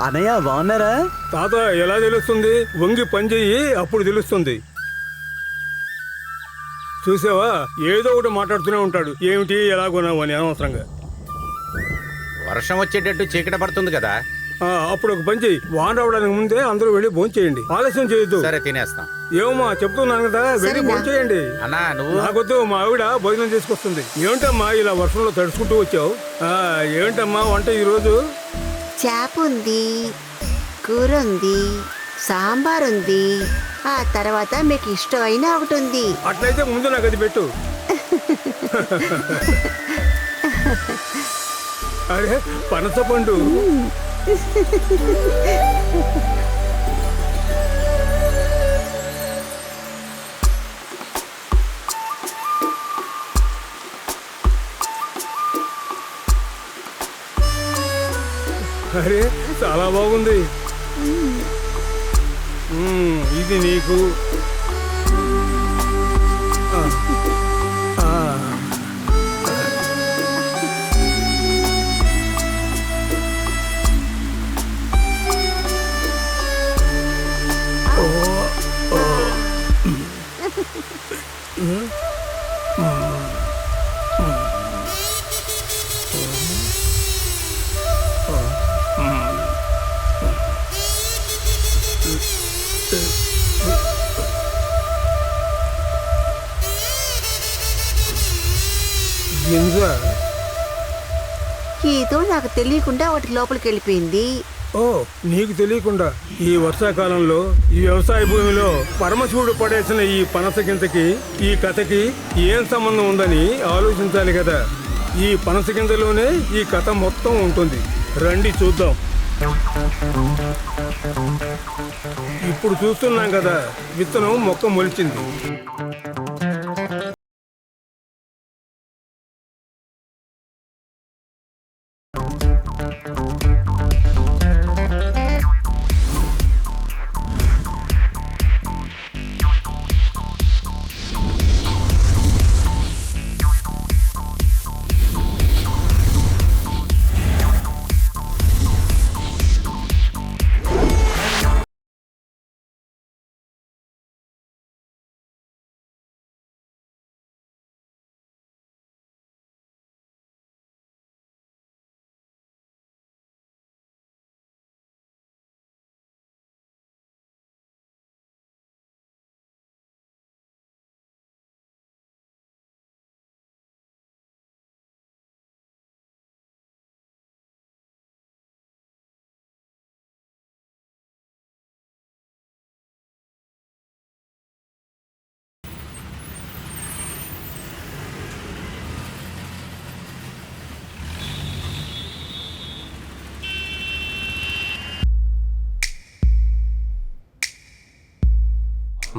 అన్నయ్య బాగున్నారా? తాత ఎలా తెలుస్తుంది? వంగి పని చెయ్యి, అప్పుడు తెలుస్తుంది. చూసావా, ఏదో ఒకటి మాట్లాడుతూనే ఉంటాడు. ఏమిటి ఎలాగొన్నావు అని అనవసరంగా. వర్షం వచ్చేటట్టు చీకట పడుతుంది కదా. అప్పుడు ఒక పని చెయ్యి, వాన రావడానికి ముందే అందరూ వెళ్ళి భోంచేయండి. ఆలస్యం చేయొద్దు. సరే తినేస్తాం. ఏమమ్మా చెప్తున్నాను కదా, వెళ్ళి భోంచేయండి. అన్నా నువ్వు నాకొద్దు, మా ఆవిడ భోజనం చేసుకొస్తుంది. ఏమిటమ్మా ఇలా వర్షంలో తడుచుకుంటూ వచ్చావు? ఏమిటమ్మా వంట ఈరోజు? చేప ఉంది, కూర ఉంది, సాంబార్ ఉంది, ఆ తర్వాత మీకు ఇష్టమైన ఒకటి ఉంది. అట్లయితే ముందు నాకు అది పెట్టు. అరే పనస పండు. అరే చాలా బాగుంది. ఇది నీకు. గింజ ఏదో నాకు తెలియకుండా వాటి లోపలికి వెళ్ళిపోయింది. ఓ, నీకు తెలియకుండా ఈ వర్షాకాలంలో ఈ వ్యవసాయ భూమిలో పరమశివుడు పడేసిన ఈ పనస గింజకి ఈ కథకి ఏం సంబంధం ఉందని ఆలోచించాలి కదా. ఈ పనస గింజలోనే ఈ కథ మొత్తం ఉంటుంది. రండి చూద్దాం. ఇప్పుడు చూస్తున్నాం కదా, విత్తనం మొక్క మొలిచింది.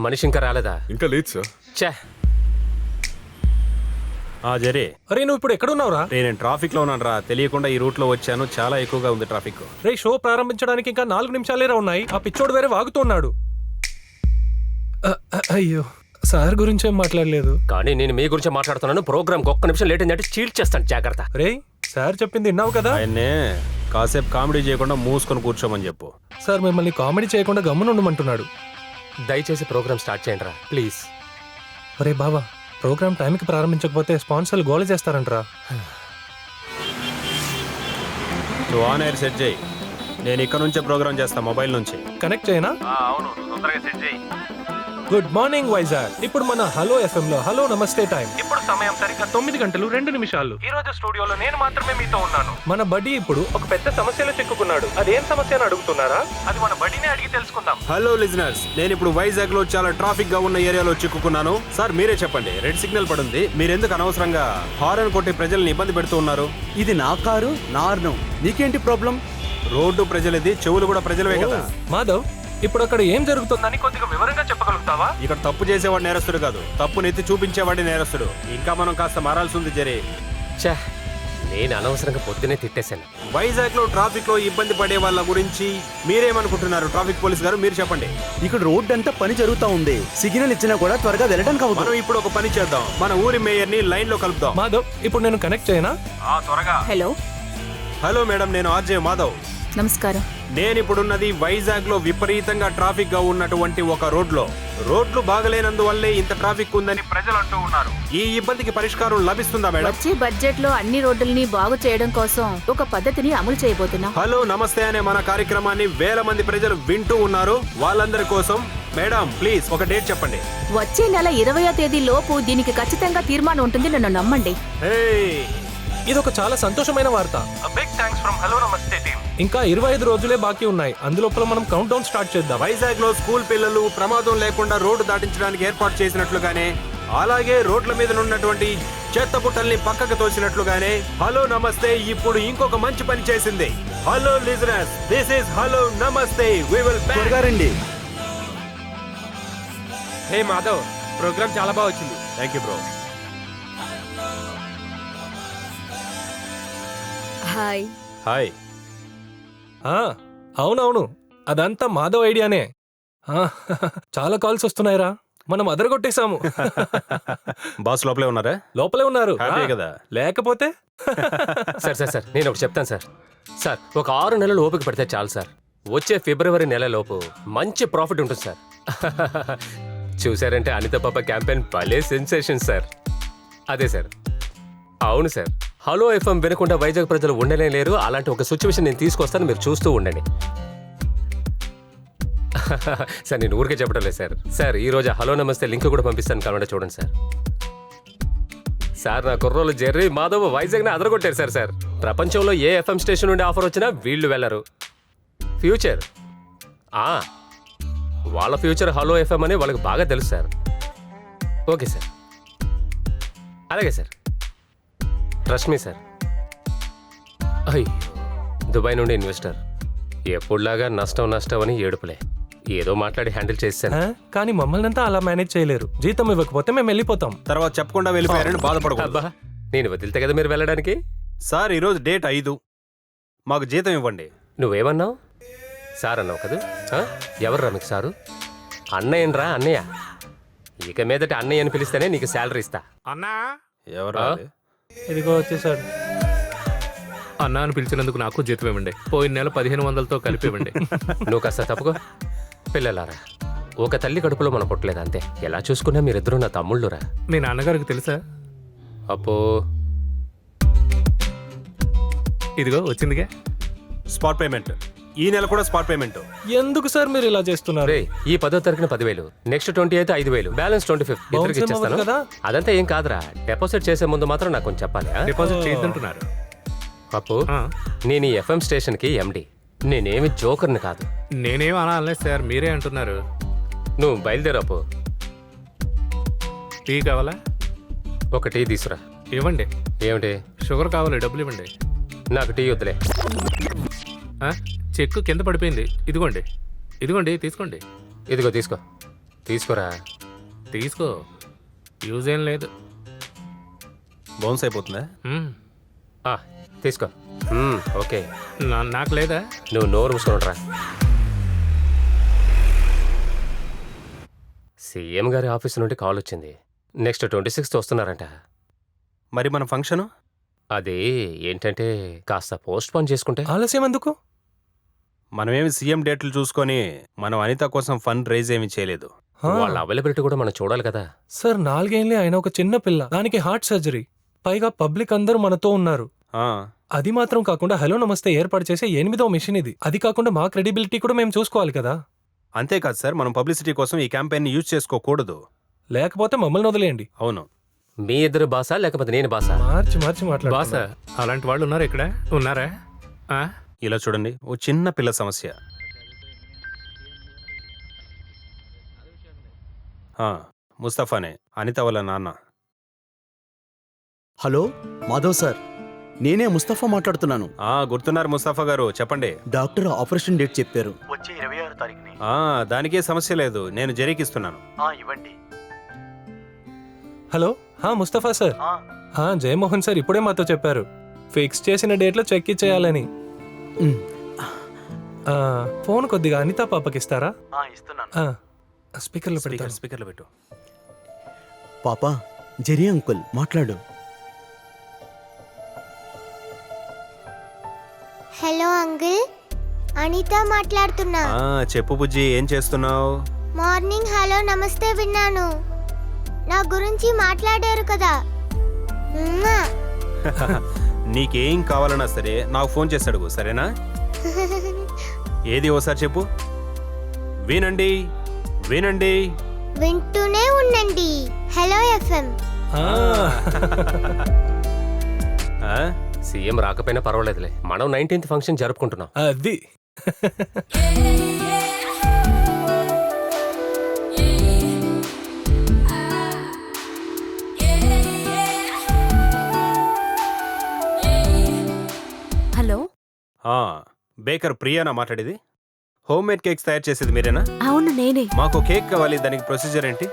మనిషి ఇంకా రాలేదా? ఇంకా లేదు సార్. ఛే, జరే. అరే నువ్వు ఇప్పుడు ఎక్కడున్నావురా? నేను ట్రాఫిక్ లో ఉన్నాను రా, తెలియకుండా ఈ రూట్ లో వచ్చాను. చాలా ఎక్కువగా ఉంది ట్రాఫిక్. రే షో ప్రారంభించడానికి ఇంకా 4 నిమిషాలేరా ఉన్నాయి. ఆ పిచ్చోడు వేరే వాగుతున్నాడు. అయ్యో, సార్ గురించేం మాట్లాడలేదు. కానీ నేను మీ గురించి మాట్లాడుతున్నాను. ప్రోగ్రామ్ ఒక్క నిమిషం లేట్ అయిందంటే చీట్ చేస్తాను, జాగ్రత్త. రే సార్ చెప్పింది విన్నావు కదా? ఆయన్నే కాసేపు కామెడీ చేయకుండా మూసుకొని కూర్చోమని చెప్పు. సార్ మిమ్మల్ని కామెడీ చేయకుండా గమ్మునుండమంటున్నాడు. దయచేసి ప్రోగ్రామ్ స్టార్ట్ చేయండి రా, ప్లీజ్. ఒరే బాబా, ప్రోగ్రామ్ టైంకి ప్రారంభించకపోతే స్పాన్సర్లు గోల చేస్తారంటరా. నువ్వు ఆన్ ఎయిర్ సెట్ చేయి, నేను ఇక్కడ నుంచే ప్రోగ్రామ్ చేస్తా, మొబైల్ నుంచి కనెక్ట్ చేయనా? అవును, తొందరగా సెట్ చేయి. Good morning Vizag. ఇప్పుడు మన హలో ఎఫ్ఎం లో హలో నమస్తే టైం. ఇప్పుడు సమయం సరిగ్గా 9 గంటలు 2 నిమిషాలు. ఈ రోజు స్టూడియోలో నేను మాత్రమే మీతో ఉన్నాను. మన బడ్డీ ఇప్పుడు ఒక పెద్ద సమస్యలో చిక్కుకున్నాడు. అదేం సమస్య అని అడుగుతున్నారా? అది మన బడ్డీనే అడిగి తెలుసుకుందాం. హలో లిజనర్స్, నేను ఇప్పుడు వైజాగ్ లో చాలా ట్రాఫిక్ గా ఉన్న ఏరియాలో చిక్కుకున్నాను. సార్ మీరే చెప్పండి, రెడ్ సిగ్నల్ పడుంది, మీరెందుకు అనవసరంగా హారన్ కొట్టి ప్రజల్ని ఇబ్బంది పెడుతూ ఉన్నారు? ఇది నా కారు, నా అర్ణం, నీకేంటి ప్రాబ్లం? రోడ్డు ప్రజలది, చెవులు కూడా ప్రజలవే కదా. మాధవ్, ఇప్పుడు అక్కడ ఏం జరుగుతుందని కొద్దిగా వివరంగా చెప్పగలుగుతావా? ఇక్కడ తప్పు చేసేవాడు నేరస్తుడు కాదు, తప్పుని ఎత్తి చూపించేవాడి నేరస్తుడు. ఇంకా మనం కాస్త మారాల్సి ఉంది జరే. ఛే, నేను అనవసరంగా పొద్దునే తిట్టేశాను. వైజాగ్ లో ట్రాఫిక్ లో ఇబ్బంది పడే వాళ్ళ గురించి మీరేమనుకుంటున్నారు? ట్రాఫిక్ పోలీస్ గారు మీరు చెప్పండి. ఇక్కడ రోడ్ అంతా పని జరుగుతా ఉంది. సిగ్నల్ ఇచ్చినా కూడా త్వరగా వెళ్ళడానికి అవుతుంది. మనం ఇప్పుడు ఒక పని చేద్దాం, మన ఊరి మేయర్ ని లైన్ లో కలుపుదాం. మాధవ్, ఇప్పుడు నేను కనెక్ట్ చేయనా? త్వరగా. హలో హలో మేడం, నేను ఆర్జే మాధవ్. నమస్కారం. నేను ఇప్పుడున్నది వైజాగ్ లో విపరీతంగా ట్రాఫిక్ గా ఉన్నటువంటి ఒక రోడ్లు బాగలేనందువల్లే ఇంత ట్రాఫిక్ ఉందని ప్రజలు అంటూ ఉన్నారు. ఈ ఇబ్బందికి పరిష్కారం లభిస్తుందా మేడం? వచ్చే బడ్జెట్ లో అన్ని రోడ్లని బాగు చేయడం కోసం ఒక పద్ధతిని అమలు చేయబోతున్నాం. హలో నమస్తే అనే మన కార్యక్రమాన్ని వేల మంది ప్రజలు వింటూ ఉన్నారు. వాళ్ళందరి కోసం మేడం ప్లీజ్ ఒక డేట్ చెప్పండి. వచ్చే నెల 20వ తేదీ లోపు దీనికి ఖచ్చితంగా తీర్మానం ఉంటుంది, నన్ను నమ్మండి. ఇదొక చాలా సంతోషమైన వార్త. బిగ్ థాంక్స్ ఫ్రమ్ హలో నమస్తే టీమ్. ఇంకా 25 రోజులే బాకీ ఉన్నాయి. అందులోపల మనం కౌంట్ డౌన్ స్టార్ట్ చేద్దాం. వైజాగ్ లో స్కూల్ పిల్లలు ప్రమాదం లేకుండా రోడ్డు దాటించడానికి ఏర్పాటు చేసినట్లుగానే, అలాగే రోడ్ల మీద ఉన్నటువంటి చెత్త బుట్టల్ని పక్కకు తోసినట్లుగానే హలో నమస్తే ఇప్పుడు ఇంకొక మంచి పని చేసింది. Hello listeners, this is hello నమస్తే. వి విల్ త్వరగా రండి. హే మాధవ్, ప్రోగ్రామ్ చాలా బాగా వచ్చింది. Thank you bro. Hi. Hi. అవునవును, అదంతా మాధవ్ ఐడియానే. చాలా కాల్స్ వస్తున్నాయిరా, మనం అదరగొట్టేశాము. బాస్ లోపలే ఉన్నారా? లోపలే ఉన్నారు. హ్యాపీ కదా? లేకపోతే సార్ నేను ఒకటి చెప్తాను సార్ ఒక 6 నెలలు ఓపిక పడితే చాలు సార్. వచ్చే ఫిబ్రవరి నెలలోపు మంచి ప్రాఫిట్ ఉంటుంది సార్. చూసారంటే అనిత పాప క్యాంపెయిన్ భలే సెన్సేషన్ సార్. అదే సార్, అవును సార్. హలో ఎఫ్ఎం వినకుండా వైజాగ్ ప్రజలు ఉండనే లేరు. అలాంటి ఒక సిచ్యువేషన్ నేను తీసుకొస్తాను, మీరు చూస్తూ ఉండండి. సార్ నేను ఊరికే చెప్పడం లేదు సార్ ఈ రోజు హలో నమస్తే లింక్ కూడా పంపిస్తాను, కావాలంటే చూడండి సార్. నా కుర్రోలు జెర్రీ మాధవ్ వైజాగ్ని అదరగొట్టారు సార్. ప్రపంచంలో ఏ ఎఫ్ఎం స్టేషన్ నుండి ఆఫర్ వచ్చినా వీళ్ళు వెళ్ళరు. ఫ్యూచర్ వాళ్ళ ఫ్యూచర్ హలో ఎఫ్ఎం అని వాళ్ళకి బాగా తెలుసు సార్. ఓకే సార్, అలాగే సార్, ట్రస్ట్ మీ సార్. అయ్యో, దుబాయ్ నుండి ఇన్వెస్టర్. ఎప్పుడులాగా నష్టం అని ఏడుపులే. ఏదో మాట్లాడి హ్యాండిల్ చేశాను. కానీ మమ్మల్ని అంతా అలా మేనేజ్ చేయలేరు. జీతం ఇవ్వకపోతే మేము వెళ్ళిపోతాం. తర్వాత చెప్పకుండా వెళ్ళిపోయారని బాధపడకూడదు. అబ్బా, నేను వదిలితే కదా మీరు వెళ్ళడానికి. సార్ ఈరోజు డేట్ 5, మాకు జీతం ఇవ్వండి. నువ్వేమన్నావు? సార్ అన్నావు కదా. ఎవర్రా మీకు సారు? అన్నయ్యనరా అన్నయ్య. ఇక మీదట అన్నయ్య అని పిలిస్తేనే నీకు శాలరీ ఇస్తా. అన్నా, ఎవరు? ఇదిగో వచ్చేసాడు. అన్నా అని పిలిచినందుకు నాకు జీతం ఇవ్వండి. పోయిన నెల 1500తో కలిపి ఇవ్వండి. నువ్వు కాస్త తప్పుకో. పిల్లలారా, ఒక తల్లి కడుపులో మనం పుట్టలేదు అంతే. ఎలా చూసుకున్నా మీరిద్దరూ నా తమ్ముళ్ళురా. మీ నాన్నగారికి తెలుసా? అప్పో, ఇదిగో వచ్చిందిగా స్పాట్ పేమెంట్. ఈ నెల కూడా స్పాట్ పేమెంట్. ఎందుకు సార్ మీరు ఇలా చేస్తున్నారు? రే, ఈ 10వ తారీఖున 10,000, నెక్స్ట్ 20 అయితే 5,000, బ్యాలెన్స్ 25 ఇద్దరికి ఇచ్చేస్తాను కదా. అదంతా ఏం కాదురా. డిపాజిట్ చేసే ముందు మాత్రం నాకు కొంచెం చెప్పాలి. డిపాజిట్ చేయొద్దంటున్నారు. అప్పు, నేను ఈ ఎఫ్ఎం స్టేషన్ కి ఎండి. నేనేమి జోకర్ని కాదు. నేనేం అనలేదు సార్, మీరే అంటున్నారు. నువ్వు బయలుదేరప్పు. టీ కావాలా? ఒక టీ తీసురా. ఇవ్వండి. ఏమిటి? షుగర్ కావాలి, డబ్బులు ఇవ్వండి. నాకు టీ వద్దులే. చెక్కు కింద పడిపోయింది. ఇదిగోండి తీసుకోండి. ఇదిగో తీసుకోరా. తీసుకో, యూజ్ ఏం లేదు. బౌన్స్ అయిపోతుందా? తీసుకో. ఓకే, నాకు లేదా? నువ్వు నోరు మూసుకునిరా. సీఎం గారి ఆఫీస్ నుండి కాల్ వచ్చింది. Next 26th వస్తున్నారంట. మరి మన ఫంక్షన్? అది ఏంటంటే కాస్త పోస్ట్ పోన్ చేసుకుంటే. ఆలస్యం ఎందుకు? మనమేమి సీఎం డేట్లు చూసుకొని మనం అనిత కోసం ఫండ్ రైజ్ ఏమి చేయలేదు. వాళ్ళ అవైలబిలిటీ కూడా మనం చూడాలి కదా సార్. 4 ఏళ్ళే ఆయన ఒక చిన్న పిల్ల, దానికి హార్ట్ సర్జరీ. పైగా పబ్లిక్ అందరూ మనతో ఉన్నారు. అది మాత్రం కాకుండా హలో నమస్తే ఏర్పాటు చేసే 8వ మిషన్ ఇది. అది కాకుండా మా క్రెడిబిలిటీ కూడా మేము చూసుకోవాలి కదా. అంతేకాదు సార్, మనం పబ్లిసిటీ కోసం ఈ క్యాంపెయిన్ యూజ్ చేసుకోకూడదు. లేకపోతే మమ్మల్ని వదిలేయండి. అవును. మీ ఇద్దరు బాసా లేకపోతే నేను బాసా? మార్చి మాట్లాడు. బాసా, అలాంటి వాళ్ళు ఉన్నారు ఇక్కడ? ఉన్నారా? ఇలా చూడండి, ఓ చిన్న పిల్ల సమస్య. ముస్తఫానే, అనిత వాళ్ళ నాన్న. హలో మాధవ్ సార్, నేనే ముస్తఫా మాట్లాడుతున్నాను. గుర్తున్నారు ముస్తఫా గారు, చెప్పండి. డాక్టర్ ఆపరేషన్ డేట్ చెప్పారు. వచ్చే 26వ తారీఖుని. దానికే సమస్య లేదు, నేను జరీకిస్తున్నాను. ఇవ్వండి. Hello, Mustafa sir. Jayamohan sir ఇప్పుడే మాతో చెప్పారు ఫిక్స్ చేసిన డేట్లో చెక్ ఇచ్చేయాలని. ఫోన్ కొద్దిగా అనిత పాపకి ఇస్తారా? స్పీకర్లో పెట్టు. పాపా, జెరీ అంకుల్ మాట్లాడు. హలో అంకుల్, అనిత మాట్లాడుతున్నా. చెప్పు బుజ్జి, ఏం చేస్తున్నావు? మార్నింగ్ హలో నమస్తే విన్నాను. నా గురించి మాట్లాడారు కదా. మ్మా. నీకేం కావాలన్నా సరే నాకు ఫోన్ చేసి అడుగు, సరేనా? ఏది ఓసారి చెప్పు. వినండి వినండి. వింటూనే ఉండండి హలో ఎఫ్ఎం. సీఎం రాకపోయినా పర్వాలేదులే, మనం 19th ఫంక్షన్ జరుపుకుంటున్నాం. అది హలో, బేకర్ ప్రియానా మాట్లాడేది? హోమ్ మేడ్ కేక్స్ తయారు చేసేది మీరేనా? అవును నేనే. మాకు కేక్ కావాలి, దానికి ప్రొసీజర్ ఏంటి?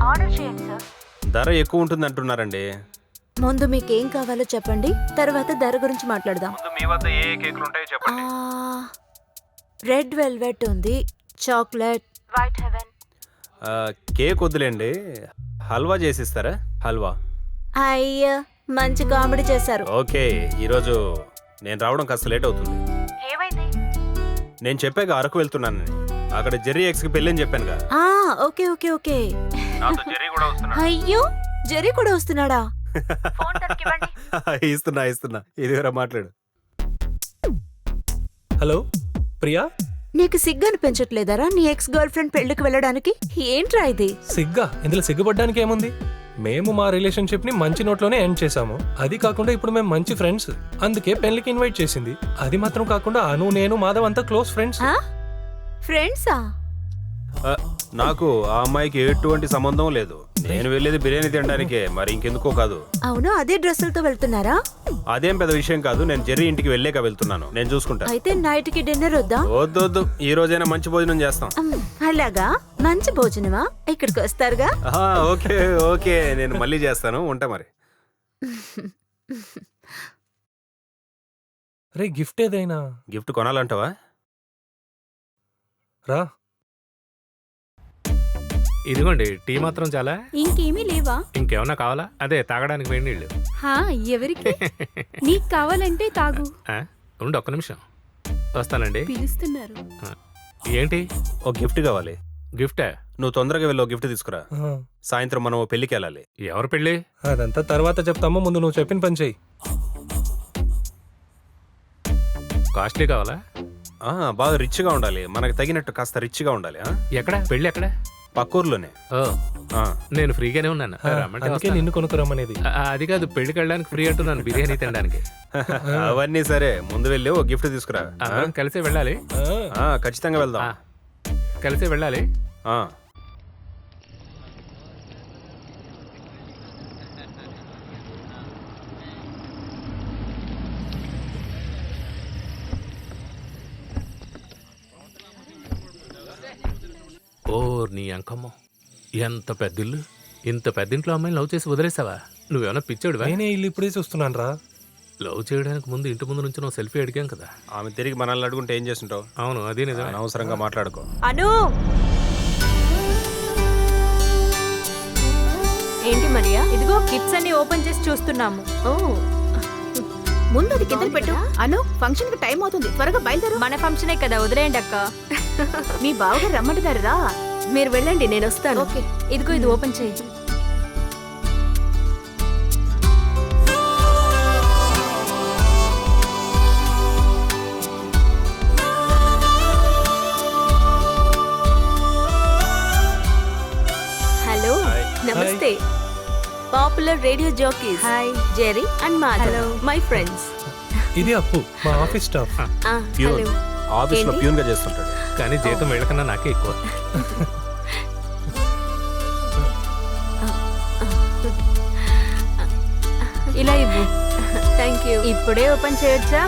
ఆర్డర్ చేయండి సార్. ధర ఎక్కువ ఉంటుంది అంటున్నారండి. ముందు మీకేం కావాలో చెప్పండి, తర్వాత ధర గురించి మాట్లాడదాం. మీ వద్ద ఏ కేకులు ఉంటాయో చెప్పండి. రెడ్ వెల్వెట్ ఉంది, చాక్లెట్, వైట్ హెవెన్. కేక్ వద్దులేండి, హల్వా చేసిస్తారా? హల్వా. అయ్యా, మంచి కామెడీ చేశారు. ఓకే, ఈరోజు నేను రావడం కాస్త లేట్ అవుతుంది. ఏమైంది? నేను చెప్పాక అరకు వెళ్తున్నానని. అక్కడ జెర్రీ ఎక్స్ కి పెళ్ళని చెప్పానుగా. Okay okay okay. నాతో జెర్రీ కూడా వస్తున్నాడు. అయ్యో, జెర్రీ కూడా వస్తున్నాడా? ఇస్తున్నా ఇదివరా మాట్లాడు. హలో ప్రియా, నీకు సిగ్గు అనిపించట్లేదరా నీ ఎక్స్ గర్ల్ ఫ్రెండ్ పెళ్లికి వెళ్ళడానికి? ఏంట్రా ఇది? సిగ్గా? ఇందులో సిగ్గుపడ్డానికి ఏముంది? మేము మా రిలేషన్షిప్ ని మంచి నోట్లోనే ఎండ్ చేసాము. అది కాకుండా ఇప్పుడు మేము మంచి ఫ్రెండ్స్, అందుకే పెళ్లికి ఇన్వైట్ చేసింది. అది మాత్రం కాకుండా అను, నేను, మాధవ్ అంతా క్లోజ్ ఫ్రెండ్స్. ఫ్రెండ్సా? నాకు ఆ అమ్మాయికి ఎటువంటి సంబంధం లేదు. నేను వెళ్ళేది బిర్యానీ తినడానికే, మరి ఇంకెందుకో కాదు. అవును, అదే డ్రెస్సులతో వెళ్తున్నారా? అదేం పెద్ద విషయం కాదు. నేను జెర్రీ ఇంటికి వెళ్ళాక వెళ్తున్నాను, నేను చూసుకుంటా. అయితే నైట్ కి డిన్నర్ వద్దా? వద్దు, ఈ రోజైనా మంచి భోజనం చేస్తాం. అలాగా? మంచి భోజనమా? ఇక్కడికి వస్తారుగా? ఓకే ఓకే, నేను మళ్ళీ చేస్తాను, ఉంటా మరి. రే, గిఫ్ట్ ఏదైనా? గిఫ్ట్ కొనాలంటావా? రా. ఇదిగోండి, టీ మాత్రం చాలా. ఇంకేమీ లేవా? ఇంకేమన్నా కావాలా? అదే తాగడానికి వేడి నీళ్ళు. ఎవరికి? నీకు కావాలంటే తాగు. ఉండు, ఒక్క నిమిషం వస్తానండి. పిలుస్తున్నారు. ఏంటి? ఓ గిఫ్ట్ కావాలి. గిఫ్టా? నువ్వు తొందరగా వెళ్ళి పెళ్లికి తీసుకురా. సాయంత్రం మనం ఓ పెళ్లికి వెళ్ళాలి. ఎవరు పెళ్ళి? అదంతా తర్వాత చెప్తాము, ముందు నువ్వు చెప్పిన పని చెయ్యి. కాస్ట్లీ కావాలా? బాగా రిచ్ గా ఉండాలి, మనకు తగినట్టు కాస్త రిచ్ గా ఉండాలి. ఎక్కడ పెళ్ళి? ఎక్కడ? పక్కూర్లోనే. నేను ఫ్రీగానే ఉన్నాను, రమ్మంటే అందుకే వస్తాను. నిన్ను కొనుక్కురమ్మనేది. అది కాదు, పెళ్లికి వెళ్ళడానికి ఫ్రీ అంటున్నాను, బిర్యానీ తినడానికి. అవన్నీ సరే, ముందు వెళ్ళి ఓ గిఫ్ట్ తీసుకురా. అందరం కలిసే వెళ్ళాలి. ఖచ్చితంగా వెళ్దాం. కలిసే వెళ్ళాలి. ఓ నీ అంకమ్మ, ఎంత పెద్దిల్లు! ఇంత పెద్దింట్లో అమ్మాయిని లవ్ చేసి వదిలేసావా? నువ్వేమన్నా పిచ్చాడువా? నేనే ఇల్లు ఇప్పుడే చూస్తున్నాను రా. లవ్ చేయడానికి ముందు ఇంటి ముందు నుంచి నువ్వు సెల్ఫీ అడిగాం కదా. ఆమె తిరిగి మనల్ని అడుగుంటే ఏం చేస్తుంటావు? అవును, అదే నిజం. అనవసరంగా మాట్లాడుకో. అను, ఏంటి మరియా? ఇదిగో కిట్స్ అన్ని ఓపెన్ చేసి చూస్తున్నాము. ముందు అది కింద పెట్టు. అను, ఫంక్షన్ కి టైం అవుతుంది, త్వరగా బయలుదేరు. మన ఫంక్షనే కదా, వదిలేయండి అక్క. మీ బావగారు రమ్మంటున్నారు రా. మీరు వెళ్ళండి, నేను వస్తాను. ఓకే, ఇదిగో ఇది ఓపెన్ చేయి. హలో, నమస్తే. Popular radio jockeys. Hi, Jerry and Madhav, my friends. ఇది అప్పు, మా ఆఫీస్ స్టాఫ్. హలో. ఆఫీస్ లో ప్యూన్ గా చేస్తుంటాడు, కానీ జీతం వీళ్ళకన్నా నాకే ఎక్కువ. ఇలా ఇవ్వు. Thank you. ఇప్పుడే ఓపెన్ చేయొచ్చా?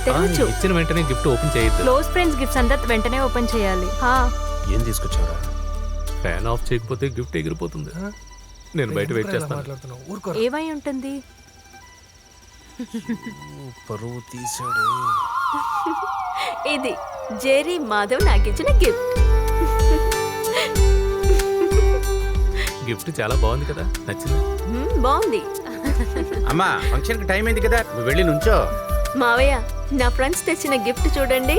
తెరవచ్చు. ఇచ్చిన వెంటనే గిఫ్ట్ ఓపెన్ చేయొద్దు. క్లోజ్ ఫ్రెండ్స్ గిఫ్ట్స్ అంతా వెంటనే ఓపెన్ చేయాలి. ఏం తీసుకొచ్చారా? ఫ్యాన్ ఆఫ్ చేయకపోతే గిఫ్ట్ ఎగిరిపోతుంది. నేను బయట వెయిట్ చేస్తాను. ఏమై ఉంటుంది? పరువు తీసాడు. ఇది జెర్రీ మాధవ్ నాకిచ్చిన గిఫ్ట్. గిఫ్ట్ చాలా బాగుంది కదా, నచ్చింది? బాగుంది. అమ్మా, ఫంక్షన్ కి టైం అయింది కదా, నువ్వు వెళ్ళి నుంచో. మావయ్య, నా ఫ్రెండ్స్ తెచ్చిన గిఫ్ట్ చూడండి.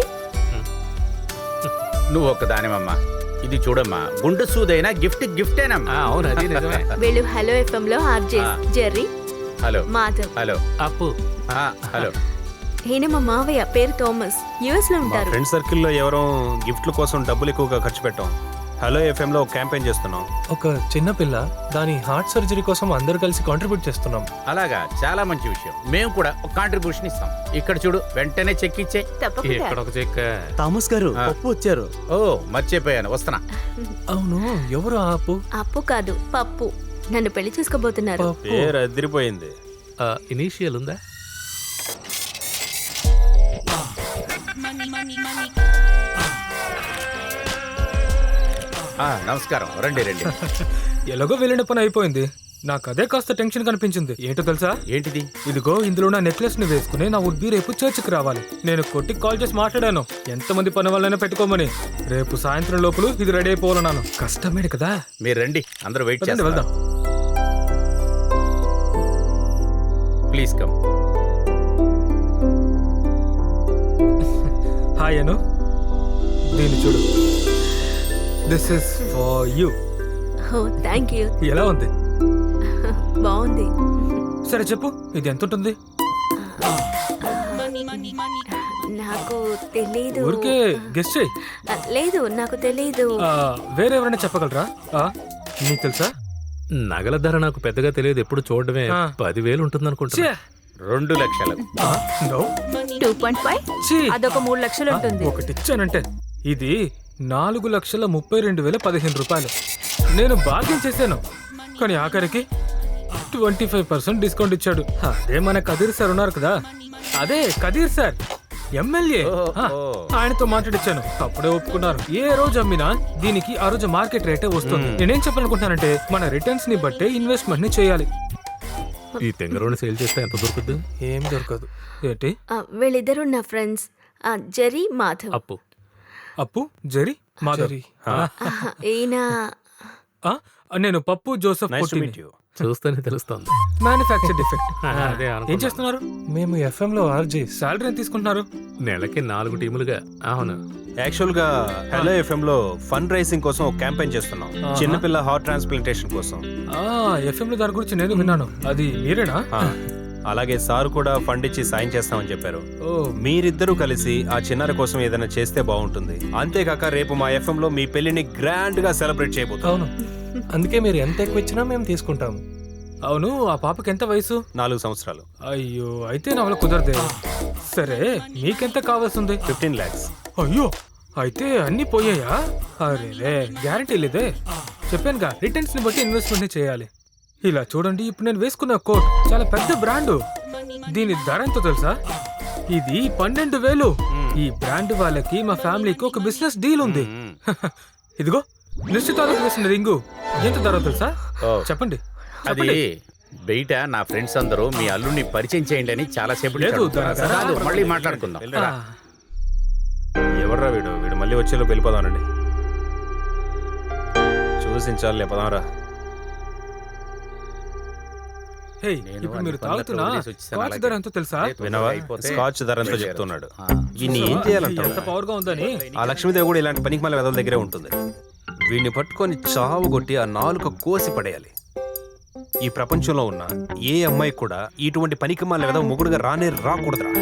నువ్వు ఒక్కదానివమ్మా. ఇది చూడమ్మా, గుండు సూదైనా గిఫ్టేనమ్మా. అవును, అది నిజమే. వీళ్ళు హలో ఎఫ్ఎం లో RJ Jerry, hello Madhav. Hello అప్పు. హలో. ఈయన మా మావయ్య, పేరు థామస్, యుఎస్ లో మా ఉంటారు. ఫ్రెండ్ సర్కిల్లో ఎవరో గిఫ్ట్ల కోసం డబ్బులు ఎక్కువగా ఖర్చు పెట్టాం. హలో ఎఫ్ఎం లో ఒక క్యాంపెయిన్ చేస్తున్నాం. ఒక చిన్న పిల్ల దాని హార్ట్ సర్జరీ కోసం అందరు కలిసి కాంట్రిబ్యూట్ చేస్తున్నాం. అలాగా, చాలా మంచి విషయం. మేము కూడా ఒక కాంట్రిబ్యూషన్ ఇస్తాం. ఇక్కడ చూడు, వెంటనే చెక్ ఇచ్చే. తప్పకుండా. ఇక్కడ ఒక చెక్క. థామస్ గారు ఆ. పప్పు వచ్చారు. ఓ, మర్చిపోయాను, వస్తున్నా. అవును, ఎవరు ఆ అప్పు? అప్పు కాదు, పప్పు. నన్ను పెళ్లి చేసుకోబోతున్నారు. పప్పు. పేరు అదిరిపోయింది. ఇనీషియల్ ఉందా? నమస్కారం, రండి రండి. ఎలాగో వెళ్ళిన పని అయిపోయింది. నాకు అదే కాస్త టెన్షన్ కనిపించింది. ఏంటో తెలుసా? ఏంటిది? ఇదిగో ఇందులో నా నెక్లెస్ ని వేసుకుని నా ఉడ్బీ రేపు చర్చికి రావాలి. నేను కొట్టికి కాల్ చేసి మాట్లాడాను, ఎంతమంది పని వాళ్ళైనా పెట్టుకోమని. రేపు సాయంత్రం లోపల ఇది రెడీ అయిపోవాలన్నాను. కష్టమేడు కదా. మీరు రండి, అందరూ వెయిట్ పదండి, చేస్తారు. వెళ్దాం. Please come. హాయ్ అను, దీన్ని చూడు. This is for you. Oh, thank you. ఎలా ఉంది? బాగుంది. సరే చెప్పు, ఇది ఎంత ఉంటుంది? నాకు తెలీదు. ఊరికే గెస్ట్ చేయి. లేదు, నాకు తెలీదు. వేరే ఎవరైనా చెప్పగలరా? నీకు తెలుసా? నగల ధర నాకు పెద్దగా తెలియదు, ఎప్పుడు చూడడమే. ఆ. 10,000 ఉంటుంది అనుకుంటా. 2 లక్షలు. No. 2.5. ఛీ! అదొక 3 లక్షలు ఉంటుంది. ఒకటి ఇచ్చానంటే ఇది 4,32,015 రూపాయలు. నేను బార్గెన్ చేశాను, కానీ ఆఖరికి 25% డిస్కౌంట్ ఇచ్చాడు. అదే మన కదీర్ సార్ ఉన్నారు కదా, అదే కదీర్ సార్, ఎమ్మెల్యే. ఆయనతో మాట్లాడిచ్చాను, అప్పుడే ఒప్పుకున్నారు. ఏ రోజు అమ్మినా దీనికి ఆ రోజు మార్కెట్ రేటే వస్తుంది. నేనేం చెప్పాలనుకుంటున్నానంటే మన రిటర్న్స్ ని బట్టే ఇన్వెస్ట్మెంట్ ని చేయాలి. ఈ తెంగరోని సేల్ చేస్తే ఎంత దొరుకుద్ది? ఏం దొరకదు. ఏంటి? వీళ్ళిద్దరు నా ఫ్రెండ్స్, జెర్రీ, మాధవ్. అప్పు. అప్పు, జెరీ, మాధవ్. ఈయన నేను పప్పు జోసెఫ్ నైస్ టు పుట్టిని. Meet you. చూస్తేనే తెలుస్తుంది. Manufacture defect. అదే అనుకున్నాను. ఏం చేస్తున్నారు? మేము ఎఫ్ఎం లో ఆర్జే. సాలరీ ఎంత తీసుకుంటున్నారు? నెలకి 4 టీములుగా. అవును. యాక్చువల్ గా హలో ఎఫ్ఎం లో ఫండ్ రైజింగ్ కోసం ఒక క్యాంపెయిన్ చేస్తున్నాం. చిన్నపిల్ల హార్ట్ ట్రాన్స్ప్లాంటేషన్ కోసం. ఎఫ్ఎం లో దాని గురించి నేను విన్నాను. అది మీరేనా? అలాగే సార్ కూడా ఫండ్ ఇచ్చి సాయం చేస్తామని చెప్పారు. ఓ, మీరిద్దరూ కలిసి ఆ చిన్నారి కోసం ఏదైనా చేస్తే బాగుంటుంది. అంతేకాక రేపు మా ఎఫ్ఎం లో మీ పెళ్లిని గ్రాండ్ గా సెలబ్రేట్ చేయబోతున్నాం. అవును, అందుకే మీరు ఎంత ఎక్కువ ఇచ్చినా మేము తీసుకుంటాము. అవును, ఆ పాపకి ఎంత వయసు? 4 సంవత్సరాలు. అయ్యో, అయితే నా వల్ల కుదరదే. సరే, మీకెంత కావాల్సింది? 15 lakhs. అయ్యో, అయితే అన్ని పోయాయా? అరే, గ్యారంటీ లేదే. చెప్పానుగా, రిటర్న్స్ ని బట్టి ఇన్వెస్ట్మెంట్ ని చేయాలి. ఇలా చూడండి, ఇప్పుడు నేను వేసుకున్న కోట్ చాలా పెద్ద బ్రాండ్. దీని ధర ఎంతో తెలుసా? ఇది 12,000. ఈ బ్రాండ్ వాళ్ళకి మా ఫ్యామిలీకి ఒక బిజినెస్ డీల్ ఉంది. ఇదిగో, నిశ్చితార్థం వేసిన రింగు ఎంత ధర తెలుసా? చెప్పండి. అది బయట నా ఫ్రెండ్స్ అందరూ మీ అల్లుడిని పరిచయం చేయండి అని చాలా సేపు లేదు, మళ్ళీ మాట్లాడుకుందాం. ఎవర్రా వీడు? వీడు మళ్ళీ వచ్చేలో వెళ్ళిపోదానండి. చూసించాలి, లేపదాంరా. హే, ఇప్పుడు మీరు తాగుతున్నా స్కాచ్ ధర ఎంతో తెలుసా? వినవా? స్కాచ్ ధర ఎంతో చెప్తున్నాడు. ఈయన్ని ఏం చేయాలంట? ఎంత పవర్ గా ఉందని. ఆ లక్ష్మీదేవి కూడా ఇలాంటి పనికి మళ్ళీ వెదల దగ్గరే ఉంటుంది. వీడిని పట్టుకొని చావు కొట్టి ఆ నాలుక కోసి పడేయాలి. ఈ ప్రపంచంలో ఉన్న ఏ అమ్మాయి కూడా ఇటువంటి పనికి మళ్ళీ వెదవ మొగుడుగా రాకూడదురా.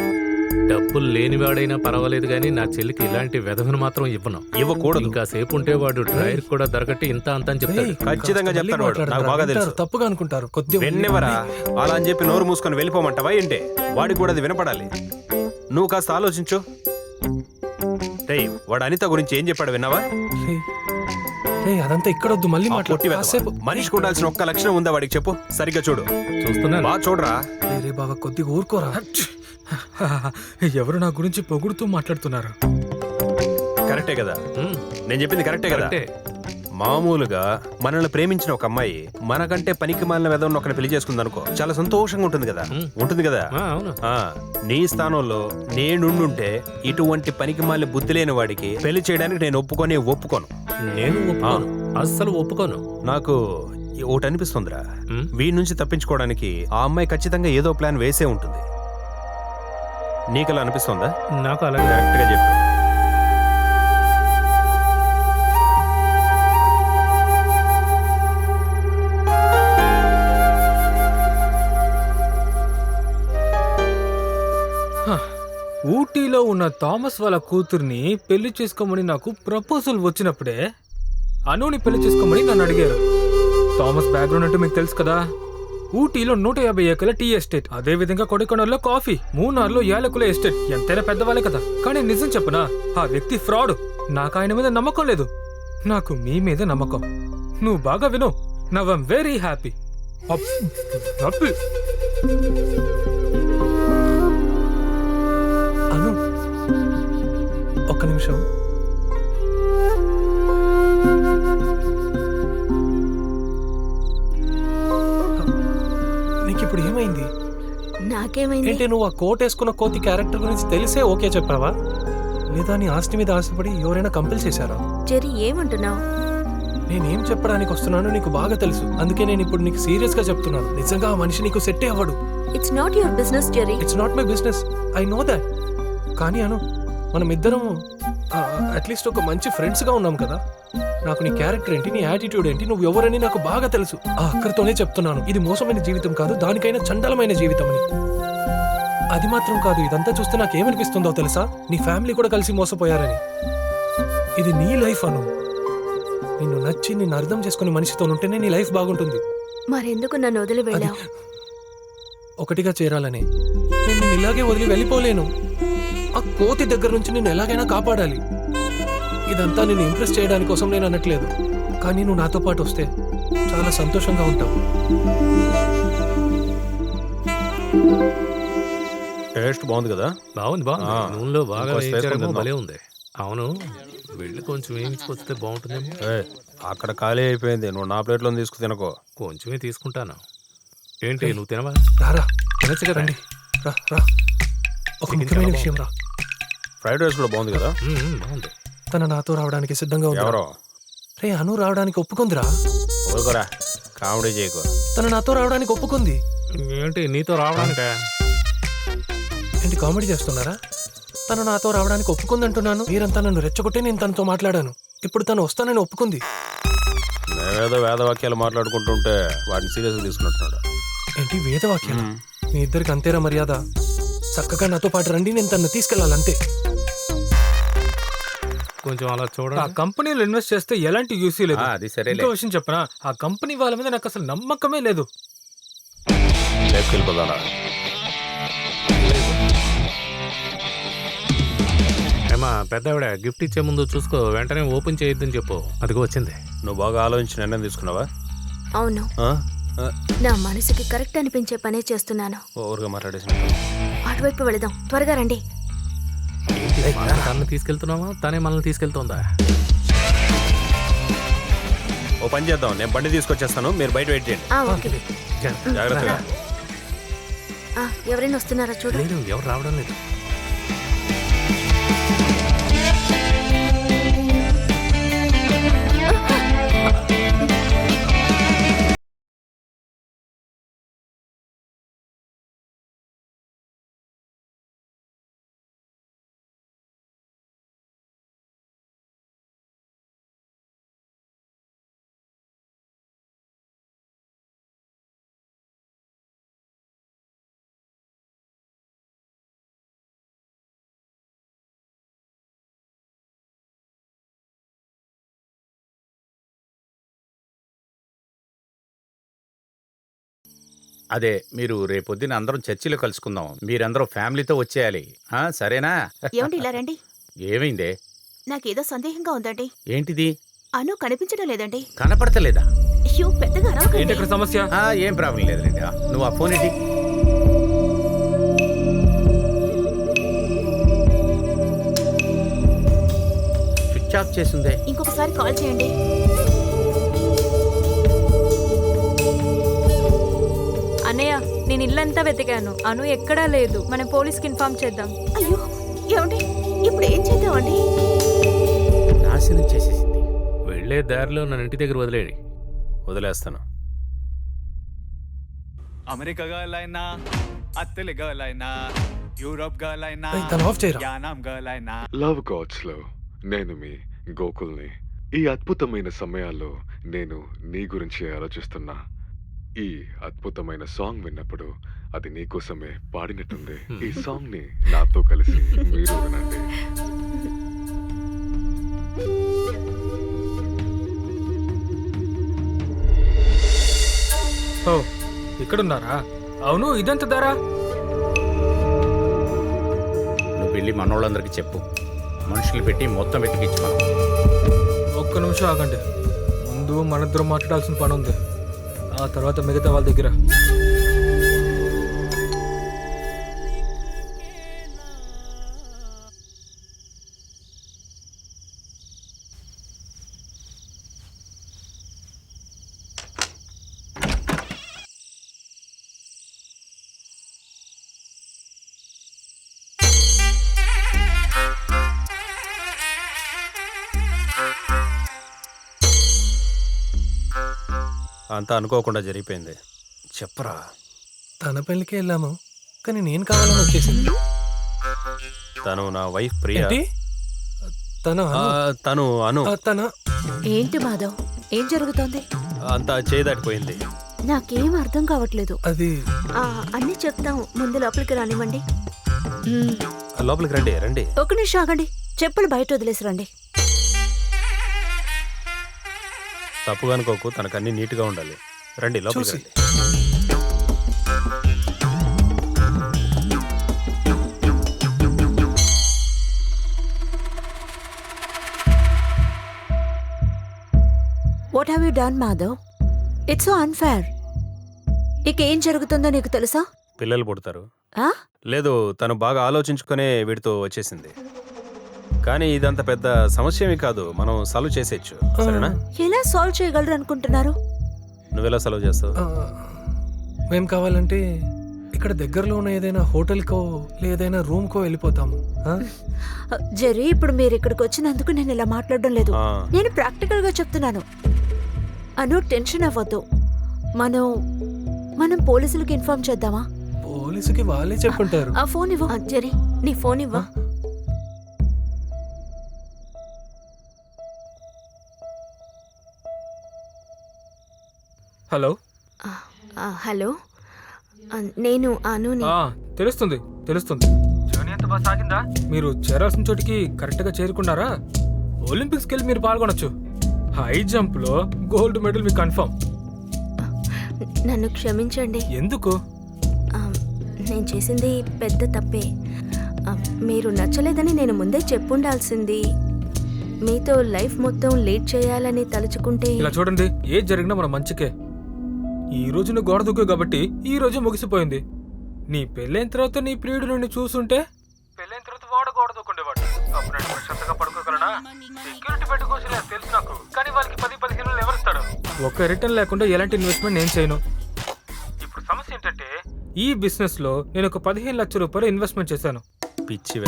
డబ్బులు లేనివాడైనా పర్వాలేదు కానీ నా చెల్లికి ఇలాంటి వెధవను మాత్రం ఇవ్వను. ఇవ్వకూడదు. ఇంకా సేపు ఉంటే వాడు డ్రైవర్ కూడా దొరకట్టి ఇంత అంత అని చెప్తాడు. ఖచ్చితంగా చెప్తాడు వాడు. నాకు బాగా తెలుసు. తప్పుగా అనుకుంటారు కొద్దిగా. వెన్నెవరా అలా అని చెప్పి నోరు మూసుకొని వెళ్ళిపోమంటావా ఏంటే? వాడికి కూడా అది వినపడాలి. నువ్వు కాస్త ఆలోచించు. రేయ్, వాడు అనిత గురించి ఏం చెప్పాడు విన్నావా? అదంతా ఇక్కడ వద్దు, మళ్ళీ కొట్టి మనిషికి ఉండాల్సిన ఒక్క లక్షణం ఉందా వాడికి చెప్పు. సరిగ్గా చూడు. చూస్తున్నా, బాగా చూడరా. రే బాబా, కొద్దిగా ఊరుకోరా. ఎవరు నా గురించి పొగుడుతూ మాట్లాడుతున్నారు. కరెక్టే కదా? నేను చెప్పింది కరెక్టే కదా? మామూలుగా మనల్ని ప్రేమించిన ఒక అమ్మాయి మనకంటే పనికి మాలిన వెదవను ఒకరిని పెళ్లి చేసుకుంది అనుకో, చాలా సంతోషంగా ఉంటుంది కదా? ఉంటుంది కదా? నీ స్థానంలో నేనుండుంటే ఇటువంటి పనికి మాలిన బుద్ధి లేని వాడికి పెళ్లి చేయడానికి నేను ఒప్పుకోను. నేను అస్సలు ఒప్పుకోను. నాకు ఒకటి అనిపిస్తుందిరా, వీడి నుంచి తప్పించుకోవడానికి ఆ అమ్మాయి ఖచ్చితంగా ఏదో ప్లాన్ వేసే ఉంటుంది. నీకలా అనిపిస్తుందా? నాకు అలాగే. కరెక్ట్ గా చెప్పు. ఊటీలో ఉన్న థామస్ వాళ్ళ కూతుర్ని పెళ్లి చేసుకోమని నాకు ప్రపోజల్ వచ్చినప్పుడే అనుని పెళ్లి చేసుకోమని నన్ను అడిగారు. థామస్ బ్యాక్గ్రౌండ్ అంటే మీకు తెలుసు కదా. ఊటీలో 150 ఏకర్ల టీ ఎస్టేట్, అదే విధంగా కొడైకెనాల్లో కాఫీ, మూనార్లో యాలకుల ఎస్టేట్. ఎంతైనా పెద్దవాళ్ళే కదా. కానీ నిజం చెప్పనా, ఆ వ్యక్తి ఫ్రాడ్. నాకు ఆయన మీద నమ్మకం లేదు, నాకు మీ మీద నమ్మకం. నువ్వు బాగా విను. Now I'm very happy. Anu, ఒక్క నిమిషం. నీకు ఇప్పుడు ఏమైంది? నాకేమైంది? ఏంటి, నువ్వు ఆ కోట్ వేసుకున్న కోతి క్యారెక్టర్ గురించి తెలిసే ఓకే చెప్పావా, లేదా నీ ఆస్తి మీద ఆశపడి ఎవరైనా కంపెల్ చేశారా? జెర్రీ, ఏమంటున్నావు? నేనేం చెప్పడానికి వస్తున్నానో నీకు బాగా తెలుసు. అందుకే నేను ఇప్పుడు నీకు సీరియస్ గా చెప్తున్నాను. నిజంగా ఆ మనిషి నీకు సెట్టే అవ్వడు. It's not your business Jerry. It's not my business, I know that. కానీ అను, మనం ఇద్దరం అట్లీస్ట్ ఒక మంచి ఫ్రెండ్స్ గా ఉన్నాం కదా. నాకు నీ క్యారెక్టర్ ఏంటి, నీ యాటిట్యూడ్ ఏంటి, నువ్వు ఎవరని నాకు బాగా తెలుసు. ఆ అక్కడితోనే చెప్తున్నాను, ఇది మోసమైన జీవితం కాదు, దానికైనా చండలమైన జీవితం అని. అది మాత్రం కాదు, ఇదంతా చూస్తే నాకేమనిపిస్తుందో తెలుసా, నీ ఫ్యామిలీ కూడా కలిసి మోసపోయారని. ఇది నీ లైఫ్ అను. నిన్ను నచ్చి నిన్ను అర్థం చేసుకునే మనిషితో ఉంటేనే నీ లైఫ్ బాగుంటుంది. మరెందుకు నన్ను వదిలి వెళ్ళావు? ఒకటిగా చేరాలని. నేను నిన్ను ఇలాగే వదిలి వెళ్ళిపోలేను. ఆ కోతి దగ్గర నుంచి నిన్ను ఎలాగైనా కాపాడాలి. ఇదంతా నేను ఇంప్రెస్ చేయడానికి కోసం నేను అనట్లేదు, కానీ నువ్వు నాతో పాటు వస్తే చాలా సంతోషంగా ఉంటావు. టేస్ట్ బాగుంది కదా. బాగుంది బాగుంది. నూనెలో బాగా ఇంకో వేయించారేమో, వేసుకుందాం. భలే ఉంది. అవును, వెళ్ళి కొంచెం వేయించుకొస్తే బాగుంటుందేమో. అక్కడ ఖాళీ అయిపోయింది, నువ్వు నా ప్లేట్లో తీసుకు తినకో. కొంచెమే తీసుకుంటాను. ఏంటి, నువ్వు తినవా? రారా, తినచ్చు కదా. రండి, రా రా. ఒక ముఖ్యమైన విషయం రా. ఫ్రైడ్ రైస్ కూడా బాగుంది కదా. బాగుంది. తన నాతో రావడానికి సిద్ధంగా ఉంది. ఎవరో రే, అను రావడానికి ఒప్పుకుందిరా. ఊరుకోరా, కామెడీ చేయకో. తన నాతో రావడానికి ఒప్పుకుంది. ఏంటి, నీతో రావడానికా? ఏంటి కామెడీ చేస్తున్నారా? తను నాతో రావడానికి ఒప్పుకుంది అంటున్నాను. మీరంతా నన్ను రెచ్చగొట్టి నేను తనతో మాట్లాడాను. ఇప్పుడు తను వస్తానని ఒప్పుకుంది. మేమేదో వేదవాక్యాలు మాట్లాడుకుంటుంటే వాటిని సీరియస్గా తీసుకున్నట్టున్నాడు. ఏంటి వేదవాక్యం? మీ ఇద్దరికి అంతేరా మర్యాద? చక్కగా నాతో పాటు రండి, నేను తను తీసుకెళ్ళాలంతే. కొంచెం అలా చూడండి. ఆ కంపెనీలో ఇన్వెస్ట్ చేస్తే ఎలాంటి యూసీ లేదు. అది సరే. ఇంకో విషయం చెప్పనా, ఆ కంపెనీ వాళ్ళ మీద నాకు అసలు నమ్మకమే లేదు. వెళ్ళిపోదానా? ఏమా పెద్దవిడ, గిఫ్ట్ ఇచ్చే ముందు చూసుకో, వెంటనే ఓపెన్ చేయొద్దని చెప్పు. అదిగో వచ్చింది. నువ్వు బాగా ఆలోచించి నిర్ణయం తీసుకున్నావా? అవును, నా మనసుకి కరెక్ట్ అనిపించే పనే చేస్తున్నాను. ఓవర్గా మాట్లాడేసి అటువైపు వెళదాం, త్వరగా రండి. తనని తీసుకెళ్తున్నావా, తనే మనల్ని తీసుకెళ్తుందా? ఓ పని చేద్దాం, నేను బండి తీసుకొచ్చేస్తాను, మీరు బయట వెయిట్ చేయండి. ఓకే. జాగ్రత్తగా. ఎవరైనా వస్తున్నారా చూడు. లేదు, ఎవరు రావడం లేదు. అదే, మీరు రేపొద్దున అందరం చర్చిలో కలుసుకుందాం. మీరందరూ ఫ్యామిలీతో వచ్చేయాలి, సరేనా? ఏమండి ఇలా రండి. ఏమైందే? నాకేదో సందేహంగా ఉందండి. ఏంటిది? అను కనిపించడం లేదండి. కనపడతలేదా? అయ్యో, పెద్దగా అరవకండి. ఏంటి ఇక్కడ సమస్య? ఏం ప్రాబ్లం లేదులేండి. నువ్వు ఆ ఫోన్ ఏంటి? స్విచ్ ఆఫ్ చేసిందే. ఇంకొకసారి కాల్ చేయండి. అన్నయ్య, నేను ఇల్లంతా వెతికాను, అను ఎక్కడా లేదు. మనం పోలీస్కి ఇన్ఫార్మ్ చేద్దాం. అయ్యో, ఏమండి ఇప్పుడు ఏం చేద్దామండి? నాశనం చేసేసింది. వెళ్లే దారిలో నన్ను ఇంటి దగ్గర వదిలేయండి. వదిలేస్తాను. అమెరికా గర్ల్ అయినా, అత్తలి గర్ల్ అయినా, యూరోప్ గర్ల్ అయినా, యానాం గర్ల్ అయినా. లవ్ గాడ్స్ లో నేను మీ గోకుల్ని. ఈ అద్భుతమైన సమయాల్లో నేను నీ గురించి ఆలోచిస్తున్నా. ఈ అద్భుతమైన సాంగ్ విన్నప్పుడు అది నీకోసమే పాడినట్టుంది. ఈ సాంగ్ ని నాతో కలిసి మీరు వినండి. ఓ ఇక్కడున్నారా? అవును, ఇదెంత ధర? నువ్వు వెళ్ళి మనోళ్ళందరికీ చెప్పు, మనుషులు పెట్టి మొత్తం వెతికించు. మనం ఒక్క నిమిషం ఆగండి. ముందు మనిద్దరం మాట్లాడాల్సిన పని ఉంది, ఆ తర్వాత మిగతా వాళ్ళ దగ్గర. అంతా అనుకోకుండా జరిగిపోయింది. చెప్పరా. తన పెళ్ళికి వెళ్ళాము, కానీ నేను కావాలని వచ్చేసింది. తను నా వైఫ్ ప్రియా. ఏంటి? తను తను అను. ఏంటి మాధవ్, ఏం జరుగుతోంది? అంతా చేదాటిపోయింది. నాకేం అర్థం కావట్లేదు. అది అన్నీ చెప్తాం, ముందు లోపలికి రానివ్వండి. లోపలికి రండి. రండి. ఒక నిమిషం ఆగండి, చెప్పులు బయట వదిలేసి రండి. తప్పుగా అనుకోకు, తనకు అన్ని నీట్గా ఉండాలి. రండి లోపలికి రండి. What have you done Madhav? It's so unfair. ఇక ఏం జరుగుతుందో నీకు తెలుసా? పిల్లలు పుడతారు. ఆ? లేదు, తను బాగా ఆలోచించుకునే వీడితో వచ్చేసింది. కానీ ఇదంత పెద్ద సమస్య ఏమీ కాదు, మనం సాల్వ్ చేసేయచ్చు. సరేనా? ఎలా సాల్వ్ చేయగలరు అనుకుంటున్నారు? నువ్వెలా సాల్వ్ చేస్తావు? మేము కావాలంటే ఇక్కడ దగ్గరలో ఉన్న ఏదైనా హోటల్కో లేదైనా రూమ్కో వెళ్ళిపోతాము. జెర్రీ, ఇప్పుడు మీరు ఇక్కడికి వచ్చినందుకు నేను ఇలా మాట్లాడడం లేదు. నేను ప్రాక్టికల్ గా చెప్తున్నాను. అను, టెన్షన్ అవ్వద్దు. మనం పోలీసులకు ఇన్ఫార్మ్ చేద్దామా? పోలీసుకి వాళ్ళే చెప్పుంటారు. ఆ ఫోన్ ఇవ్వు. జెర్రీ, నీ ఫోన్ ఇవ్వ. హలో. హలో, నేను అనుని. తెలుస్తుంది. జర్నీ ఎంత బాగా సాగిందా? మీరు చేరాల్సిన చోటికి కరెక్ట్ గా చేరుకున్నారా? ఒలింపిక్స్కి వెళ్ళి మీరు పాల్గొనొచ్చు. హై జంప్ లో గోల్డ్ మెడల్ మీకు కన్ఫర్మ్. నన్ను క్షమించండి. ఎందుకు? నేను చేసింది పెద్ద తప్పే. మీరు నచ్చలేదని నేను ముందే చెప్పుండాల్సింది. మీతో లైఫ్ మొత్తం లీడ్ చేయాలని తలుచుకుంటే. ఇలా చూడండి, ఏది జరిగినా మన మంచికే. ఈ రోజు నువ్వు గోడ దూకు కాబట్టి ఈ రోజు ముగిసిపోయింది. నీ పెళ్ళైన తర్వాత నీ ప్రియుడు నుండి చూసుంటే పెళ్ళైన తర్వాత వాడు గోడ దూకుండేవాడు. అప్పుడు నేను ప్రశాంతంగా పడుకోగలనా? సెక్యూరిటీ పెట్టుకోవచ్చు తెలుసు నాకు, కానీ వాళ్ళకి 10-15 ఎవరిస్తాడు? ఒక రిటర్న్ లేకుండా ఎలాంటి ఇన్వెస్ట్మెంట్ నేను చేయను. ఇప్పుడు సమస్య ఏంటంటే ఈ బిజినెస్ లో నేను ఒక 15 లక్షల రూపాయలు ఇన్వెస్ట్మెంట్ చేశాను. పిచ్చి.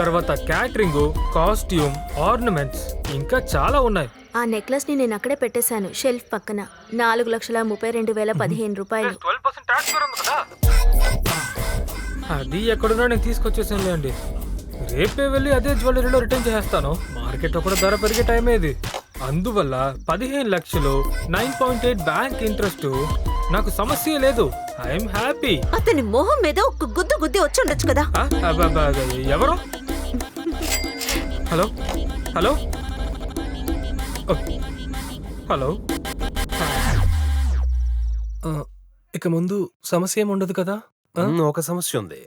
తర్వాత క్యాటరింగ్, కాస్ట్యూమ్, ఆర్నమెంట్స్ ఇంకా చాలా ఉన్నాయి. ఆ నెక్లెస్ ని నేను అక్కడే పెట్టేశాను, షెల్ఫ్ పక్కన. 4,32,015 రూపాయలు. 12% ట్యాక్స్ ఉంది కదా. అది ఎక్కడున్నా నేను తీసుకొచ్చేసానులే అండి. రేపే వెళ్ళి అదే జ్యువెలరీలో రిటర్న్ చేస్తాను. మార్కెట్లో కూడా ధర పెరిగే టైం ఏది. అందువల్ల 15 లక్షలు 9.8 బ్యాంక్ ఇంట్రెస్ట్ నాకు సమస్య లేదు. I'm happy. అతని మొహం మీద ఒక గుద్ది వచ్చి ఉండొచ్చు కదా. ఎవరు? Hello hello hello. ఇక ముందు సమస్య ఏముండదు కదా? ఒక సమస్య ఉంది.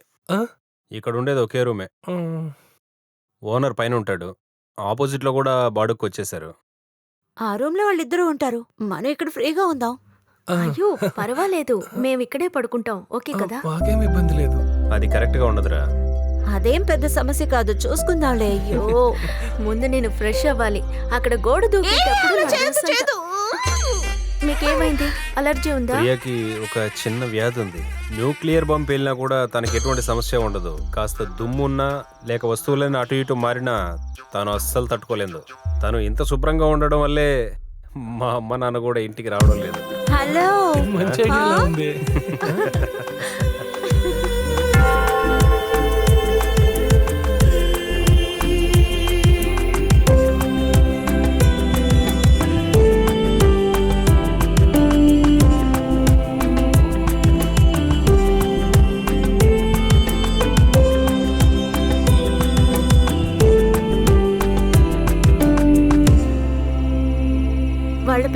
ఇక్కడ ఉండేది ఒకే రూమే. ఓనర్ పైన ఉంటాడు, ఆపోజిట్ లో కూడా బాడుకు వచ్చేసారు. ఆ రూమ్ లో వాళ్ళిద్దరూ ఉంటారు. మనం ఇక్కడ ఫ్రీగా ఉందాం. అయ్యో పర్వాలేదు, మేము ఇక్కడే పడుకుంటాం. ఓకే కదా? మాకేం ఇబ్బంది లేదు. అది కరెక్ట్ గా ఉండదురా. అదేం పెద్ద సమస్య కాదు, చూసుకుందాంలే. అయ్యో ముందు నేను ఫ్రెష్ అవ్వాలి. అక్కడ గోడ దూకేటప్పుడు మీకేమైంది? అలర్జీ ఉందా? ప్రియాకి ఒక చిన్న వ్యాధి ఉంది. న్యూక్లియర్ బాంబు పేలినా కూడా తనకి ఎటువంటి సమస్య ఉండదు. కాస్త దుమ్మున్నా లేక వస్తువులైనా అటు ఇటు మారినా తాను అస్సలు తట్టుకోలేదు. తను ఇంత శుభ్రంగా ఉండడం వల్లే మా అమ్మ నాన్న కూడా ఇంటికి రావడం లేదు. హలో, మంచి ఐడియా ఉంది.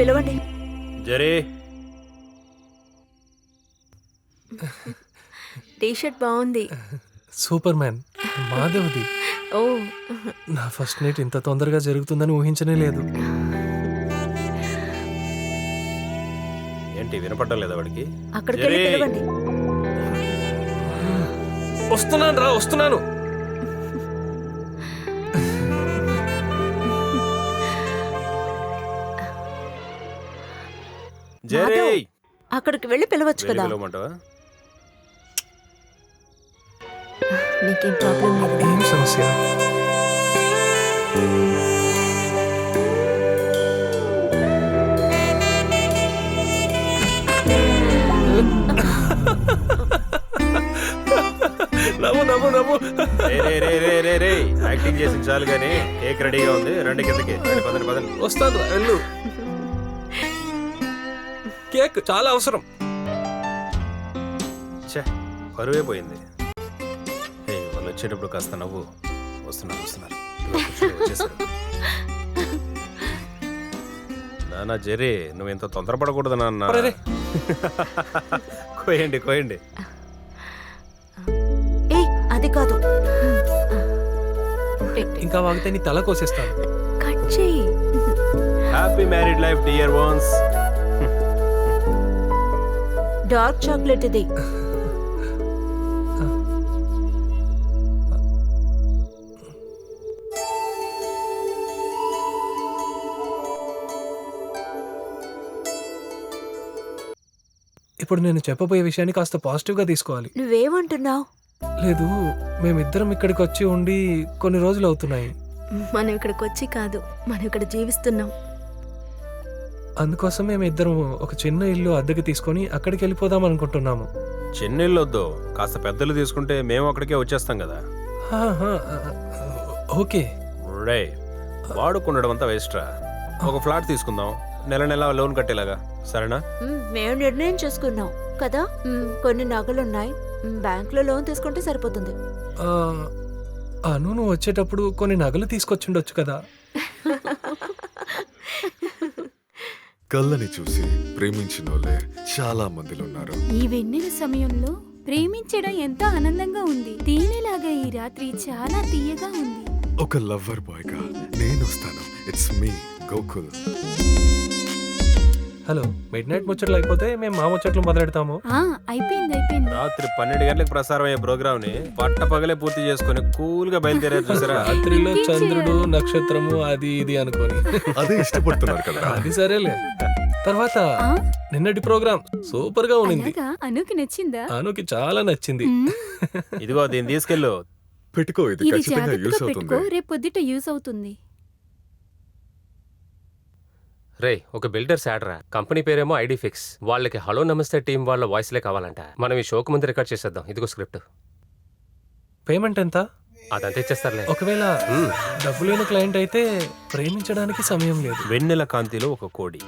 పిలవండి. జరే టీ-షర్ట్ బాగుంది. సూపర్ మ్యాన్ మాధవ్ది. ఓ నా ఫస్ట్ నైట్ ఇంత తొందరగా జరుగుతుందని ఊహించనే లేదు. ఏంటి వినపడ్డం లేదా వాడికి? అక్కడికి వెళ్ళి పిలవండి. వస్తున్నాను. జరే అక్కడికి వెళ్ళి పిలవచ్చు కదా. పిలవమంటావా? నీకేం ప్రాబ్లం లేదు. ఏం సమస్య? నవ్వు. యాక్టింగ్ చేసి చాలు కానీ కేక్ రెడీగా ఉంది. రండి కిందకి. పదండి. వస్తాను వెళ్ళు. కేక్ చాలా అవసరం. కరువే పోయింది. వాళ్ళు వచ్చేటప్పుడు కాస్త నవ్వు. వస్తున్నారు. నాన్న జెరీ, నువ్వు ఇంత తొందరపడకూడదు నాన్న. కోయండి. అది కాదు, ఇంకా వాగితే నీ తల కోసేస్తాను. కట్ చేయి. Happy married life dear ones. Dark chocolate ఇది. ఇప్పుడు నేను చెప్పబోయే విషయాన్ని కాస్త పాజిటివ్గా తీసుకోవాలి. నువ్వేమంటున్నావు? లేదు, మేమిద్దరం ఇక్కడికి వచ్చి ఉండి కొన్ని రోజులు అవుతున్నాయి. మనం ఇక్కడికి వచ్చి కాదు, మనం ఇక్కడ జీవిస్తున్నాం. అందుకోసం మేమిద్దరం ఒక చిన్న ఇల్లు అద్దెకి తీసుకొని అక్కడికి వెళ్ళిపోదాం అనుకుంటున్నాము. చిన్న ఇల్లు వద్దు, కాస్త పెద్దలు తీసుకుంటే మేము అక్కడికే వచ్చేస్తాం కదా. ఓకే. వాడుకుండడం అంతా వేస్ట్రా. ఒక ఫ్లాట్ తీసుకుందాం, నెల లోన్ కట్టేలాగా. సరేనా? మేము నిర్ణయం చేసుకున్నాం కదా. కొన్ని నగలున్నాయి, బ్యాంకులో లోన్ తీసుకుంటే సరిపోతుంది. నువ్వు వచ్చేటప్పుడు కొన్ని నగలు తీసుకొచ్చుండొచ్చు కదా. కళ్ళని చూసి ప్రేమించిన వాళ్ళే చాలా మందిలో ఉన్నారు. ఈ వెన్నెల సమయంలో ప్రేమించడం ఎంతో ఆనందంగా ఉంది. తేనెలాగా ఈ రాత్రి చాలా తీయగా ఉంది. ఒక లవ్వర్ బాయ్ గా నేను వస్తాను. It's me Gokul. Hello, mid night ముచ్చట్లు అయిపోతే మేము మా ముచ్చట్లు మొదలెడతాము. అయిపోయింది. రాత్రి 12 గంటలకు ప్రసారం అయ్యే ప్రోగ్రామ్ ని పట్ట పగలే పూర్తి చేసుకుని కూల్ గా బయలుదేరారు చూసారా. రాత్రిలో చంద్రుడు నక్షత్రము అది ఇది అనుకోని అదే ఇష్టపడుతున్నారు కదా. అది సరేలే. తర్వాత నిన్నటి ప్రోగ్రామ్ సూపర్ గా ఉంది. అనుకి నచ్చిందా? అనుకి చాలా నచ్చింది. ఇదిగో దీన్ని తీసుకెళ్ళు. పెట్టుకో, ఇది ఖచ్చితంగా యూస్ అవుతుంది. రేపు పొద్దుట యూస్ అవుతుంది. రే, ఒక బిల్డర్స్ యాడ్ రా. కంపెనీ పేరేమో ఐడి ఫిక్స్. వాళ్ళకి హలో నమస్తే టీం వాళ్ళ వాయిస్లే కావాలంట. మనం ఈ షోకు ముందు రికార్డ్ చేసేద్దాం. ఇదిగో స్క్రిప్ట్. పేమెంట్ ఎంత? అదంతా ఇచ్చేస్తారులే. ఒకవేళ డబ్బు లేని క్లయింట్ అయితే ప్రేమించడానికి సమయం లేదు. వెన్నెల కాంతిలో ఒక కోడి.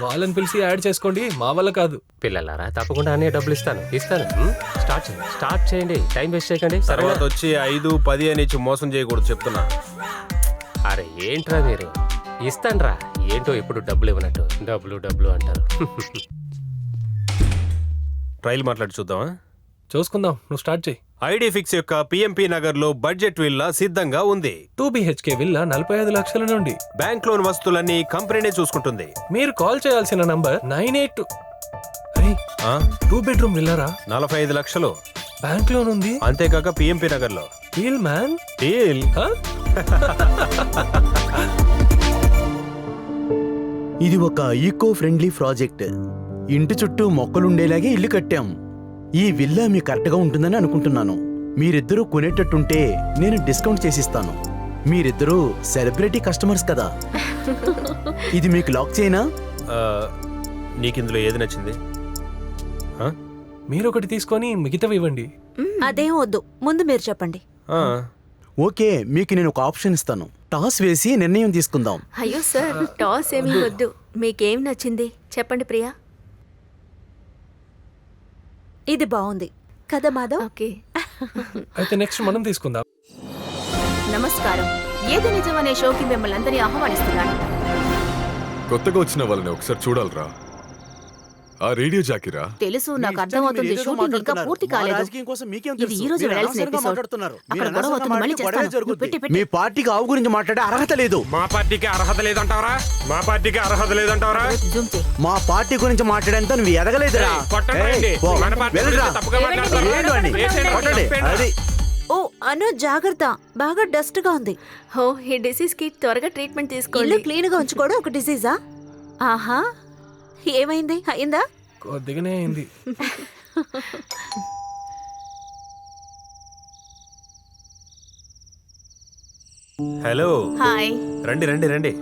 వాళ్ళని పిలిచి యాడ్ చేసుకోండి, మా వల్ల కాదు. పిల్లలారా, తప్పకుండా అనే డబ్బులు ఇస్తాను. స్టార్ట్ చేయండి. టైం వేస్ట్ చేయకండి. తర్వాత వచ్చి 5, 10 అని ఇచ్చి మోసం చేయకూడదు చెప్తున్నా. అరే ఏంట్రా మీరు, ఇస్తాన్రా. ఏంటో ఇప్పుడు డబ్బులు ఇవ్వనట్టు డబ్బులు అంటారు. ట్రైల్ మాట్లాడి చూద్దామా? చూసుకుందాం, నువ్వు స్టార్ట్ చేయి. ఐడి ఫిక్స్ యొక్క పిఎంపి నగర్ లో బడ్జెట్ విల్లా సిద్ధంగా ఉంది. 2 BHK విల్లా 45 లక్షల నుండి. బ్యాంక్ లోన్ వస్తువులన్నీ కంపెనీనే చూసుకుంటుంది. మీరు కాల్ చేయాల్సిన నంబర్ 98. 2 బెడ్రూమ్ విల్లారా 45 లక్షలు. బ్యాంక్ లోన్ ఉంది. అంతేకాక పిఎంపి నగర్ లో డీల్ మ్యాన్ డీల్. ఇది ఒక ఈకో ఫ్రెండ్లీ ప్రాజెక్ట్. ఇంటి చుట్టూ మొక్కలుండేలాగే ఇల్లు కట్టాం. ఈ విల్లా మీకు కరెక్ట్గా ఉంటుందని అనుకుంటున్నాను. మీరిద్దరూ కొనేటట్టుంటే నేను డిస్కౌంట్ చేసిస్తాను. మీరిద్దరూ సెలబ్రిటీ కస్టమర్స్ కదా. ఇది మీకు లాక్ చేయనా? నీకిందులో ఏది నచ్చింది? మీరు ఒకటి తీసుకొని మిగతావి ఇవ్వండి. అదేం వద్దు, ముందు మీరు చెప్పండి. ఓకే, మీకు నేను ఒక ఆప్షన్ ఇస్తాను. టాస్ వేసి నిర్ణయం తీసుకుందాం. అయ్యో సార్, టాస్ ఏమీ వద్దు. మీకేం నచ్చింది చెప్పండి ప్రియా. ఇది బాగుంది కదా మాధవ్? ఓకే, అయితే నెక్స్ట్ మనం తీసుకుందాం. నమస్కారం. ఏది నిజం అనే షోకి మిమ్మల్ని అందరినీ ఆహ్వానిస్తున్నాను. కొత్తగా వచ్చిన వాళ్ళని ఒకసారి చూడాలిరా. ఆ రేడియో జాకీరా. తెలుసు, నాకు అర్థమవుతుంది. షూటింగ్ ఇంకా పూర్తి కాలేదు. ఇది ఈ రోజు వెళ్ళాల్సిన ఎపిసోడ్. అక్కడ గొడవ అవుతుంది, మళ్ళీ చేస్తాను. నువ్వు పెట్టి పెట్టి. మీ పార్టీకి ఆవు గురించి మాట్లాడే అర్హత లేదు. మా పార్టీకి అర్హత లేదంటావరా? మా పార్టీకి అర్హత లేదంటావరా? జూమ్ చేయి. మా పార్టీ గురించి మాట్లాడేంత నువ్వు ఎదగలేదురా. కొట్టండి. ఓ, మన పార్టీ వెళ్ళురా. గురించి తప్పుగా మాట్లాడుతున్నారు. ఏంటి వాడిని? కొట్టండి. అది ఓ అను, జాగ్రత్త, బాగా డస్ట్ గా ఉంది. ఓ, ఈ డిసీజ్ కి త్వరగా ట్రీట్మెంట్ ఇల్లు తీసుకోండి. క్లీన్ గా ఉంచుకోవడం ఒక డిసీజా? ఆహా, ఏమైంది? అయిందా? కొద్దిగానే అయింది. హలో. హాయ్. రండి రండి రండి.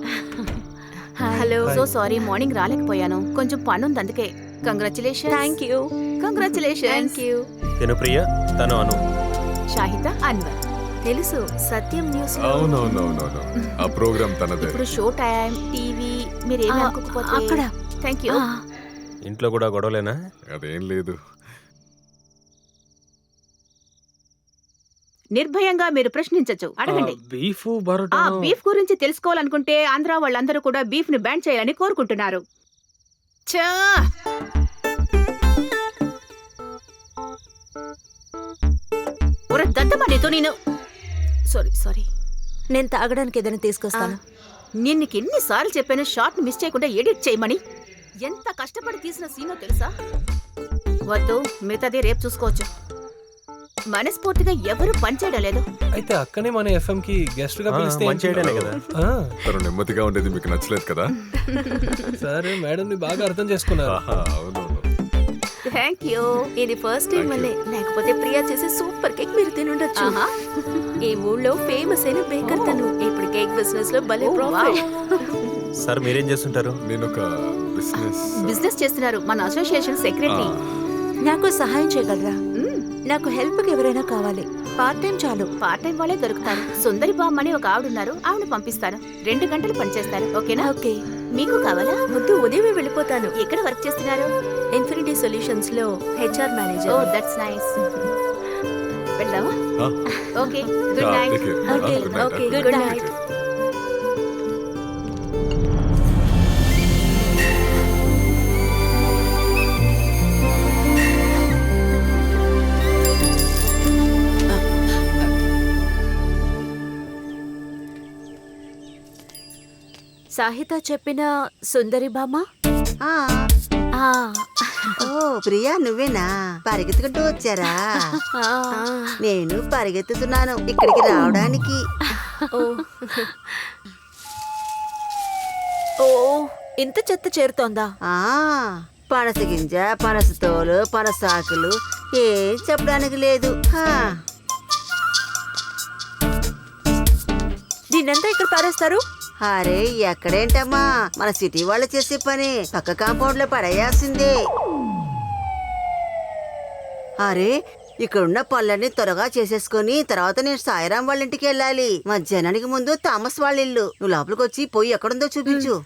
హలో. సో సారీ, మార్నింగ్ రాలేకపోయాను. కొంచెం పని ఉంది, అందుకే. Congratulation. Thank you. Congratulation. Thank you. తిను ప్రియ, తను అను. షాహిద, అన్వర్. తెలుసు, సత్యం న్యూస్ లో. అవునవునవునవును, ఆ ప్రోగ్రామ్ తనదే. ఇప్పుడు షో టైం, టీవీ, మీరేమి అనుకోకపోతే. అక్కడ. Thank you. ఇంట్లో కూడా గొడవలేనా? అదేం లేదు. నిర్భయంగా మీరు ప్రశ్నించచ్చు, అడగండి. బీఫ్ బరోటా. బీఫ్ గురించి తెలుసుకోవాలనుకుంటే ఆంధ్ర వాళ్ళందరూ కూడా బీఫ్ ని బ్యాన్ చేయాలని కోరుకుంటున్నారు. చా దద్దమనితో నేను సారీ నేను తాగడానికి ఏదైనా తీసుకొస్తాను. నేను నీకు ఎన్నిసార్లు చెప్పాను షార్ట్ మిస్ చేయకుండా ఎడిట్ చేయమని. ఎంత కష్టపడి తీసిన సీనో తెలుసా? వద్దు, మిగతాది రేపు చూసుకోవచ్చు. మనస్ఫూర్తిగా ఎవరు పనిచేయడం లేదు. అయితే అక్కనే మన ఎఫ్ఎం కి గెస్ట్ గా పిలిస్తే మంచి ఐడియానే కదా. తను నెమ్మదిగా ఉండేది మీకు నచ్చలేదు కదా? సరే, మేడం ని బాగా అర్థం చేసుకున్నారు. అవునవును. Thank you. ఇది ఫస్ట్ టైం వల్లే, లేకపోతే ప్రియా చేసే సూపర్ కేక్ మీరు తినుండొచ్చు. ఈ ఊళ్ళో ఫేమస్ అయిన బేకర్ తను. ఇప్పుడు కేక్ బిజినెస్ లో భలే ప్రాఫిట్. సార్ మీరేం చేస్తుంటారు? నేను ఒక బిజినెస్ చేస్తున్నారు, మన అసోసియేషన్ సెక్రటరీ. నాకు సహాయం చేయగలరా? నాకు హెల్ప్ కి ఎవరైనా కావాలి. పార్ట్ టైం చాలు. పార్ట్ టైం వాళ్ళే దొరుకుతారు. సుందరి బామ్మ అని ఒక ఆవిడున్నారు, ఆవిడ పంపిస్తాను. 2 గంటలు పనిచేస్తారు. ఓకేనా? ఓకే. మీకు కావాలా? వద్దు, ఉదయమే వెళ్ళిపోతాను. ఎక్కడ వర్క్ చేస్తున్నారు? ఇన్ఫినిటీ సొల్యూషన్స్ లో హెచ్ఆర్ మేనేజర్. ఓ, దట్స్ నైస్. వెళ్దామా? Okay, good night. Okay, good night. Sahitha చెప్పిన సుందరి బామ్మ. ఓ ప్రియా, నువ్వేనా? పరిగెత్తుకుంటూ వచ్చారా? నేను పరిగెత్తుతున్నాను ఇక్కడికి రావడానికి. ఓ, ఇంత చెత్త చేరుతోందా? పనస గింజ, పనస తోలు, పనసాకులు, ఏం చెప్పడానికి లేదు. దీన్నంతా ఇక్కడ పారేస్తారు? అరే ఎక్కడేంటమ్మా, మన సిటీ వాళ్ళు చేసే పని పక్క కాంపౌండ్ లో పడేయాల్సిందే. అరే, ఇక్కడున్న పనులన్నీ త్వరగా చేసేసుకుని తర్వాత నేను సాయిరాం వాళ్ళ ఇంటికి వెళ్ళాలి. మధ్యాహ్నానికి ముందు థామస్ వాళ్ళ ఇల్లు. నువ్వు లోపలికి వచ్చి పోయి ఎక్కడుందో చూపించు.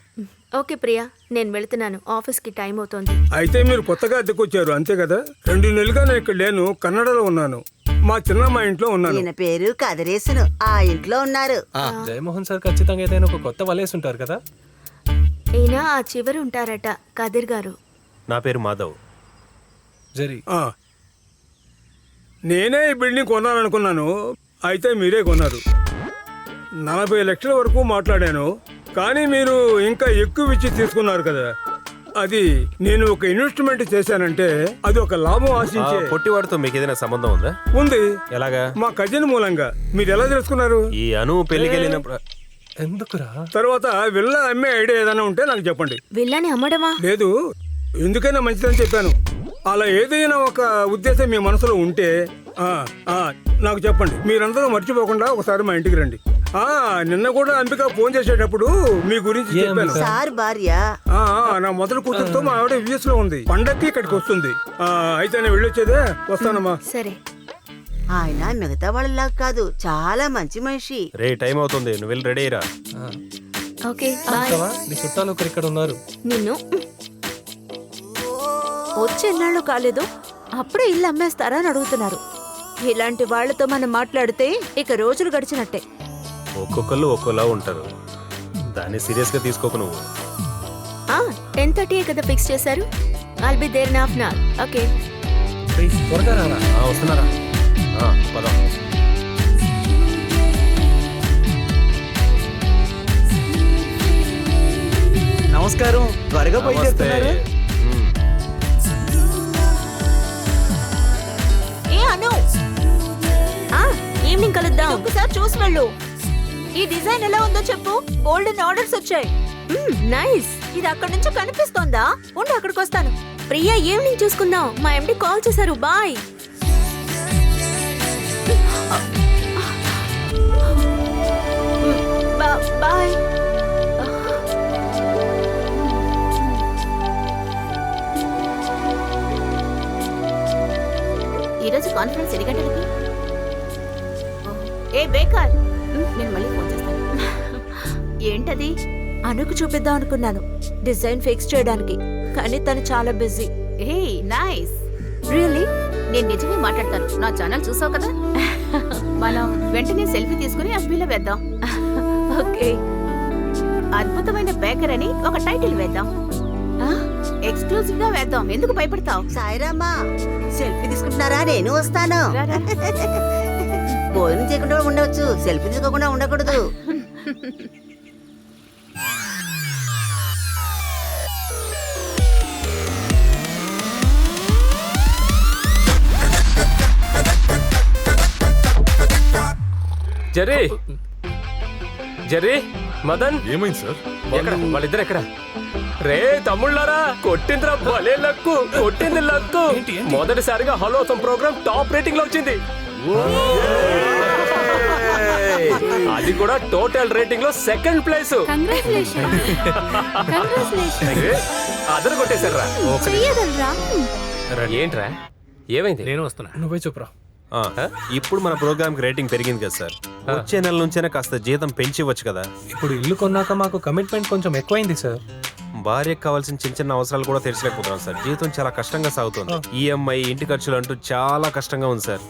ఓకే ప్రియా, నేను వెళ్తున్నాను. ఆఫీస్ కి టైం అవుతోంది. అయితే మీరు కొత్తగా అద్దెకొచ్చారు అంతే కదా? 2 నెలలుగా నేను ఇక్కడ లేను, కన్నడలో ఉన్నాను. మా చిన్నమ్మ ఇంట్లో ఉన్నాను. ఈయన పేరు కదిరేసును, ఆ ఇంట్లో ఉన్నారు. జయమోహన్ సార్ ఖచ్చితంగా ఏదైనా ఒక కొత్త వలేసి ఉంటారు కదా. ఈయన ఆ చివరి ఉంటారట, కదిర్ గారు. నా పేరు మాధవ్. జరి. నేనే ఈ బిల్డింగ్ కొనాలనుకున్నాను, అయితే మీరే కొన్నారు. 40 లక్షల వరకు మాట్లాడాను, కానీ మీరు ఇంకా ఎక్కువ ఇచ్చి తీసుకున్నారు కదా. అది నేను ఒక ఇన్వెస్ట్మెంట్ చేశానంటే అది ఒక లాభం ఆశించే. పొట్టివాడితో మీకు ఏదైనా సంబంధం ఉందా? ఉంది. ఎలాగా? మా కజిన్ మూలంగా. మీరు ఎలా తెలుసుకున్నారు? ఈ అను పెళ్లికి వెళ్ళినప్పుడు. ఎందుకురా? తర్వాత విల్లా అమ్మే ఐడియా ఏదైనా ఉంటే నాకు చెప్పండి. విల్లాని అమ్మడమా? లేదు, ఎందుకైనా మంచిదని చెప్పాను. అలా ఏదైనా ఒక ఉద్దేశం మీ మనసులో ఉంటే నాకు చెప్పండి. మీరందరూ మర్చిపోకుండా ఒకసారి మా ఇంటికి రండి. నిన్న కూడా అంబిక ఫోన్ చేసేటప్పుడు మీ గురించి చెప్పాను. సార్ భార్య నా మొదటి కూతురుతో మా ఆవిడ యూఎస్ లో ఉంది, పండక్కి ఇక్కడికి వస్తుంది. అయితే నేను వెళ్ళొచ్చేదే, వస్తానమ్మా. సరే. ఆయన మిగతా వాళ్ళలా కాదు, చాలా మంచి మనిషి. రే, టైం అవుతుంది, నువ్వు వెళ్ళి రెడీ అయ్యిరా. ఓకే, నీ చుట్టాలు ఒకరు ఇక్కడ ఉన్నారు. నిన్ను వచ్చి ఎన్నాళ్ళు కాలేదు, అప్పుడే ఇల్లు అమ్మేస్తారా అని అడుగుతున్నారు. ఇలాంటి వాళ్లతో మనం మాట్లాడితే ఇక రోజులు గడిచినట్టే. ఒక్కొక్కళ్ళు ఒక్కోలా ఉంటారు, దాన్ని సీరియస్ గా తీసుకోకు నువ్వు. 10:30 కదా ఫిక్స్ చేశారు. I'll be there in half an hour. Okay. త్వరగా రారా. వస్తున్నారా? పదం. నమస్కారం. త్వరగా బయలుదేరుతున్నారు. ఏ అను, ఈవినింగ్ కలుద్దాం. ఒకసారి చూసి వెళ్ళు. ఈ డిజైన్ ఎలా ఉందో చెప్పు. గోల్డెన్ ఆర్డర్స్ వచ్చాయి. నైస్. ఇది అక్కడ నుంచి కనిపిస్తోందా? ఉండు, అక్కడికి వస్తాను. ప్రియా, ఈవినింగ్ చూసుకుందాం. మా ఎండి కాల్ చేశారు. బాయ్. బాయ్. ఈరోజు కాన్ఫరెన్స్ ఎన్ని గంటలకి? ఏ బేకర్, నేను మళ్ళీ ఫోన్ చేస్తాను. ఏంటది? అనుకు చూపిద్దాం అనుకున్నాను డిజైన్ ఫిక్స్ చేయడానికి, కానీ తను చాలా బిజీ. A nice. రియల్లీ? నేను నిజమే మాట్లాడతాను. నా ఛానల్ చూసావు కదా. మనం వెంటనే సెల్ఫీ తీసుకుని FB లో వేద్దాం. ఓకే. అద్భుతమైన బేకర్ అని ఒక టైటిల్ వేద్దాం. ఎక్స్క్లూజివ్ గా వేద్దాం. ఎందుకు భయపడతావు? సాయిరామా, సెల్ఫీ తీసుకుంటున్నారా? నేను వస్తాను. భోజనం చేయకుండా ఉండవచ్చు, సెల్ఫీ తీసుకోకుండా ఉండకూడదు. జరీ, జరీ, మదన్, ఏమైంది సార్? ఎక్కడ వాళ్ళిద్దరు? ఎక్కడ? రే తమ్ముళ్ళారా, కొట్టిందిరా భలే లక్కు, కొట్టింది లక్కు. మొదటిసారిగా హలో ప్రోగ్రామ్ టాప్ రేటింగ్ లో వచ్చింది. అది కూడా టోటల్ రేటింగ్ లో సెకండ్ ప్లేస్. అదరు కొట్టేశారా? ఏంట్రా, ఏమైంది? నేను వస్తున్నా. నువ్వే చెప్పురా. ఇప్పుడు మన ప్రోగ్రామ్ కి రేటింగ్ పెరిగింది కదా సార్. వచ్చే నెల నుంచైనా కాస్త జీతం పెంచివచ్చు కదా. ఇప్పుడు ఇల్లు కొన్నాక మాకు కమిట్మెంట్ కొంచెం ఎక్కువైంది సార్. భార్యకు కావాల్సిన చిన్న చిన్న అవసరాలు కూడా తీర్చలేకపోతున్నాం సార్. జీవితం చాలా కష్టంగా సాగుతుంది. ఈఎంఐ, ఇంటి ఖర్చులు అంటూ చాలా కష్టంగా ఉంది సార్.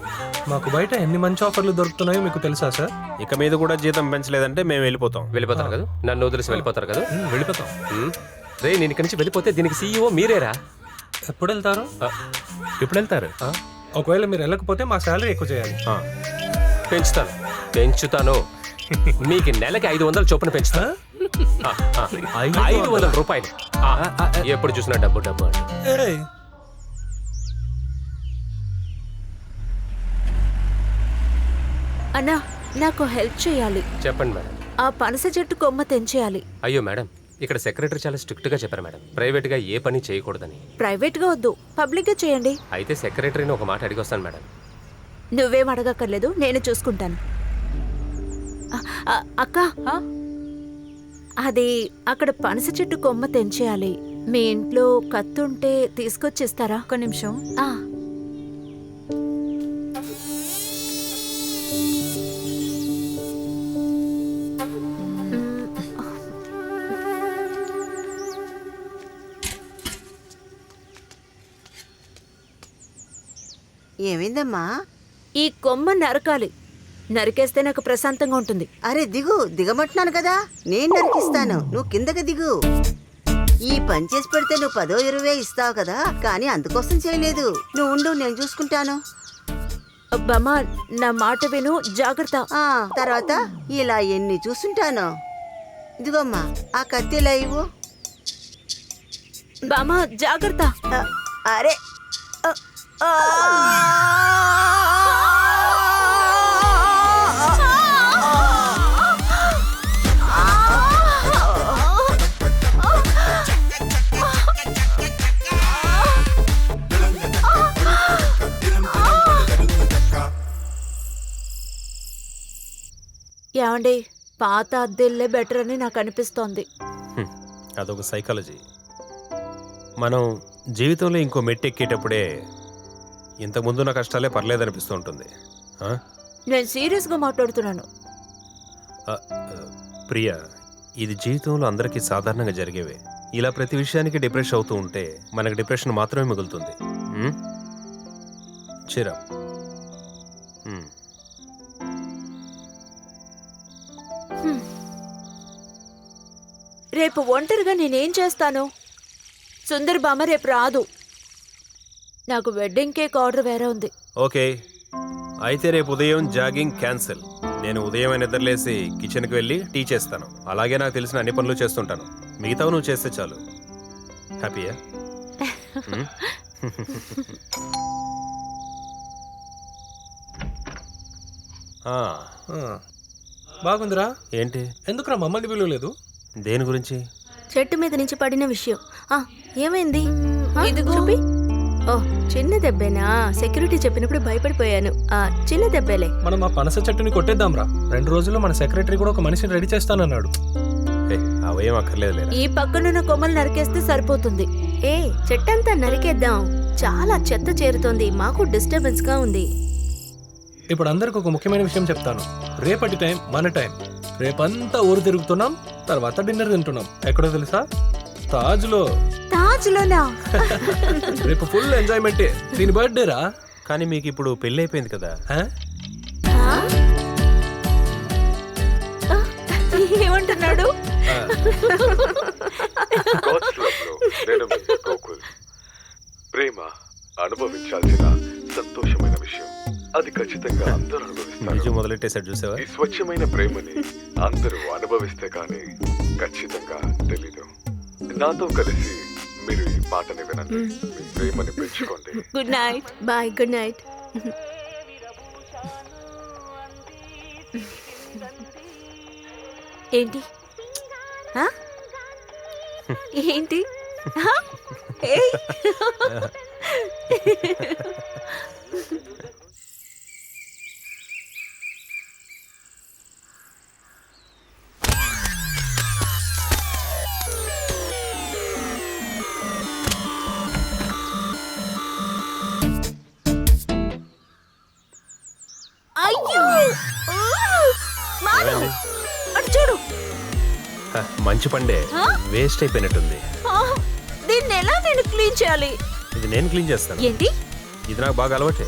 మాకు బయట ఎన్ని మంచి ఆఫర్లు దొరుకుతున్నాయో మీకు తెలుసా సార్? ఇక మీద కూడా జీతం పెంచలేదంటే మేము వెళ్ళిపోతాం. వెళ్ళిపోతారు కదా, నన్ను వదిలేసి వెళ్ళిపోతారు కదా. వెళ్ళిపోతాం. రే, నేను ఇక్కడి నుంచి వెళ్ళిపోతే దీనికి CEO మీరేరా? ఎప్పుడు వెళ్తారు? ఎప్పుడు వెళ్తారు? ఒకవేళ మీరు వెళ్ళకపోతే మా శాలరీ ఎక్కువ చేయాలి. పెంచుతాను. మీకు నెలకి 500 చొప్పున పెంచుతా. 500 రూపాయలు. ఎప్పుడు చూసినా డబ్బు డబ్బు అంటే. అన్నా, నాకు హెల్ప్ చేయాలి. చెప్పండి మేడం. ఆ పనస చెట్టు కొమ్మ తెంచేయాలి. అయ్యో మేడం, ఇక్కడ సెక్రటరీ చాలా స్ట్రిక్ట్ గా చెప్పారు మేడం, ప్రైవేట్ గా ఏ పని చేయకూడదని. ప్రైవేట్ గా వద్దు, పబ్లిక్ గా చేయండి. అయితే సెక్రటరీని ఒక మాట అడిగి వస్తాను మేడం. నువ్వేం అడగక్కర్లేదు, నేను చూసుకుంటాను. అక్క, అది అక్కడ పనస చెట్టు కొమ్మ తెంచేయాలి. మీ ఇంట్లో కత్తుంటే తీసుకొచ్చిస్తారా? ఒక్క నిమిషం. ఏమైందమ్మా? ఈ కొమ్మ నరకాలి. నరికేస్తే నాకు ప్రశాంతంగా ఉంటుంది. అరే దిగు, దిగమంటున్నాను కదా. నేను నరికిస్తాను, నువ్వు కిందకి దిగు. ఈ పని చేసి పెడితే నువ్వు 10-20 ఇస్తావు కదా, కానీ అందుకోసం చేయలేదు. నువ్వు ఉండు, నేను చూసుకుంటాను. బామ్మ, నా మాట విను, జాగ్రత్త. తర్వాత ఇలా ఎన్ని చూసుంటాను. ఇదిగోమ్మా, ఆ కత్తి ఇలా ఇవ్వు. బామ్మ, జాగ్రత్త. అరే ఏమండి, పాత అద్దెల్లే బెటర్ అని నాకు అనిపిస్తోంది. అదొక సైకాలజీ. మనం జీవితంలో ఇంకో మెట్టు ఎక్కేటప్పుడే ఇంతకుముందున్న కష్టాలే పర్లేదనిపిస్తూ ఉంటుంది. నేను సీరియస్గా మాట్లాడుతున్నాను. ప్రియా, ఇది జీవితంలో అందరికీ సాధారణంగా జరిగేవే. ఇలా ప్రతి విషయానికి డిప్రెషన్ అవుతూ ఉంటే మనకు డిప్రెషన్ మాత్రమే మిగులుతుంది. చిరా రేపు ఒంటరిగా నేనేం చేస్తాను? సుందర్ బామ్మ రేపు రాదు. నాకు వెడ్డింగ్ కేక్ ఆర్డర్ వేరే ఉంది. ఓకే, అయితే రేపు ఉదయం జాగింగ్ క్యాన్సిల్. నేను ఉదయం నిద్రలేసి కిచెన్కి వెళ్ళి టీ చేస్తాను. అలాగే నాకు తెలిసిన అన్ని పనులు చేస్తుంటాను. మిగతావు నువ్వు చేస్తే చాలు. హ్యాపీయా? బాగుందిరా. ఏంటి? ఎందుకురా మమ్మల్ని పిలవలేదు? దేని గురించి? చెట్టు మీద నుంచి పడిన విషయం. ఏమైంది? చూపి. ఓ, చిన్న దెబ్బేనా? సెక్యూరిటీ చెప్పినప్పుడు భయపడిపోయాను. చిన్న దెబ్బేలే. మనం ఆ పనస చెట్టుని కొట్టేద్దాంరా. 2 రోజుల్లో మన సెక్రటరీ కూడా ఒక మనిషిని రెడీ చేస్తానన్నాడు. అవేం అక్కర్లేదు. ఈ పక్కనున్న కొమ్మలు నరికేస్తే సరిపోతుంది. చెట్టంతా నరికేద్దాం. చాలా చెత్త చేరుతోంది. మాకు డిస్టర్బెన్స్ గా ఉంది. ఇప్పుడు అందరికి ఒక ముఖ్యమైన విషయం చెప్తాను. రేపటి టైం మన టైం. రేపంతా ఊరు తిరుగుతున్నాం, తర్వాత డిన్నర్ తింటున్నాం. ఎక్కడో తెలుసా? తాజ్లో. తాజ్లోనా? రేపు ఫుల్ ఎంజాయ్మెంటే. దీని బర్త్డే రా. కానీ మీకు ఇప్పుడు పెళ్లి అయిపోయింది కదా. ఏమంటున్నాడు? ప్రేమ అనుభవించాల్సిన సంతోషమైన విషయం. అది ఖచ్చితంగా అందరూ అనుభవిస్తారు. మొదలెట్టేసాడు చూసావా? ఈ స్వచ్ఛమైన ప్రేమని అందరూ అనుభవిస్తే కానీ ఖచ్చితంగా తెలీదు. నాతో కలిసి మీరు ఈ పాటని వినండి. మీ ప్రేమని పెంచుకోండి. Good night. Bye. Good night. ఏంటి? ఏంటి? అయ్యో, అటు చూడు. మంచి పండే వేస్ట్ అయిపోయినట్టుంది. దీన్ని ఎలా నేను క్లీన్ చేయాలి? ఇది నేను క్లీన్ చేస్తాను. ఏంటి? ఇది నాకు బాగా అలవాటే.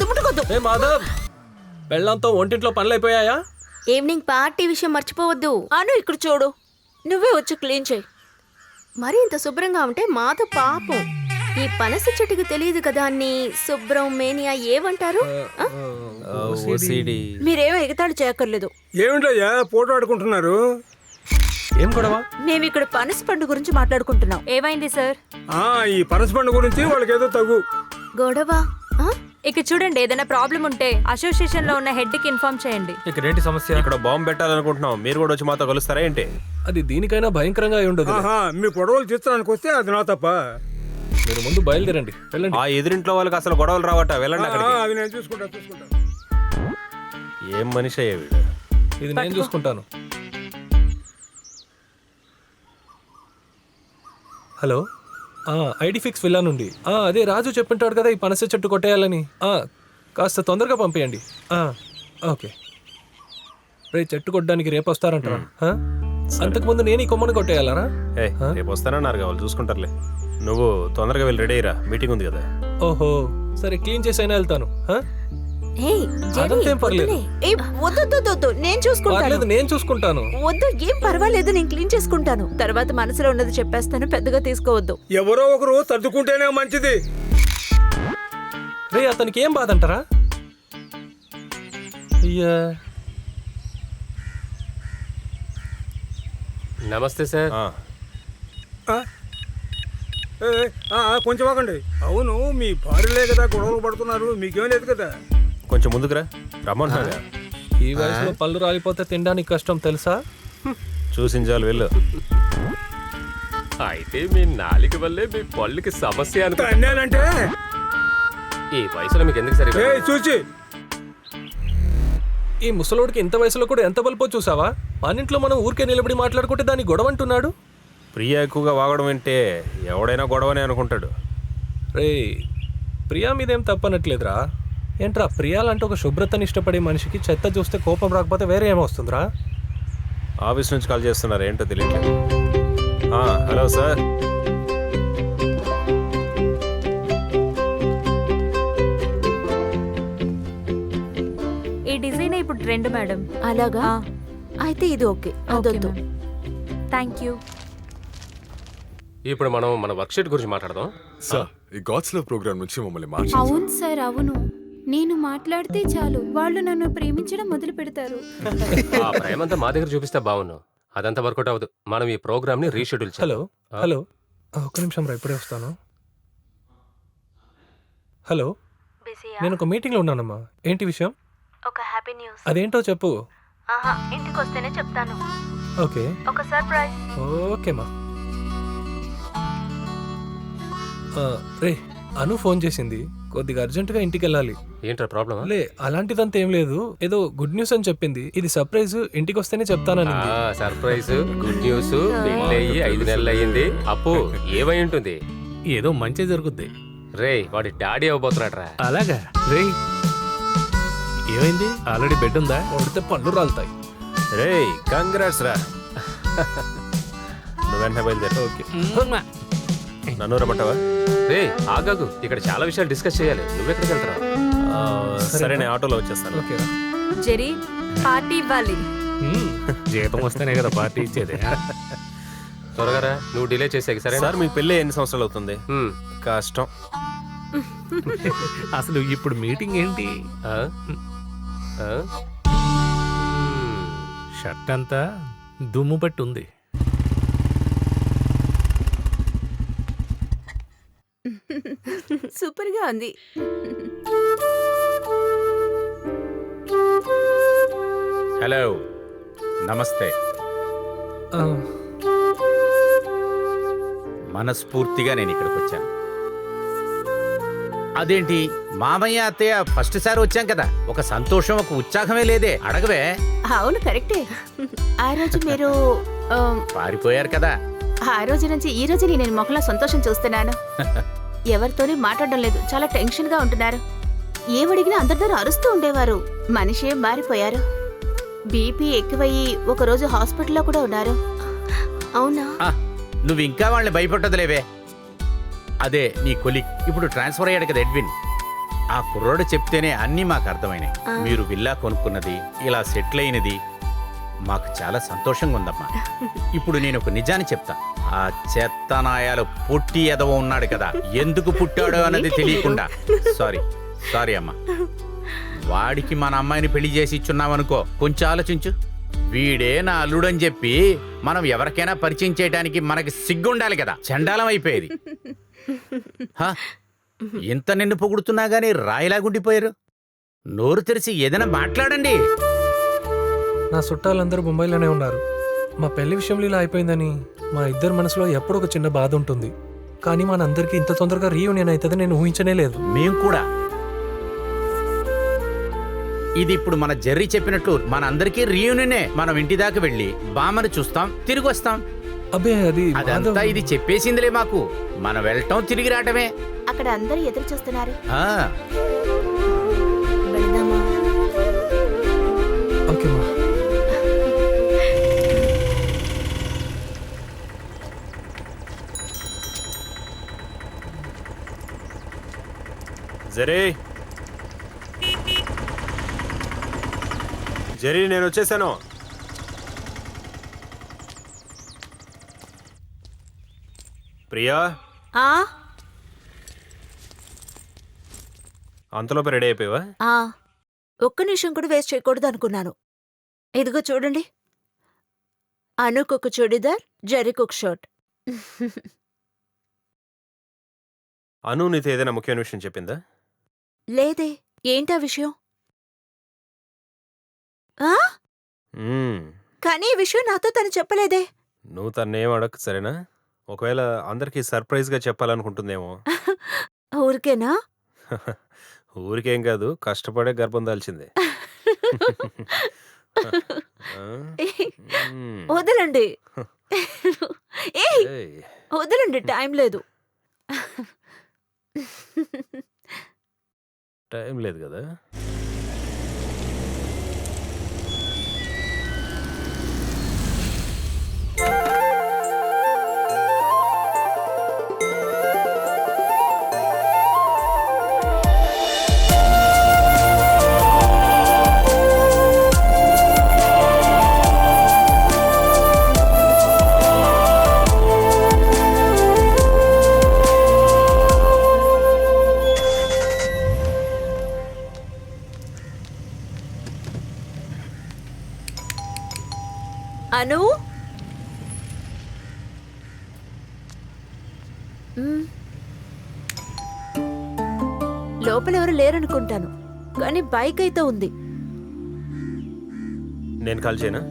ముట్టుకోద్దు. మాధవ్, పెళ్ళంతో ఒంటింట్లో పనులు అయిపోయాయా? ఈవినింగ్ పార్టీ విషయం మర్చిపోవద్దు. ఇక్కడ చూడు, నువ్వే వచ్చి క్లీన్ చేయి. మరి ఇంత శుభ్రంగా ఉంటే మాతో పాపం. ఈ పనస చెట్టుకి తెలియదు కదా అన్ని శుభ్రం మేనియా ఏమంటారు? మీరేమో ఎగతాళి చేయక్కర్లేదు. ఏమిటయ్యా ఫోటో ఆడుకుంటున్నారు? ఏం గొడవ? మేము ఇక్కడ పనస పండు గురించి మాట్లాడుకుంటున్నాం. ఏమైంది సార్? ఈ పనస పండు గురించి వాళ్ళకి ఏదో తగు గొడవ. ఇక చూడండి, ఏదైనా ప్రాబ్లం ఉంటే అసోసియేషన్ లో ఉన్న హెడ్ కి ఇన్ఫార్మ్ చేయండి. ఇక్కడ ఏంటి సమస్య? ఇక్కడ బాంబు పెట్టాలనుకుంటున్నాం. మీరు కూడా వచ్చి మాతో కలుస్తారా ఏంటి? అది దీనికైనా భయంకరంగా అయి ఉండదు. మీ గొడవలు తీర్చడానికి వస్తే అది నా తప్ప. మీరు ముందు బయలుదేరండి. వెళ్ళండి. ఆ ఎదురింట్లో వాళ్ళకి అసలు గొడవలు రావట. వెళ్ళండి. అది నేను చూసుకుంటా. ఏం మనిషి అయ్యా వీడు? ఇది నేను చూసుకుంటాను. హలో, ఐడి ఫిక్స్ విల్లా నుండి. అదే రాజు చెప్పింటాడు కదా ఈ పనస చెట్టు కొట్టేయాలని. కాస్త తొందరగా పంపేయండి. ఓకే. రే, చెట్టు కొట్టడానికి రేపు వస్తారంటారా? అంతకుముందు నేను ఈ కొమ్మని కొట్టేయాలరా? రేపు వస్తానన్నారు కావాలి, చూసుకుంటారులే. నువ్వు తొందరగా వెళ్ళి రెడీ అయ్యిరా, మీటింగ్ ఉంది కదా. ఓహో, సరే, క్లీన్ చేసైనా వెళ్తాను. అదంతేం పర్లేదు. నేను చూసుకుంటాను. నేను చూసుకుంటాను. వద్దు, ఏం పర్వాలేదు, నేను క్లీన్ చేసుకుంటాను. తర్వాత మనసులో ఉన్నది చెప్పేస్తాను, పెద్దగా తీసుకోవద్దు. ఎవరో ఒకరు సర్దుకుంటేనే మంచిది. రే, అతనికి ఏం బాధ అంటారా? అయ్యా, నమస్తే సార్. కొంచెం ఆగండి. అవును, మీ భార్యలే కదా గొడవలు పడుతున్నారు, మీకేం లేదు కదా? కొంచెం ముందుకురా, రమ్మంటున్నా. ఈ వయసులో పళ్ళు రాలిపోతే తినడానికి కష్టం తెలుసా? చూసించాలి, వెళ్ళు. అయితే మీ నాలుక వల్లే మీ పళ్ళుకి సమస్య అనుకుంటే ఈ వయసులో మీకు ఎందుకు సరే చూసి. ఈ ముసలోడికి ఇంత వయసులో కూడా ఎంత బలిపో చూసావా? అన్నింట్లో మనం ఊరికే నిలబడి మాట్లాడుకుంటే దాన్ని గొడవ అంటున్నాడు. ప్రియా ఎక్కువగా వాగడం అంటే ఎవడైనా గొడవనే అనుకుంటాడు. రే, ప్రియా మీదేం తప్పనట్లేదురా. ఏంట్రా, ప్రియాలంటే ఒక శుభ్రతని ఇష్టపడే మనిషికి చెత్త చూస్తే కోపం రాకపోతే వేరే ఏమొస్తుందిరా? ఆఫీస్ నుంచి కాల్ చేస్తున్నారు, ఏంటో తెలియట్లేదు. Hello sir. ఈ డిజైన్ ఇప్పుడు ట్రెండ్ మేడం. అలాగా? అయితే ఇది ఓకే. Thank you. ఇప్పుడు మనం మన వర్క్షీట్ గురించి మాట్లాడదాం. సార్ ఈ గాడ్స్ లవ్ ప్రోగ్రామ్ నుంచి మమ్మల్ని మార్చి అవును సార్, అవును. నేను మాట్లాడితే చాలు వాళ్ళు నన్ను ప్రేమించడం మొదలు పెడతారు. ఆ ప్రేమంతా మా దగ్గర చూపిస్తే బాగున్నాను. అదంతా వర్కౌట్ అవ్వదు. మనం ఈ ప్రోగ్రామ్ ని రీషెడ్యూల్ చేయాలి. హలో ఒక్క నిమిషం రా, ఇప్పుడే వస్తాను. హలో, నేను ఒక మీటింగ్లో ఉన్నానమ్మా. ఏంటి విషయం? ఒక హ్యాపీ న్యూస్. అదేంటో చెప్పు. ఇంటికి వస్తేనే చెప్తాను. ఓకే ఒక సర్ప్రైజ్. ఓకేమా. రే, అను ఫోన్ చేసింది, కొద్దిగా అర్జెంటుగా ఇంటికి వెళ్ళాలి. ఏంట్రా ప్రాబ్లమ్? లే, అలాంటిదంతా ఏం లేదు. ఏదో గుడ్ న్యూస్ అని చెప్పింది. ఇది సర్ప్రైజ్, ఇంటికి వస్తేనే చెప్తానని. Surprise, good news. పెళ్ళయి 5 నెలలు అయ్యింది. అప్పు ఏమై ఉంటుంది? ఏదో మంచి జరుగుద్ది. రే, వాడి డాడీ అవ్వబోతున్నాడు రా. అలాగా? రే, ఏమైంది? ఆల్రెడీ బెడ్ ఉందా? కొడితే పళ్ళు రాలుతాయి. రే, కంగ్రాట్స్ రా. నువ్వు వెంటనే బయలుదేరు. ఓకే, నన్ను రమ్మంటావా? రే ఆగాగు, ఇక్కడ చాలా విషయాలు డిస్కస్ చేయాలి. నువ్వెక్కడికి వెళ్తారా? సరే, నేను ఆటోలో వచ్చేస్తాను. ఓకే. జెరీ, పార్టీ ఇవ్వాలి. జీతం వస్తేనే కదా పార్టీ ఇచ్చేది. త్వరగా రా, నువ్వు డిలే చేసేకి. సరే సార్, మీ పెళ్ళి ఎన్ని సంవత్సరాలు అవుతుంది? కష్టం. అసలు ఇప్పుడు మీటింగ్ ఏంటి? షర్ట్ అంతా దుమ్ము పట్టి ఉంది. సూపర్ గా ఉంది. హలో, నమస్తే. మనస్ఫూర్తిగా నేను ఇక్కడికి వచ్చాను. అదేంటి మామయ్య అత్తయ్య ఫస్ట్ సారి వచ్చాం కదా, ఒక సంతోషం ఒక ఉత్సాహమే లేదే? అడగవే. అవును, కరెక్టే. ఆ రోజు మీరు పారిపోయారు కదా. ఆ రోజు నుంచి ఈ రోజు నేను మొక్కలో సంతోషం చూస్తున్నాను. ఎవరితోని మాట్లాడడం లేదు, చాలా టెన్షన్ గా ఉంటున్నారు. ఏమడిగినా అందరి దగ్గర అరుస్తూ ఉండేవారు. మనిషి మారిపోయారు. బీపీ ఎక్కువయ్యి ఒకరోజు హాస్పిటల్లో కూడా ఉన్నారు. అవునా? నువ్వు ఇంకా వాళ్ళని భయపెట్టదులేవే. అదే నీ కొలిక్ ఇప్పుడు ట్రాన్స్ఫర్ అయ్యాడు కదా, ఎడ్విన్. ఆ కుర్రోడు చెప్తేనే అన్నీ మాకు అర్థమైనాయి. మీరు విల్లా కొనుక్కున్నది, ఇలా సెటిల్ అయినది మాకు చాలా సంతోషంగా ఉందమ్మా. ఇప్పుడు నేను ఒక నిజాన్ని చెప్తా. ఆ చెత్తనాయాలు పొట్టి ఎదవ ఉన్నాడు కదా, ఎందుకు పుట్టాడో అన్నది తెలియకుండా. సారీ అమ్మా. వాడికి మన అమ్మాయిని పెళ్లి చేసి ఇచ్చున్నామనుకో, కొంచెం ఆలోచించు. వీడే నా అల్లుడని చెప్పి మనం ఎవరికైనా పరిచయం చేయడానికి మనకి సిగ్గుండాలి కదా. చండాలం అయిపోయేది. ఇంత నిన్ను పొగుడుతున్నా గానీ రాయిలాగుండిపోయారు. నోరు తెరిచి ఏదైనా మాట్లాడండి. నా చుట్టాలందరూ ముంబైలోనే ఉన్నారు. మా పెళ్లి విషయంలో ఇలా అయిపోయిందని మా ఇద్దరు మనసులో ఎప్పుడూ ఒక చిన్న బాధ ఉంటుంది. కానీ మనందరికీ ఇంత తొందరగా రీయూనియన్ అవుతుందని నేను ఊహించనే లేదు. మేం కూడా. ఇది ఇప్పుడు మన జెర్రీ చెప్పినట్టు మన అందరికీ రీయూనియనే. మనం ఇంటి దాకా వెళ్ళి బామ్మని చూస్తాం, తిరిగి వస్తాం. అబ్బే, అదంతా ఇది చెప్పేసిందిలే మాకు. మనం వెళ్ళటం తిరిగి రావటమే. అక్కడ అందరూ ఎదురు చూస్తున్నారు. ఓకేమా. జెరీ, నేను వచ్చేసాను. ప్రియా, అంతలోపే రెడీ అయిపోయావా? ఒక్క నిమిషం కూడా వేస్ట్ చేయకూడదు అనుకున్నాను. ఇదిగో చూడండి, అనుకొక చుడిదార్, జెర్రీకొక షర్ట్. అను నీతో ఏదైనా ముఖ్యమైన విషయం చెప్పిందా? లేదే. ఏంటా విషయం? కానీ ఈ విషయం నాతో తను చెప్పలేదే. నువ్వు తన్నేం అడగ, సరేనా? ఒకవేళ అందరికీ సర్ప్రైజ్ గా చెప్పాలనుకుంటుందేమో. ఊరికేనా? ఊరికేం కాదు, కష్టపడే గర్భం దాల్చింది. వదలండి, వదలండి, టైం లేదు. టైం లేదు కదా. అను లోపల ఎవరు లేరనుకుంటాను, కానీ బైక్ అయితే ఉంది. నేను కాల్ చేయనా?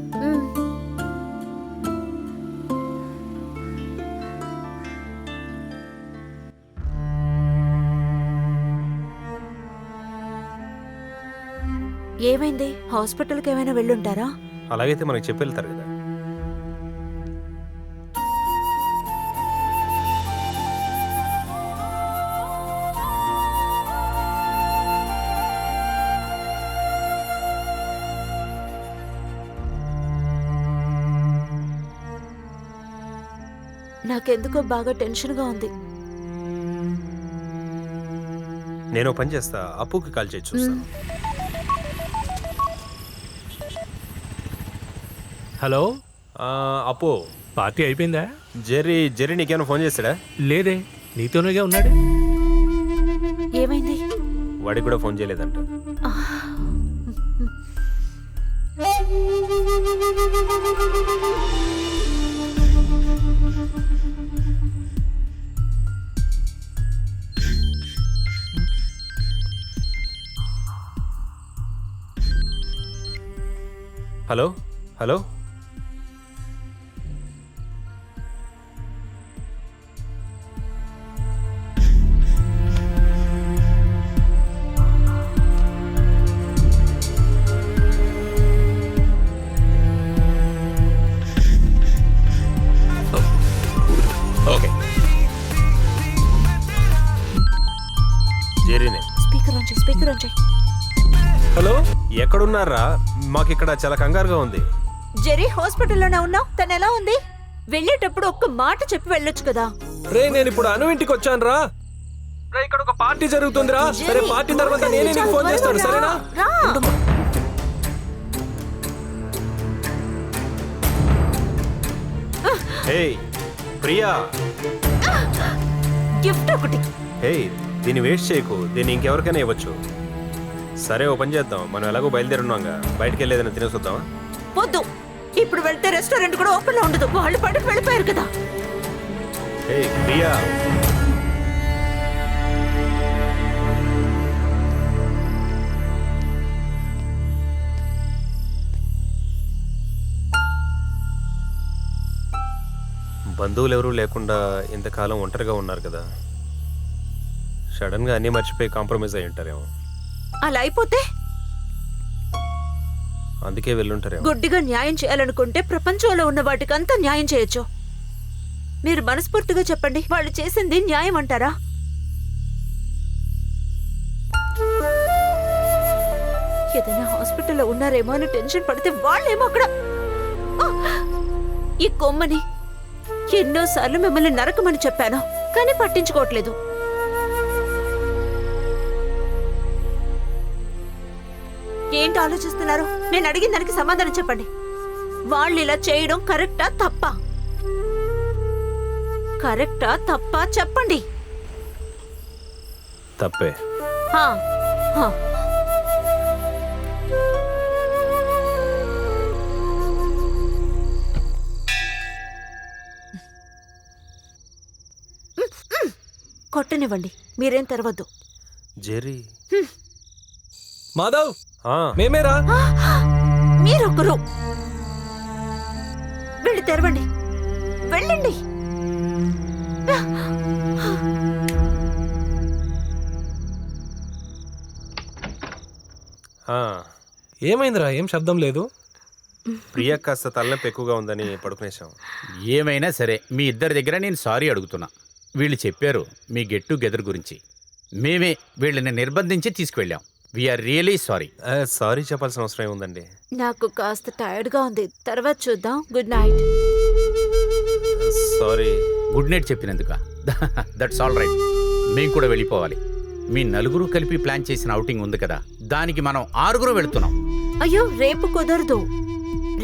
ఏమైంది? హాస్పిటల్కి ఏమైనా వెళ్ళుంటారా? అలాగైతే మనకి చెప్పి వెళ్తారు కదా. నాకెందుకో బాగా టెన్షన్గా ఉంది. నేను పని చేస్తా, అప్పుకి కాల్ చేసి చూస్తాను. హలో అప్పు, పార్టీ అయిపోయిందా? జెర్రీ నీకేమైనా ఫోన్ చేశాడా? లేదే, నీతోనేగా ఉన్నాడు. ఏమైంది? వాడికి కూడా ఫోన్ చేయలేదంట. హలో హలో ఓకే, జెర్రీనే. స్పీకర్ ఆన్ చేయి. హలో, ఎక్కడున్నారా? మాకు ఇక్కడ చాలా కంగారుగా ఉంది. జెరీ హాస్పిటల్లోనే ఉన్నావు. తను ఎలా ఉంది? వెళ్ళేటప్పుడు ఒక్క మాట చెప్పి వెళ్ళొచ్చు కదా. రే, నేను ఇప్పుడు అను ఇంటికి వచ్చాను రా. ఇక్కడ ఒక పార్టీ జరుగుతుందిరా. సరే, పార్టీ తర్వాత నేనే నీకు ఫోన్ చేస్తాను, సరేనా? హే ప్రియా, గిఫ్ట్ ఒకటి. హే, దీన్ని వేస్ట్ చేయకు, దీన్ని ఇంకెవరికైనా ఇవ్వచ్చు. సరే, ఓ పని చేద్దాం, మనం ఎలాగో బయలుదేరున్నాగా, బయటకు వెళ్ళి ఏదైనా తినేసొద్దామా? వద్దు, ఇప్పుడు వెళ్తే రెస్టారెంట్ కూడా ఓపెన్ లో ఉండదు. వాళ్ళు పట్టుకు వెళ్ళిపోయారు కదా. హే ప్రియా, బంధువులు ఎవరూ లేకుండా ఇంతకాలం ఒంటరిగా ఉన్నారు కదా. సడన్గా అన్నీ మర్చిపోయి కాంప్రమైజ్ అయి ఉంటారేమో. అలా అయిపోతే అందుకే వెళ్ళుంటారేమో. గుడ్డిగా న్యాయం చేయాలనుకుంటే ప్రపంచంలో ఉన్న వాటికంతా న్యాయం చేయొచ్చు. మీరు మనస్ఫూర్తిగా చెప్పండి, వాళ్ళు చేసింది న్యాయం అంటారా? ఏదైనా హాస్పిటల్లో ఉన్నారేమో అని టెన్షన్ పడితే వాళ్ళేమో అక్కడ. ఈ కొమ్మని ఎన్నోసార్లు మిమ్మల్ని నరకమని చెప్పాను, కానీ పట్టించుకోవట్లేదు. ఏంటి ఆలోచిస్తున్నారు? నేను అడిగిన దానికి సమాధానం చెప్పండి. వాళ్ళు ఇలా చేయడం కరెక్టా తప్పా? కరెక్టా తప్పా చెప్పండి. తప్పే. హా, హా. కొట్టనివ్వండి, మీరేం తెరవద్దు. జెర్రీ. మాధవ్, మేమేరా. మీరొకరు వెళ్ళి తెరవండి, వెళ్ళండి. ఏమైందిరా? ఏం శబ్దం లేదు. ప్రియా కాస్త తలనొప్పి ఎక్కువగా ఉందని పడుకునేసాం. ఏమైనా సరే, మీ ఇద్దరి దగ్గర నేను సారీ అడుగుతున్నా. వీళ్ళు చెప్పారు మీ గెట్ టుగెదర్ గురించి. మేమే వీళ్ళని నిర్బంధించి తీసుకువెళ్ళాం. We are really sorry. సారీ చెప్పాల్సిన అవసరం ఏముందండి. నాకు కాస్త టైర్డ్ గా ఉంది, తర్వాత చూద్దాం. Good night. Sorry. Good night చెప్పినందుక? That's all right. మేము కూడా వెళ్ళిపోవాలి. మీ నలుగురు కలిపి ప్లాన్ చేసిన అవుటింగ్ ఉంది కదా, దానికి మనం 6 వెళుతున్నాం. అయ్యో, రేపు కుదరదు.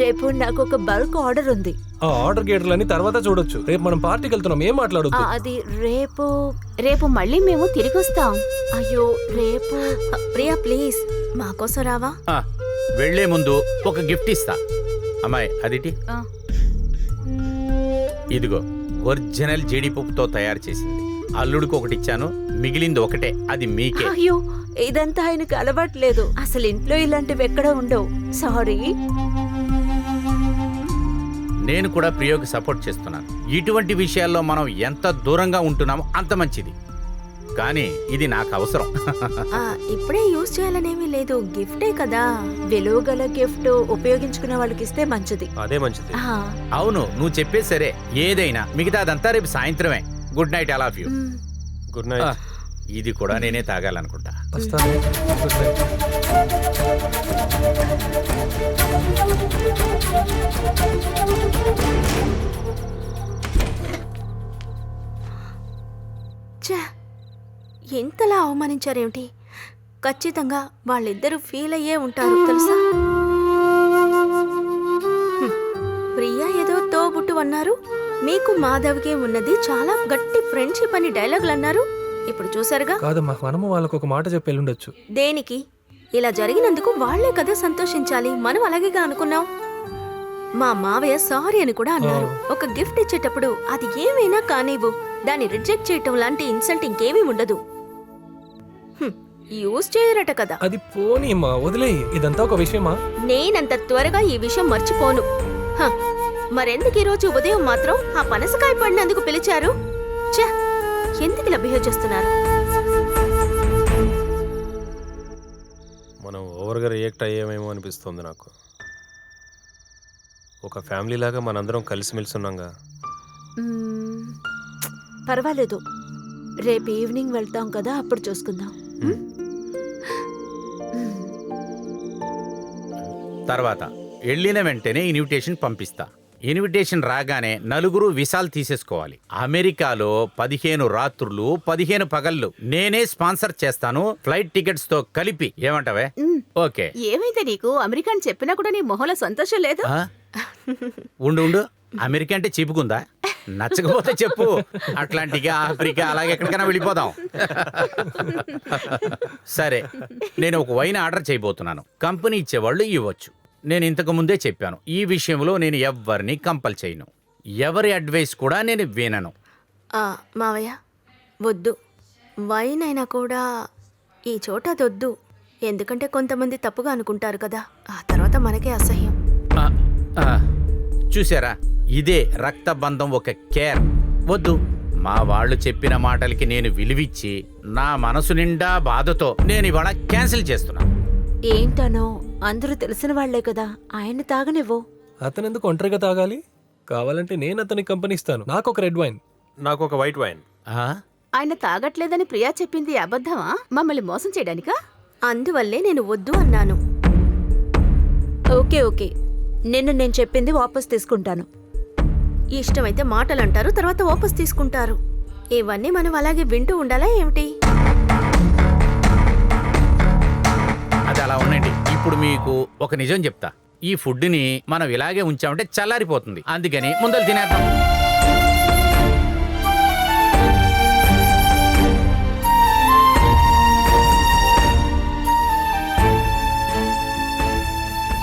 రేపు నాకు ఒక బల్క్ ఆర్డర్ ఉంది. ఆ ఆర్డర్ గేట్లని తర్వాత చూడొచ్చు. రేపు మనం పార్టీకి వెళ్తున్నాం, ఏం మాట్లాడొద్దు. అది రేపు మళ్ళీ మేము తిరిగి వస్తాం. అయ్యో, రేపు. ప్రియా ప్లీజ్ మా కోసం రావా? వెళ్లే ముందు ఒక గిఫ్ట్ ఇస్తా. అమ్మాయి అదిటి ఆ. ఇదిగో ఒరిజినల్ జీడిపప్పుతో తయారు చేసింది. అల్లుడికి ఒకటి ఇచ్చాను, మిగిలింది ఒకటే, అది మీకే. అయ్యో ఇదంతా ఆయనకు అలవాట్లేదు. అసలు ఇంట్లో ఇలాంటివి ఎక్కడ ఉండవు. సారీ. నేను కూడా ప్రియోకి సపోర్ట్ చేస్తున్నాను. ఇటువంటి విషయాల్లో మనం ఎంత దూరంగా ఉంటున్నామో అంత మంచిది. కానీ ఇది నాకు అవసరం. ఇప్పుడే యూజ్ చేయాలనేమీ లేదు. గిఫ్టే కదా, విలువగల గిఫ్ట్ ఉపయోగించుకునే వాళ్ళకి ఇస్తే మంచిది. అదే మంచిది. అవును, నువ్వు చెప్పేది సరే. ఏదైనా మిగతా అదంతా రేపు సాయంత్రమే. Good night, I love you. Good night. ఇది కూడా నేనే తాగాలనుకుంటా. ఎంతలా అవమానించారేమిటి? ఖచ్చితంగా వాళ్ళిద్దరూ ఫీల్ అయ్యే ఉంటారు తెలుసా. ప్రియా ఏదో తోబుట్టు అన్నారు, మీకు మాధవ్కి ఉన్నది చాలా గట్టి ఫ్రెండ్షిప్ అని డైలాగులు అన్నారు. ఇప్పుడు చూసారుగా. కాదమ్మా, మనము వాళ్ళకు ఒక మాట చెప్పి వెళ్ళుండొచ్చు. దేనికి? ఇలా జరిగినందుకు వాళ్లే కదా సంతోషించాలి. మనం అలాగేగా అనుకున్నాం. మా మావయ్య సారీ అని కూడా అన్నారు. ఒక గిఫ్ట్ ఇచ్చేటప్పుడు అది ఏమైనా కానివ్వు, దాన్ని రిజెక్ట్ చేయటం లాంటి ఇన్సల్ట్ ఇంకేమీ ఉండదు. యూజ్ చేయరట కదా. అది పోనీమా, వదిలే. ఇదంతా ఒక విషయమా? నేనంత త్వరగా ఈ విషయం మర్చిపోను. మరెందుకు ఈరోజు ఉదయం మాత్రం ఆ పనసకాయ పడినందుకు పిలిచారు? ఎందుకు ఇలా బిహేవ్ చేస్తున్నారు? మనం ఓవర్గా రియాక్ట్ అయ్యామేమో అనిపిస్తుంది నాకు. ఒక ఫ్యామిలీ లాగా మనందరం కలిసిమెలిసి ఉన్నాగా. పర్వాలేదు, రేపు ఈవినింగ్ వెళ్తాం కదా, అప్పుడు చూసుకుందాం. తర్వాత వెళ్ళిన వెంటనే ఇన్విటేషన్ పంపిస్తా. ఇన్విటేషన్ రాగానే నలుగురు వీసాలు తీసేసుకోవాలి. అమెరికాలో 15 రాత్రులు 15 పగళ్ళు నేనే స్పాన్సర్ చేస్తాను, ఫ్లైట్ టికెట్స్ తో కలిపి. ఏమంటావే? ఓకే. ఏమైంది నీకు? అమెరికా అని చెప్పినా కూడా నీ మొహంలో సంతోషం లేదు. ఉండు, అమెరికా అంటే చీపుకుందా? నచ్చకపోతే చెప్పు, అట్లాంటిగా ఆఫ్రికా అలాగే ఎక్కడికైనా వెళ్ళిపోదాం. సరే, నేను ఒక వైన్ ఆర్డర్ చేయబోతున్నాను. కంపెనీ ఇచ్చేవాళ్ళు ఇవ్వచ్చు. నేను ఇంతకు ముందే చెప్పాను, ఈ విషయంలో నేను ఎవ్వరిని కంపల్ చేయను. ఎవరి అడ్వైస్ కూడా నేను వినను. మావయ్య వద్దు, వైన్ అయినా కూడా ఈ చోట అదొద్దు. ఎందుకంటే కొంతమంది తప్పుగా అనుకుంటారు కదా, ఆ తర్వాత మనకే అసహ్యం. చూసారా, ఇదే రక్తబంధం, ఒక కేర్. వద్దు. మా వాళ్ళు చెప్పిన మాటలకి నేను విలువిచ్చి నా మనసు నిండా బాధతో నేను ఇవాళ క్యాన్సిల్ చేస్తున్నా. ఏంటనో, అందరూ తెలిసిన వాళ్లే కదా, ఆయన తాగనివ్వు. అతనెందుకు ఒంటరిగా తాగాలి? కావాలంటే నేను అతనికి కంపెనీ ఇస్తాను. నాకు ఒక రెడ్ వైన్, నాకు ఒక వైట్ వైన్. ఆయన తాగట్లేదని ప్రియా చెప్పింది అబద్ధమా? మమ్మల్ని మోసం చేయడానికా? అందువల్లే నేను వద్దు అన్నాను. ఓకే, నేను చెప్పింది వాపస్ తీసుకుంటాను. ఇష్టమైతే మాటలు అంటారు, తర్వాత వాపస్ తీసుకుంటారు. ఇవన్నీ మనం అలాగే వింటూ ఉండాలా ఏమిటి? అది అలా ఉండండి. ఇప్పుడు మీకు ఒక నిజం చెప్తా. ఈ ఫుడ్ని మనం ఇలాగే ఉంచామంటే చల్లారిపోతుంది. అందుకని ముందర తినేద్దాం.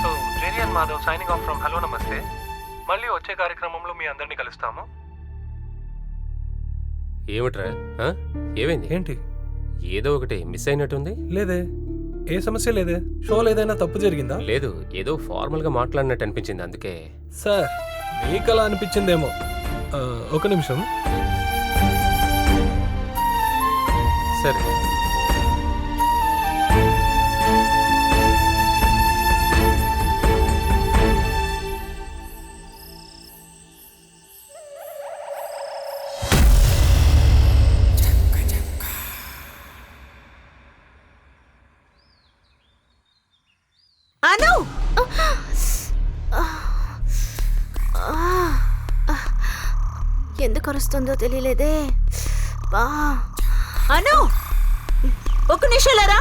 సో జేరియన్ Madhav signing off from hello నమస్తే. మళ్ళీ వచ్చే కార్యక్రమంలో మీ అందరినీ కలుస్తాము. ఏమిట్రా? ఏమైంది? ఏంటి? ఏదో ఒకటి మిస్ అయినట్టుంది. లేదే, ఏ సమస్య లేదే. షోలో ఏదైనా తప్పు జరిగిందా? లేదు, ఏదో ఫార్మల్ గా మాట్లాడినట్టు అనిపించింది, అందుకే. సార్, మీకు అలా అనిపించిందేమో. ఒక నిమిషం. సరే. అను, ఎందుకు అరుస్తుందో తెలియలేదే. అను, ఒక నిమిషాలరా.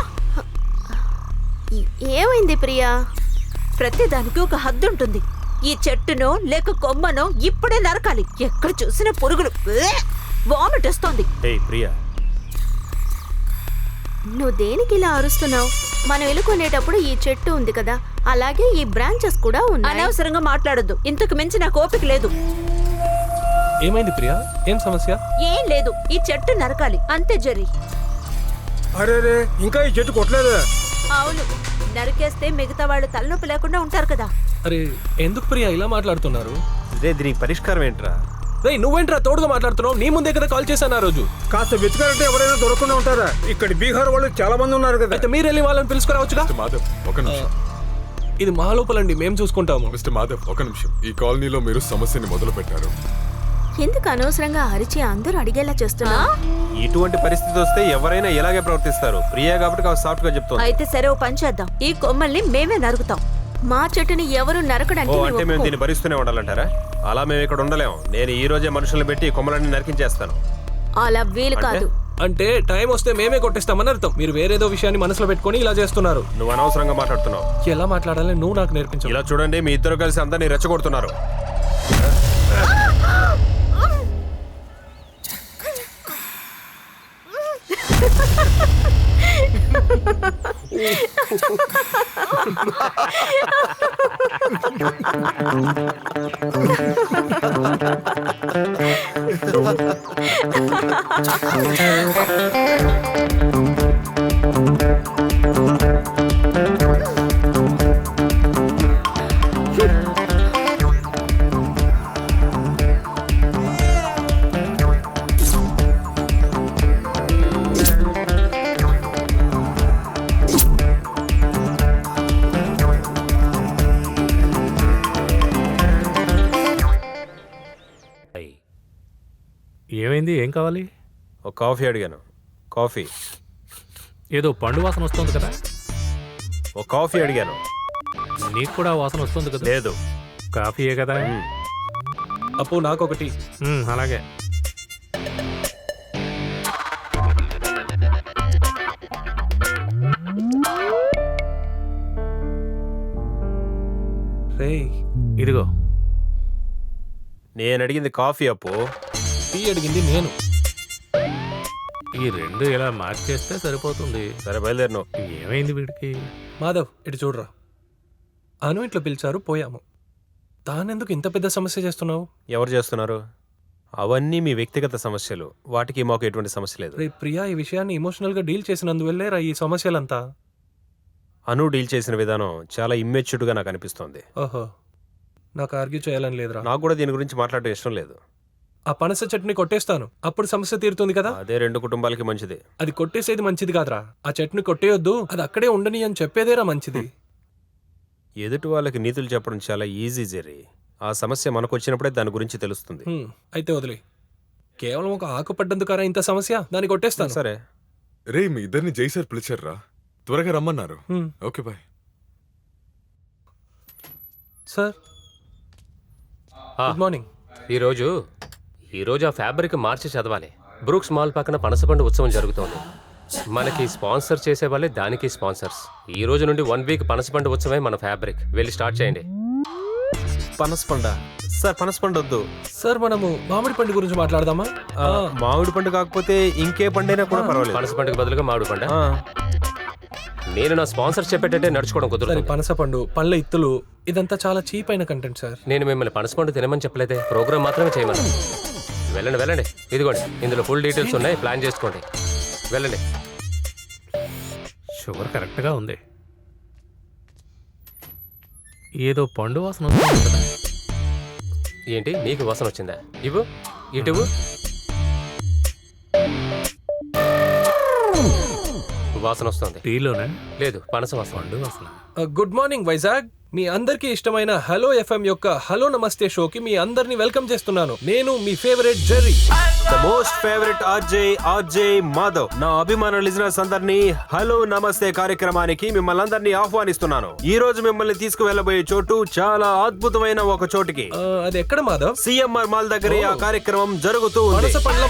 ఏమైంది ప్రియా? ప్రతిదానికి ఒక హద్దు ఉంటుంది. ఈ చెట్టునో లేక కొమ్మనో ఇప్పుడే నరకాలి. ఎక్కడ చూసిన పురుగులు. వామిట్ వస్తోంది. ప్రియా, నువ్వు దేనికి ఇలా అరుస్తున్నావు? మనం ఇల్లు కొనేటప్పుడు ఈ చెట్టు ఉంది కదా, అలాగే ఈ బ్రాంచెస్ కూడా ఉన్నాయి. అనవసరంగా మాట్లాడొద్దు. ఇంతకు మించి నాకు ఓపిక లేదు. ఏమైంది ప్రియా? ఏం సమస్య? ఏం లేదు, ఈ చెట్టు నరకాలి అంతే జెర్రీ. అరే రే, ఇంకా ఈ చెట్టు కొట్టలేదా? అవును, నరికేస్తే మిగతా వాళ్ళు తలనొప్పి లేకుండా ఉంటారు కదా. అరే ఎందుకు ప్రియా ఇలా మాట్లాడుతున్నారు? రే దీనికి పరిష్కారం ఏంట్రా? రే నువ్వేంట్రా తోడుగా మాట్లాడుతున్నావు? నీ ముందే కదా కాల్ చేశాను ఆ రోజు. కాస్త వెతకాలంటే ఎవరైనా దొరకకుండా ఉంటారా? ఇక్కడ బీహార్ వాళ్ళు చాలా మంది ఉన్నారు కదా. అయితే మీరు వెళ్ళి వాళ్ళని పిలుచుకురావచ్చుగా. మాధవ్ ఒక నిమిషం. ఇది మా లోపలండి, మేము చూసుకుంటాము. మిస్టర్ మాధవ్ ఒక నిమిషం. ఈ కాలనీలో మీరు సమస్యని మొదలు పెట్టారు. ఎందుకు అనవసరంగా అరిచి అందరూ అడిగేలా చేస్తున్నా? ఇటువంటి పరిస్థితి వస్తే ఎవరైనా ఇలాగే ప్రవర్తిస్తారు. ప్రియా కాబట్టి సాఫ్ట్ గా చెప్తాను. అయితే సరే, ఓ పని చేద్దాం. ఈ కొమ్మల్ని మేమే నరుకుతాం. మా చెట్టుని ఎవరు నరకడానికి ఓ అంటే మేము దీన్ని భరిస్తూనే ఉండాలంటారా? అలా మేము ఇక్కడ ఉండలేము. నేను ఈ రోజే మనుషులను పెట్టి కొమ్మలన్నీ నరికించేస్తాను. అలా వీలు కాదు. అంటే టైం వస్తే మేమే కొట్టేస్తామని అర్థం. మీరు వేరేదో విషయాన్ని మనసులో పెట్టుకొని ఇలా చేస్తున్నారు. నువ్వు అనవసరంగా మాట్లాడుతున్నావు. ఎలా మాట్లాడాలి నువ్వు నాకు నేర్పించు. ఇలా చూడండి, మీ ఇద్దరు కలిసి అందరినీ రెచ్చగొడుతున్నారు. ఏమైంది? ఏం కావాలి? ఒక కాఫీ అడిగాను. కాఫీ. ఏదో పండు వాసన వస్తుంది కదా. ఒక కాఫీ అడిగాను. నీకు కూడా వాసన వస్తుంది కదా. లేదు, కాఫీయే కదా. అప్పు నాకొకటి. అలాగే. రే ఇదిగో. నేను అడిగింది కాఫీ అప్పు. టీ అడిగింది నేను. ఈ రెండు ఇలా మార్చేస్తే సరిపోతుంది. సరే బయలుదేరినావు. ఏమైంది వీడికి? మాధవ్ ఇటు చూడరా. అను ఇంట్లో పిలిచారు, పోయాము. తానెందుకు ఇంత పెద్ద సమస్య చేస్తున్నావు? ఎవరు చేస్తున్నారు? అవన్నీ మీ వ్యక్తిగత సమస్యలు. వాటికి మాకు ఎటువంటి సమస్య లేదు. రే ప్రియా ఈ విషయాన్ని ఎమోషనల్ గా డీల్ చేసినందువల్లే రా ఈ సమస్యలంతా. అను డీల్ చేసిన విధానం చాలా ఇమ్మెచ్యూర్డ్ గా నాకు అనిపిస్తోంది. ఓహో, నాకు ఆర్గ్యూ చేయాలని లేదురా. నాకు కూడా దీని గురించి మాట్లాడటం ఇష్టం లేదు. ఆ పనస చట్నీ కొట్టేస్తాను, అప్పుడు సమస్య తీరుతుంది కదా. అదే రెండు కుటుంబాలకి మంచిది. అది కొట్టేసేది మంచిది కాదురా. ఆ చట్నీ కొట్టేయొద్దు, అది అక్కడే ఉండని అని చెప్పేదేరా మంచిది. ఎదుటి వాళ్ళకి నీతులు చెప్పడం చాలా ఈజీ జెర్రీ. ఆ సమస్య మనకు వచ్చినప్పుడే దాని గురించి తెలుస్తుంది. అయితే వదిలే. కేవలం ఒక ఆకు పడ్డందుకారా ఇంత సమస్య? దాన్ని కొట్టేస్తాను. సరే. రే మీ ఇద్దరిని జై సార్ పిలిచారా? త్వరగా రమ్మన్నారు. Okay bye. Sir good morning. ఈరోజు ఆ ఫ్యాబ్రిక్ మార్చి చదవాలి. బ్రూక్స్ మాల్ పక్కన పనసపండు ఉత్సవం జరుగుతోంది. మనకి స్పాన్సర్ చేసే వాళ్ళే దానికి స్పాన్సర్స్. ఈ రోజు నుండి 1 వీక్ పనసపండు ఉత్సవమే మన ఫ్యాబ్రిక్. వెళ్ళి స్టార్ట్ చేయండి. పనసపండ సార్? పనసపండు వద్దు సార్, మనము మామిడి పండు గురించి మాట్లాడదామా? మామిడి పండు కాకపోతే ఇంకే పండైనా కూడా పర్వాలేదు. పనసపండుకి బదులుగా మామిడి పండు. నేను నా స్పాన్సర్ చెప్పేటట్టే నడుచుకోవడం కుదరదు. పనసపండు, పళ్ళ ఇత్తులు, ఇదంతా చాలా చీప్ అయిన కంటెంట్ సార్. నేను మిమ్మల్ని పనసపండు తినమని చెప్పలేదే, ప్రోగ్రామ్ మాత్రమే చేయమని. వెళ్ళండి. ఇదిగోండి, ఇందులో ఫుల్ డీటెయిల్స్ ఉన్నాయి, ప్లాన్ చేసుకోండి. వెళ్ళండి. షుగర్ కరెక్ట్గా ఉంది. ఏదో పండు వాసన వస్తుంది కదా. ఏంటి నీకు వాసన వచ్చిందా? ఇటు వాసన వస్తుంది. టీలోనే? లేదు, పనస వాసన. పండు వాసన. Good morning Vizag. మీ అందరికీ ఇష్టమైన హలో ఎఫ్ఎం యొక్క హలో నమస్తే షోకి మీ అందరినీ వెల్కమ్ చేస్తున్నాను. నేను మీ favourite Jerry, the most favourite RJ Madhav. నా అభిమాన లిజనర్స్ అందరినీ హలో నమస్తే కార్యక్రమానికి మిమ్మల్ని అందరినీ ఆహ్వానిస్తున్నాను. ఈ రోజు మిమ్మల్ని తీసుకువెళ్ళబోయే చోటు చాలా అద్భుతమైన ఒక చోటుకి. అది ఎక్కడ మాధవ్? సిఎంఆర్ మాల్ దగ్గర ఆ కార్యక్రమం జరుగుతూ ఉంది. పనస పండ్ల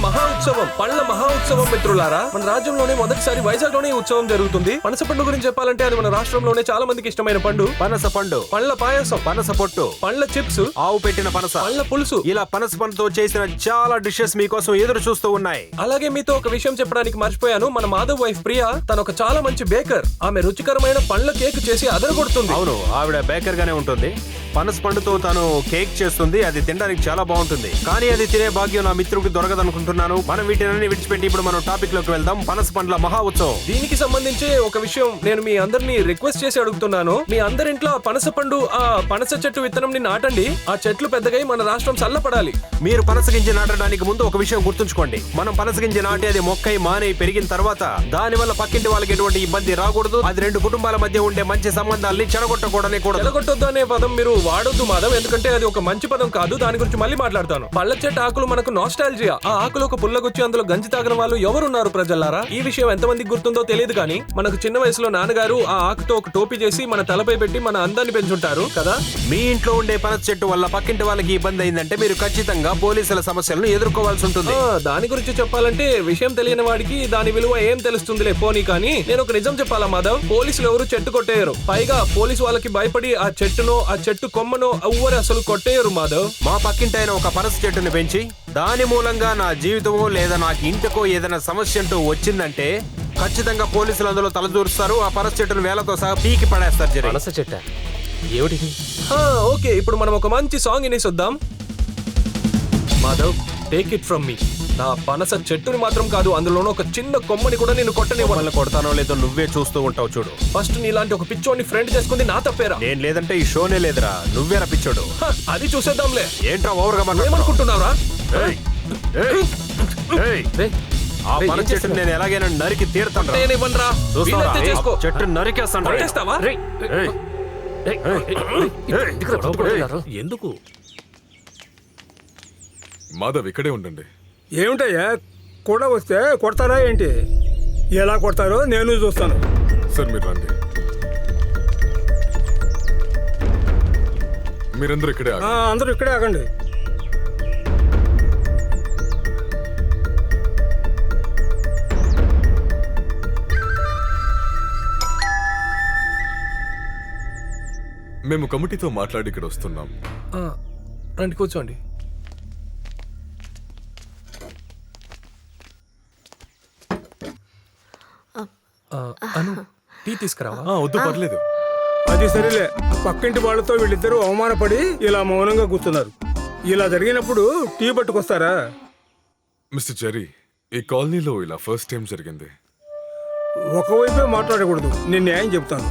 మహా ఉత్సవం మిత్రులారా, మన రాజ్యంలోనే మొదటిసారి వైజాగ్ లోనే ఉత్సవం జరుగుతుంది. పనస పండు గురించి చెప్పాలంటే అది మన రాష్ట్రంలోనే చాలా మందికి ఇష్టమైన పండు. పనస పండు పండు, పళ్ళ పాయసం, పనస పొట్టు, పళ్ళ చిప్స్, ఆవు పెట్టిన పనస, పళ్ళ పులుసు, ఇలా పనస పండుతో చేసిన చాలా డిషెస్ మీకోసం ఎదురు చూస్తూ ఉన్నాయి. అలాగే మీతో ఒక విషయం చెప్పడానికి మర్చిపోయాను. మన మాధవ్ వైఫ్ ప్రియా తను ఒక చాలా మంచి బేకర్. ఆమె రుచికరమైన పళ్ళ కేక్ చేసి అదరగొడుతుంది. అవును, ఆవిడ బేకర్ గానే ఉంటుంది. పనస పండుతో తాను కేక్ చేస్తుంది. అది తినడానికి చాలా బాగుంటుంది. కానీ అది తినే భాగ్యం నా మిత్రుడికి దొరకదనుకుంటున్నాను. మనం వీటిని విడిచిపెట్టి ఇప్పుడు మనం టాపిక్ లోకి వెళ్దాం. పనస పండ్ల మహా ఉత్సవం. దీనికి సంబంధించి ఒక విషయం నేను మీ అందరినీ రిక్వెస్ట్ చేసి అడుగుతున్నాను. మీ అందరింట్లో పనస పండు, ఆ పనస చెట్టు విత్తనం నాటండి. ఆ చెట్లు పెద్దగై మన రాష్ట్రం చల్లపడాలి. మీరు పనస గింజ నాటడానికి ముందు ఒక విషయం గుర్తుంచుకోండి. మనం పనస గింజ నాటి అది మొక్కై మానై పెరిగిన తర్వాత దాని వల్ల పక్కింటి వాళ్ళకి ఎటువంటి ఇబ్బంది రాకూడదు. అది రెండు కుటుంబాల మధ్య ఉండే మంచి సంబంధాలని చెడగొట్టకూడనే కూడదు. చెడగొట్టొద్దు అనే పదం మీరు వాడొద్దు మాధవ్, ఎందుకంటే అది ఒక మంచి పదం కాదు. దాని గురించి మళ్ళీ మాట్లాడతాను. పళ్ళ చెట్టు ఆకులు మనకు నాస్టాల్జియా. ఆ ఆకులు ఒక పుల్లగొచ్చి అందులో గంజి తాగిన వాళ్ళు ఎవరున్నారు ప్రజల్లారా? ఈ విషయం ఎంతమందికి గుర్తుందో తెలియదు కానీ మనకు చిన్న వయసులో నాన్నగారు ఆ ఆకుతో ఒక టోపీ చేసి మన తలపై పెట్టి మన అందాన్ని పెంచుంటారు కదా. మీ ఇంట్లో ఉండే పనస చెట్టు వల్ల పక్కింటి వాళ్ళకి ఇబ్బంది అయిందంటే మీరు ఖచ్చితంగా పోలీసుల సమస్యలను ఎదుర్కోవాల్సి ఉంటుంది. దాని గురించి చెప్పాలంటే విషయం తెలియని వాడికి దాని విలువ ఏం తెలుస్తుందిలే పోనీ. కానీ నేను ఒక నిజం చెప్పాలా మాధవ్, పోలీసులు ఎవరు చెట్టు కొట్టేయరు. పైగా పోలీసు వాళ్ళకి భయపడి ఆ చెట్టునో ఆ చెట్టు కొమ్మనో ఎవ్వరు అసలు కొట్టేయరు మాధవ్. మా పక్కింటి ఆయన ఒక పనస చెట్టుని పెంచి దాని మూలంగా నా జీవితమో లేదా నాకు ఇంటికో ఏదైనా సమస్య అంటూ వచ్చిందంటే ఖచ్చితంగా పోలీసులు అందులో తలదూరుస్తారు. ఆ పనస చెట్టును వేలతో సహా పీకి పడేస్తారు. పనస చెట్ట ఏమిటి? ఓకే, ఇప్పుడు మనం ఒక మంచి సాంగ్ వినేసొద్దాం. Madhav, take it from me. నా పనస చెట్టుని మాత్రం కాదు, అందులోనూ ఒక చిన్న కొమ్మని కూడా నేను కొట్టనివ్వను. కొడతానో లేదో నువ్వే చూస్తూ ఉంటావు చూడు. ఫస్ట్ నీలాంటి ఒక పిచ్చోడిని ఫ్రెండ్ చేసుకుంది నా తప్పేరా? నేను లేదంటే ఈ షోనే లేదురా, నువ్వేరా పిచ్చోడు. అది చూసేద్దాంలే. ఏంట్రా ఓవర్గా ఏమనుకుంటున్నావురా? ఆ పనస చెట్టుని నేను ఎలాగైనా నరికి తీరుతాను. చెట్టు నరికేస్తాను. ఎందుకు? మాధవ్ ఇక్కడే ఉండండి. ఏమిటయ్యా, కూడా వస్తే కొడతారా ఏంటి? ఎలా కొడతారో నేను చూస్తాను. సార్ మీరు రండి. మీరందరూ ఇక్కడే ఆగండి. అందరూ ఇక్కడే ఆగండి. మేము కమిటీతో మాట్లాడి ఇక్కడ వస్తున్నాం. రండి, కూర్చోండి. అను, టీ తీసుకురావా? వద్దు, పర్లేదు. అది సరేలే, పక్కింటి వాళ్ళతో వీళ్ళిద్దరూ అవమానపడి ఇలా మౌనంగా కూర్చున్నారు. ఇలా జరిగినప్పుడు టీ పట్టుకొస్తారా? మిస్టర్ జెర్రీ, ఈ కాలనీలో ఇలా ఫస్ట్ టైం జరిగింది. ఒకవైపే మాట్లాడకూడదు. నేను న్యాయం చెప్తాను.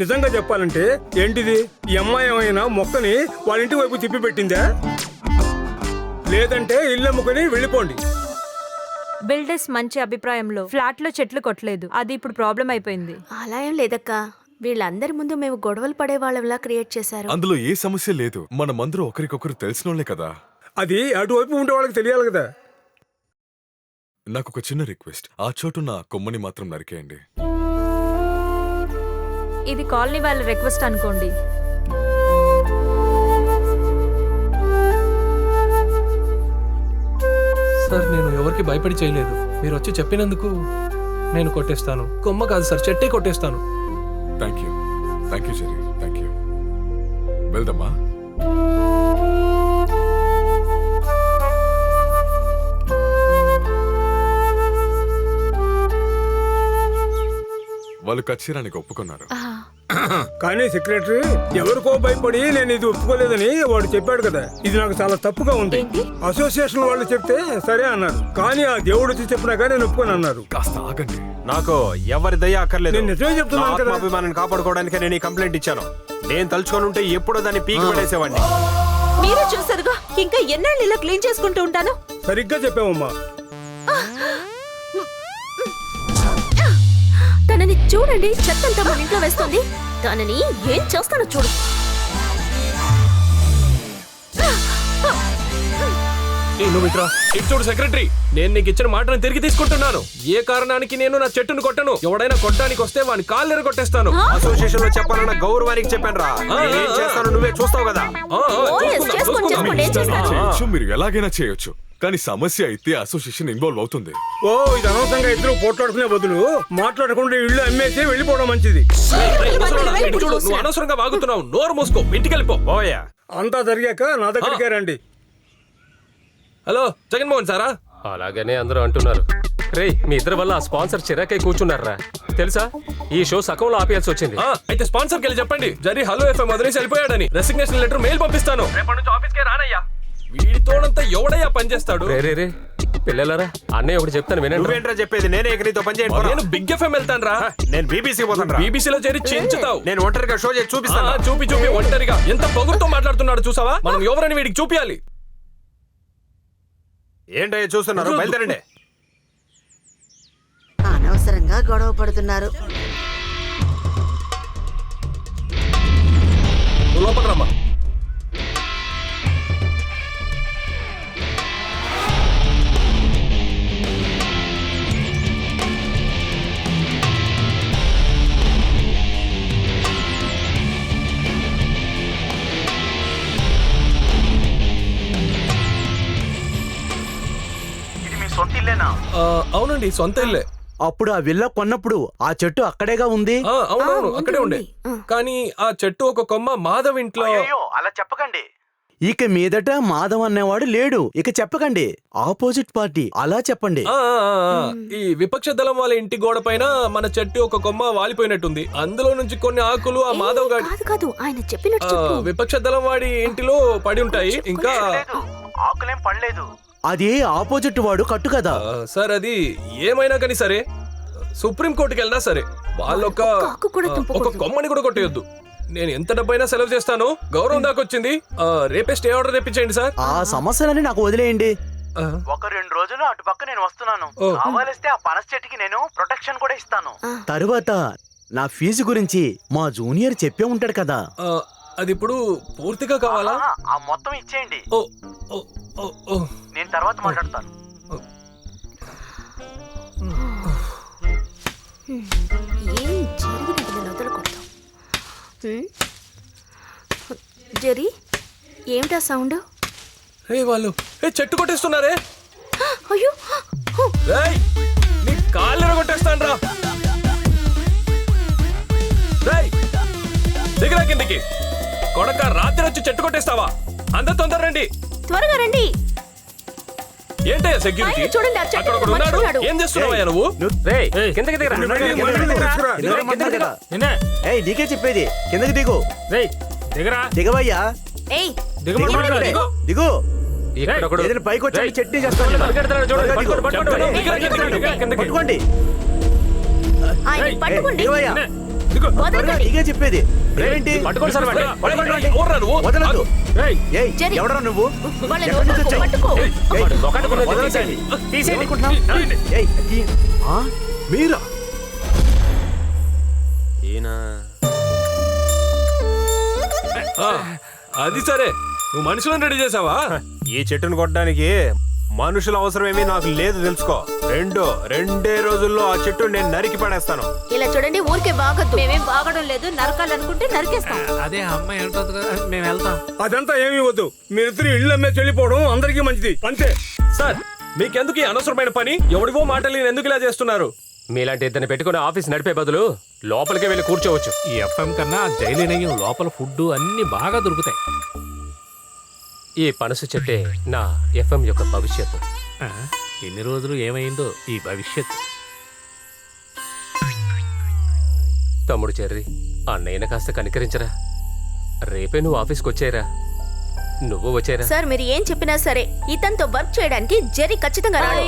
నిజంగా చెప్పాలంటే ఏంటిది, ఈ అమ్మాయి ఏమైనా మొక్కని వాళ్ళ ఇంటి వైపు తిప్పి పెట్టిందా? లేదంటే ఇల్లు అమ్ముకొని వెళ్ళిపోండి. బిల్డర్స్ మంచి అభిప్రాయంలో ఫ్లాట్ లో చెట్లు కొట్టలేదు, అది ఇప్పుడు ప్రాబ్లం అయిపోయింది. అలా ఏం లేదక్క, వీళ్ళందరి ముందు మేము గొడవలు పడే వాళ్ళలా క్రియేట్ చేశారు. అందులో ఏ సమస్య లేదు. మనమందరూ ఒకరికొకరు తెలిసినోళ్లే కదా. అది అటువైపు ఉండే వాళ్ళకి తెలియాలి కదా. నాకు ఒక చిన్న రిక్వెస్ట్, ఆ చోటున్న కొమ్మని మాత్రం నరికేయండి. ఇది కాలనీ వాళ్ళ రిక్వెస్ట్ అనుకోండి. సార్, నేను ఎవరికి భయపడి చేయలేదు. మీరు వచ్చి చెప్పినందుకు నేను కొట్టేస్తాను. కొమ్మ కాదు సార్, చెట్టే కొట్టేస్తాను. Thank you Jerry, thank you. వెళ్దామా? వాళ్ళు కచ్చిరానికి ఒప్పుకున్నారు. కానీ సెక్రటరీ, ఎవరికో భయపడి నేను ఇది ఒప్పుకోలేదని వాడు చెప్పాడు కదా. ఇది నాకు చాలా తప్పుగా ఉంది. అసోసియేషన్ వాళ్ళు చెప్తే సరే అన్నారు, కానీ ఆ దేవుడు వచ్చి చెప్పినాక నేను ఒప్పుకొని అన్నారు. కాస్త ఆగండి. నాకు ఎవరి దయ అక్కర్లేదు. నేను నిజమే చెప్తున్నాను కదా. అభిమానాన్ని కాపాడుకోవడానికి నేను ఈ కంప్లైంట్ ఇచ్చాను. నేను తలుచుకొని ఉంటే ఎప్పుడో దాన్ని పీకి పడేసేవాడిని. మీరే చూసారుగా, ఇంకా ఎన్నాళ్ళు ఇలా క్లీన్ చేసుకుంటూ ఉంటాను. సరిగ్గా చెప్పావమ్మా. తనని చూడండి, చెత్తంతా మన ఇంట్లో వేస్తుంది. తనని ఏం చేస్తానో చూడు. నువ్వు ఇట్రా. ఇటు చూడు సెక్రటరీ, నేను నీకు ఇచ్చిన మాటను తిరిగి తీసుకుంటున్నాను. ఏ కారణానికి నేను నా చెట్టును కొట్టను. ఎవడైనా కొట్టడానికి వస్తే వాని కాళ్ళు ఎరగొట్టేస్తాను. అసోసియేషన్ లో చెప్పాలన్న గౌరవానికి చెప్పాను రా. ఏం చేస్తాను నువ్వే చూస్తావు కదా. చేయొచ్చు, మీరు ఎలాగైనా చేయొచ్చు, కానీ సమస్య అయితే అసోసియేషన్ ఇన్వాల్వ్ అవుతుంది. ఓ ఇది అనవసరంగా ఇద్దరు పోట్లాడుకునే బదులు మాట్లాడకుండా ఇల్లు అమ్మేసి వెళ్ళిపోవడం మంచిది. ఇటు చూడు, నువ్వు అనవసరంగా వాగుతున్నావు. నోరు మూసుకో, ఇంటికి వెళ్ళిపో. పోయా అంతా జరిగాక నా దగ్గరికే రండి. హలో జగన్మోహన్ సారా? అలాగనే అందరూ అంటున్నారు. రే, మీ ఇద్దరి వల్ల ఆ స్పాన్సర్ చిరాకై కూర్చున్నారా తెలుసా? ఈ షో సకంలో ఆపేయాల్సి వచ్చింది. అయితే స్పాన్సర్కి వెళ్ళి చెప్పండి జరి హలో ఎఫ్ఎం వదిలేసి వెళ్ళిపోయాడని. రెసిగ్నేషన్ లెటర్ మెయిల్ పంపిస్తాను. రేపటి నుంచి ఆఫీస్కే రానయ్యా. వీడితోడంతా ఎవడయ్యా పనిచేస్తాడు? రే పిల్లలారా, అన్నయ్య ఒకటి చెప్తాను వినండి. నువ్వేంట్రా చెప్పేది? నేనే నీతో పని చేయండి. నేను బిగ్ ఎఫ్ఎం వెళ్తాను రా. నేను బీబీసీ పోతాను. బీబీసీలో చేరి చించుతావు. నేను ఒంటరిగా షో చేసి చూపిస్తాను. చూపి ఒంటరిగా ఎంత పొగురుతో మాట్లాడుతున్నాడు చూసావా? మనం ఎవరని వీడికి చూపియాలి. ఏంటయ్యా చూస్తున్నారు? బయలుదేరండి. అనవసరంగా గొడవ పడుతున్నారు. లోపల రమ్మా. అవునండి, సొంత ఇల్లే. అప్పుడు ఆ విల్లా కొన్నప్పుడు ఆ చెట్టు అక్కడేగా ఉంది. అవునవును, అక్కడే ఉండే. కానీ ఆ చెట్టు ఒక కొమ్మ మాధవ్ ఇంట్లో. అలా చెప్పకండి. ఇక మీదట మాధవ్ అనేవాడు లేడు. ఇక చెప్పకండి. ఆపోజిట్ పార్టీ అలా చెప్పండి. ఈ విపక్ష దళం వాళ్ళ ఇంటి గోడ పైన మన చెట్టు ఒక కొమ్మ వాలిపోయినట్టుంది. అందులో నుంచి కొన్ని ఆకులు ఆ మాధవ్ గాడి కాదు ఆయన చెప్పినట్టు విపక్ష దళం వాడి ఇంటిలో పడి ఉంటాయి. ఇంకా ఆకులేం పడలేదు. అది ఆపోజిట్ వాడు కట్టు కదా. సార్ అది ఏమైనా కానీ సరే, సుప్రీం కోర్టుకి వెళ్ళినా సరే వాళ్ళొక కొమ్మని కూడా కొట్టేయొద్దు. నేను ఎంత డబ్బైనా సెలవు చేస్తాను. గౌరవం దాకొచ్చింది. రేపే స్టే ఆర్డర్ తెప్పించండి సార్. ఆ సమస్యలని నాకు వదిలేయండి. ఒక 2 రోజులు అటు పక్క నేను వస్తున్నాను. కావాలిస్తే ఆ పనస చెట్టుకి నేను ప్రొటెక్షన్ కూడా ఇస్తాను. తరువాత నా ఫీజు గురించి మా జూనియర్ చెప్పే ఉంటాడు కదా. అది ఇప్పుడు పూర్తిగా కావాలా? ఆ మొత్తం ఇచ్చేయండి. నేను తర్వాత మాట్లాడతాను. ఏం జరిగింది వదలకూడదు. జెరీ, ఏమిటా సౌండ్? వాళ్ళు చెట్టు కొట్టేస్తున్నారే. అయ్యో, నీ కాళ్ళు కొట్టేస్తాను రా. దిగిరా కిందికి. కొడక రాత్రి వచ్చి చెట్టు కొట్టేస్తావా? అందరు తొందర రండి, త్వరగా రండి. ఏంటయ్యా సెక్యూరిటీ? చూడండి, అక్కడ ఒకడు ఉన్నాడు. ఏం చేస్తున్నావయ్యా నువ్వు? కిందకి దిగరా. నీకే చెప్పేది, కిందకి దిగు. దిగరా. దిగవయ్యా. దిగు. ఇక్కడ పైకి వచ్చి చట్నీ చేస్తాను. పట్టుకోండి. దిగవయ్యా. నీకే చెప్పేది. ఎవడరా నువ్వు? మీరా? అది సరే, నువ్వు మనుషులను రెడీ చేసావా? ఈ చెట్టును కొట్టడానికి మనుషుల అవసరం ఏమీ నాకు లేదు, తెలుసుకో. రెండే రోజుల్లో ఆ చెట్టు నేను నరికి పడేస్తాను. ఇలా చూడండి, ఊరికే బాగద్దు. మేమేం బాగడం లేదు. నరకాలనుకుంటే నరికేస్తాం. అదే అమ్మాయి వెళ్తుంది కదా, మేము వెళ్తాం. అదంతా ఏమీ వద్దు. మీరిద్దరు ఇల్లు అమ్మే చెల్లిపోవడం అందరికీ మంచిది, అంతే. సార్, మీకెందుకు ఈ అనవసరమైన పని? ఎవడివో మాటలు ఎందుకు ఇలా చేస్తున్నారు? మీలాంటి ఇద్దరిని పెట్టుకుని ఆఫీస్ నడిపే బదులు లోపలికే వెళ్ళి కూర్చోవచ్చు. ఈ ఎఫ్ఎం కన్నా జైలు నెయ్యం, లోపల ఫుడ్ అన్ని బాగా దొరుకుతాయి. ఈ పనస చెట్టే నా ఎఫ్ఎం యొక్క భవిష్యత్తు. ఎన్ని రోజులు ఏమైందో ఈ భవిష్యత్తు. తమ్ముడు చెర్రి, అన్నయ్యన కాస్త కనికరించరా. రేపే నువ్వు ఆఫీస్కి వచ్చాయిరా. నువ్వు వచ్చారా? సార్, మీరు ఏం చెప్పినా సరే ఇతనితో వర్క్ చేయడానికి జెరీ ఖచ్చితంగా రాడు.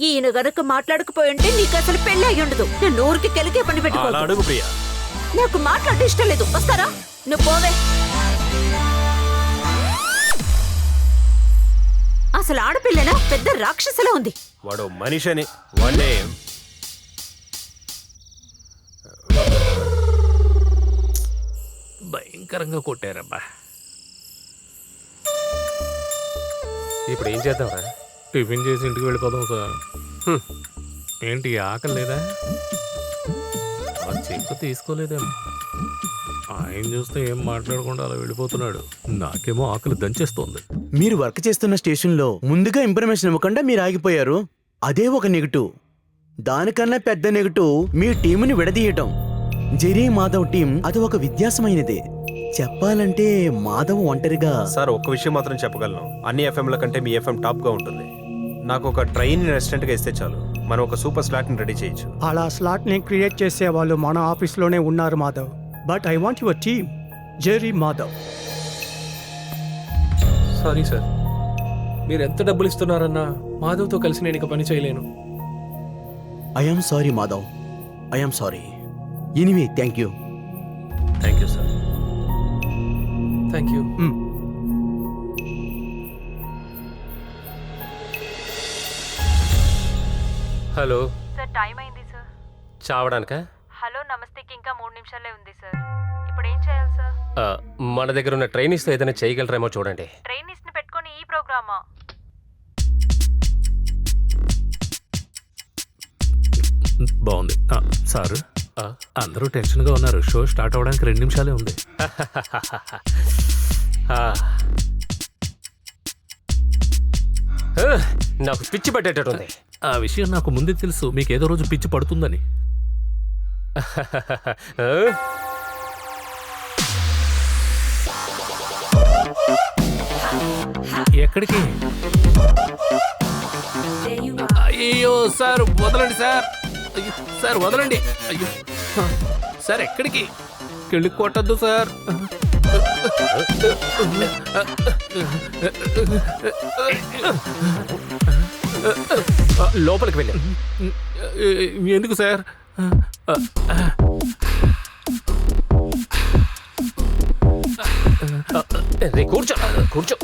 ఈయన గనక మాట్లాడకపోయి ఉంటే నీకు అసలు పెళ్లి అయ్యి ఉండదు. నేను ఊరికి కెలికే పని పెట్టుకోవద్దు. నాకు మాట్లాడే ఇష్టం లేదు. వస్తారా? నువ్వు పోవే. అసలు ఆడపిల్లనా పెద్ద రాక్షసులా ఉంది. వాడు మనిషిని వాడే భయంకరంగా కొట్టారబ్బా. ఇప్పుడు ఏం చేద్దాంరా? టిఫిన్ చేసి ఇంటికి వెళ్ళిపోదాం సార్. ఏంటి ఆకలి లేదా? ఆ చెక్కు తీసుకోలేదేమో. ఆయన చూస్తే ఏం మాట్లాడకుండా అలా వెళ్ళిపోతున్నాడు. నాకేమో ఆకలి దంచేస్తోంది. మీరు వర్క్ చేస్తున్న స్టేషన్లో ముందుగా ఇన్ఫర్మేషన్ ఇవ్వకుండా మీరు ఆగిపోయారు. అదే ఒక నెగటివ్. దానికన్నా పెద్ద నెగటివ్ మీ టీంని విడదీయటం. జెరీ మాధవ్ టీం అది ఒక వ్యత్యాసమైనదే. చెప్పాలంటే మాధవ్ ఒంటరిగా. సార్ ఒక్క విషయం మాత్రం చెప్పగలను, అన్ని ఎఫ్ఎంల కంటే మీ ఎఫ్ఎం టాప్ గా ఉంటుంది. నాకు ఒక ట్రైన్ రెస్టారెంట్ గా ఇస్తే చాలు, మనం ఒక సూపర్ స్లాట్ ని రెడీ చేయొచ్చు. అలా స్లాట్ ని క్రియేట్ చేసే వాళ్ళు మన ఆఫీస్లోనే ఉన్నారు Madhav. But I want your team, Jerry Madhav. Sorry sir, మీరు ఎంత డబ్బులు ఇస్తున్నారన్నా మాధవ్తో కలిసి నేను ఇక పని చేయలేను. I'm sorry Madhav, I'm sorry. Anyway thank you. Thank you sir. Thank you. Hello sir, time అయింది సార్. చావడానికా? హలో నమస్తేకి ఇంకా 3 నిమిషాలే ఉంది సార్. ఇప్పుడు ఏం చేయాలి సార్? మన దగ్గర ఉన్న ట్రైనీస్తో ఏదైనా చేయగలరేమో చూడండి. ట్రైనీస్ని పెట్టుకొని ఈ ప్రోగ్రామా? బాగుంది సార్. అందరూ టెన్షన్గా ఉన్నారు. షో స్టార్ట్ అవ్వడానికి 2 నిమిషాలే ఉంది. నాకు పిచ్చి పట్టేటట్టుంది. ఆ విషయం నాకు ముందే తెలుసు, మీకు ఏదో రోజు పిచ్చి పడుతుందని. ఎక్కడికి? అయ్యో సార్ వదలండి సార్. అయ్యో సార్ వదలండి. అయ్యో సార్ ఎక్కడికి? కెళ్ళి కొట్టద్దు సార్. లోపలికి వెళ్ళి. ఎందుకు సార్? కూర్చో కూర్చో.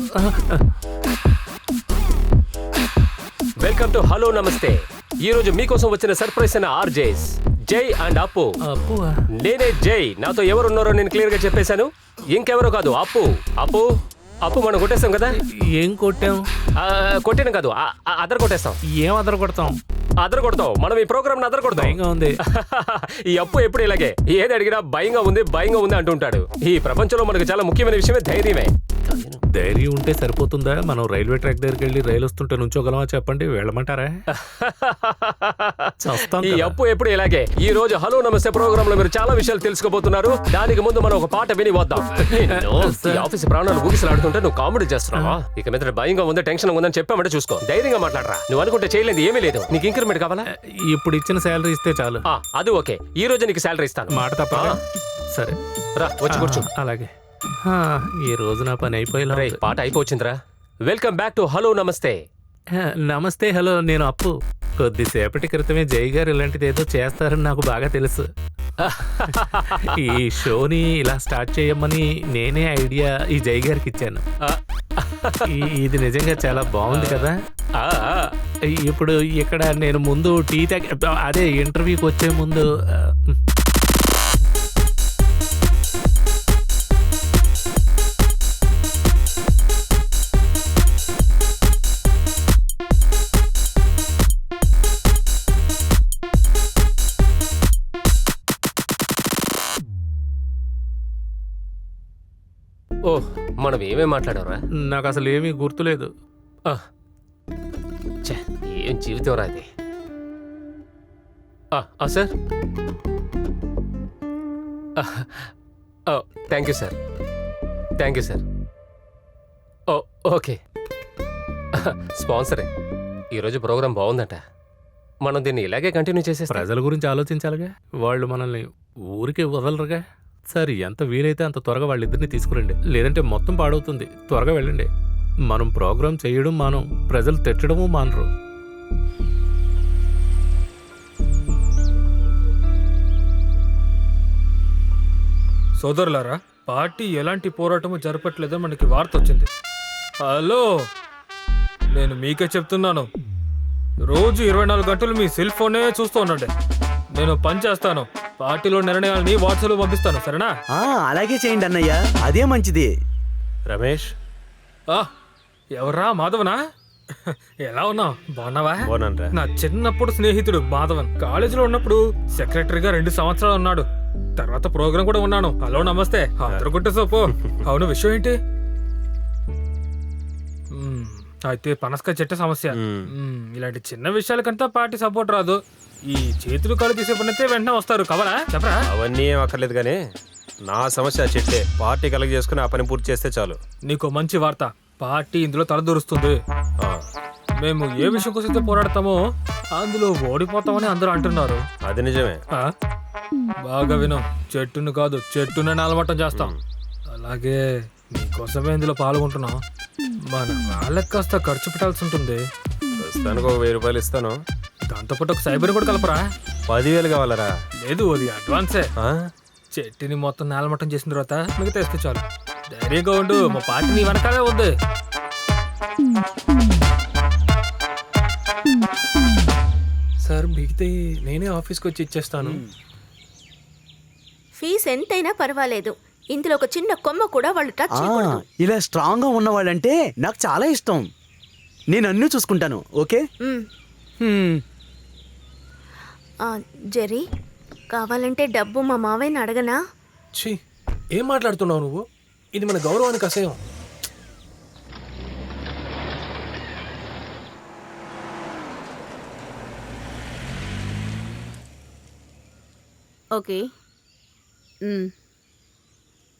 వెల్కమ్ టు హలో నమస్తే. ఈ రోజు మీకోసం వచ్చిన సర్ప్రైజ్ అయిన ఆర్జేస్ జై అండ్ అప్పు. నేనే జై. నాతో ఎవరున్నారో నేను క్లియర్ గా చెప్పేశాను. ఇంకెవరో కాదు, అప్పు. అప్పు అప్పు మనం కొట్టేస్తాం కదా. ఏం కొట్టాం? కొట్టాను కాదు, అదర కొట్టేస్తాం. ఏం అదర కొడతాం? అదర కొడతాం. మనం ఈ ప్రోగ్రామ్ అదర కొడతాం. భయంగా ఉంది. ఈ అప్పు ఎప్పుడు ఇలాగే ఏది అడిగినా భయంగా ఉంది అంటుంటాడు. ఈ ప్రపంచంలో మనకు చాలా ముఖ్యమైన విషయమే ధైర్యమే. ధైర్యం ఉంటే సరిపోతుందా? మనం రైల్వే ట్రాక్ దగ్గరికి వెళ్ళి రైలు వస్తుంటే నుంచోగలమా చెప్పండి? వెళ్ళమంటారా? ఈ అప్పు ఎప్పుడు ఇలాగే. ఈ రోజు హలో నమస్తే ప్రోగ్రామ్ లో మీరు చాలా విషయాలు తెలుసుకోబోతున్నారు. దానికి ముందు మనం ఒక పాట విని వద్దాం. ఈ ఆఫీస్ ప్రాణాలు ఊగిసలాడుతుంటే నువ్వు కామెడీ చేస్తున్నావా? ఇక మీద భయంగా ఉంది, టెన్షన్ ఉందని చెప్పామంటే చూసుకో. ధైర్యంగా మాట్లాడరా. నువ్వు అనుకుంటే చేయలేదు ఏమీ లేదు. నీకు ఇంక్రిమెంట్ కావాలా? ఇప్పుడు ఇచ్చిన శాలరీ ఇస్తే చాలు. అది ఓకే. ఈ రోజు నీకు శాలరీ ఇస్తాను. మాట తప్ప. సరే రా, వచ్చి కూర్చో. అలాగే. ఈ రోజు నా పని అయిపోయేలా. పాట అయిపోవచ్చిందిరా. వెల్కమ్ బ్యాక్ టు హలో నమస్తే. నమస్తే. హలో, నేను అప్పు. కొద్దిసేపటి క్రితమే జై గారు ఇలాంటిది ఏదో చేస్తారని నాకు బాగా తెలుసు. ఈ షోని ఇలా స్టార్ట్ చేయమని నేనే ఐడియా ఈ జై గారికి ఇచ్చాను. ఇది నిజంగా చాలా బాగుంది కదా. ఇప్పుడు ఇక్కడ నేను ముందు అదే ఇంటర్వ్యూకి వచ్చే ముందు ఓ, మనం ఏమేం మాట్లాడారా? నాకు అసలు ఏమీ గుర్తులేదు. ఏం జీవితం రా అది. Sir, thank you sir. Thank you sir. Okay. స్పాన్సరే. ఈరోజు ప్రోగ్రాం బాగుందట. మనం దీన్ని ఇలాగే కంటిన్యూ చేసే. ప్రజల గురించి ఆలోచించాలిగా. వాళ్ళు మనల్ని ఊరికే వదలరుగా. సరే, ఎంత వీలైతే అంత త్వరగా వాళ్ళిద్దరిని తీసుకురండి, లేదంటే మొత్తం పాడవుతుంది. త్వరగా వెళ్ళండి. మనం ప్రోగ్రాం చేయడం మానం, ప్రజలు తిట్టడము మానరు. సోదరులారా, పార్టీ ఎలాంటి పోరాటము జరపట్లేదో మనకి వార్త వచ్చింది. హలో, నేను మీకే చెప్తున్నాను, రోజు 24 గంటలు మీ సెల్ ఫోనే చూస్తూ ఉండండి. నేను పని చేస్తాను. పార్టీలో నిర్ణయాలని వాట్సాప్లో పంపిస్తాను, సరేనా? అలాగే చేయండి అన్నయ్య, అదే మంచిది. రమేష్, ఎవర్రా మాధవనా? ఎలా ఉన్నావు? బాగున్నావా? బాగున్నానురా. నా చిన్నప్పుడు స్నేహితుడు మాధవన్. కాలేజీలో ఉన్నప్పుడు సెక్రటరీగా 2 సంవత్సరాలు ఉన్నాడు. తర్వాత ప్రోగ్రామ్ కూడా ఉన్నాను. హలో నమస్తే. అందరుకుంటే సోపు. అవును, విషయం ఏంటి? అయితే పనసకాయ చెట్టు సమస్య. ఇలాంటి చిన్న విషయాలకంతా పార్టీ సపోర్ట్ రాదు. ఈ చేతులు కాలు తీసే పని అయితే వెంటనే వస్తారు. కవరా చెప్పరా? అవన్నీ ఏం అక్కర్లేదు కానీ నా సమస్య ఆ చెట్టే. పార్టీ కలెక్ట్ చేసుకుని ఆ పని పూర్తి చేస్తే చాలు. నీకు మంచి వార్త. పార్టీ ఇందులో తలదూరుస్తుంది. మేము ఏ విషయం కోసం అయితే పోరాడతామో అందులో ఓడిపోతామని అందరూ అంటున్నారు. అది నిజమే. బాగా విను. చెట్టును కాదు, చెట్టునే నలమట్టం చేస్తాం. అలాగే నీకోసమే ఇందులో పాల్గొంటున్నాం. మన వాళ్ళకి కాస్త ఖర్చు పెట్టాల్సి ఉంటుంది. ప్రస్తుతానికి ఒక 1000 రూపాయలు ఇస్తాను. దాంతోపాటు ఒక సైబర్ కూడా కలపరా? 10,000 కావాలరా? లేదు, అది అడ్వాన్సే. చెట్టుని మొత్తం నేలమట్టం చేసిన తర్వాత మిగతా ఇస్తే చాలు. ధైర్యంగా ఉండు, మా పార్టీ నీ వెనకాలే ఉంది. సార్ మిగితే నేనే ఆఫీస్కి వచ్చి ఇచ్చేస్తాను. ఫీజు ఎంతైనా పర్వాలేదు. ఇందులో ఒక చిన్న కొమ్మ కూడా వాళ్ళు టచ్ చేయకూడదు. ఇలా స్ట్రాంగ్ గా ఉన్నవాళ్ళంటే నాకు చాలా ఇష్టం. నేను అన్నీ చూసుకుంటాను. ఓకే జెర్రీ, కావాలంటే డబ్బు మా మావయ్యని అడగనా? ఛీ, ఏం మాట్లాడుతున్నావు నువ్వు? ఇది మన గౌరవానికి అసహ్యం. ఓకే,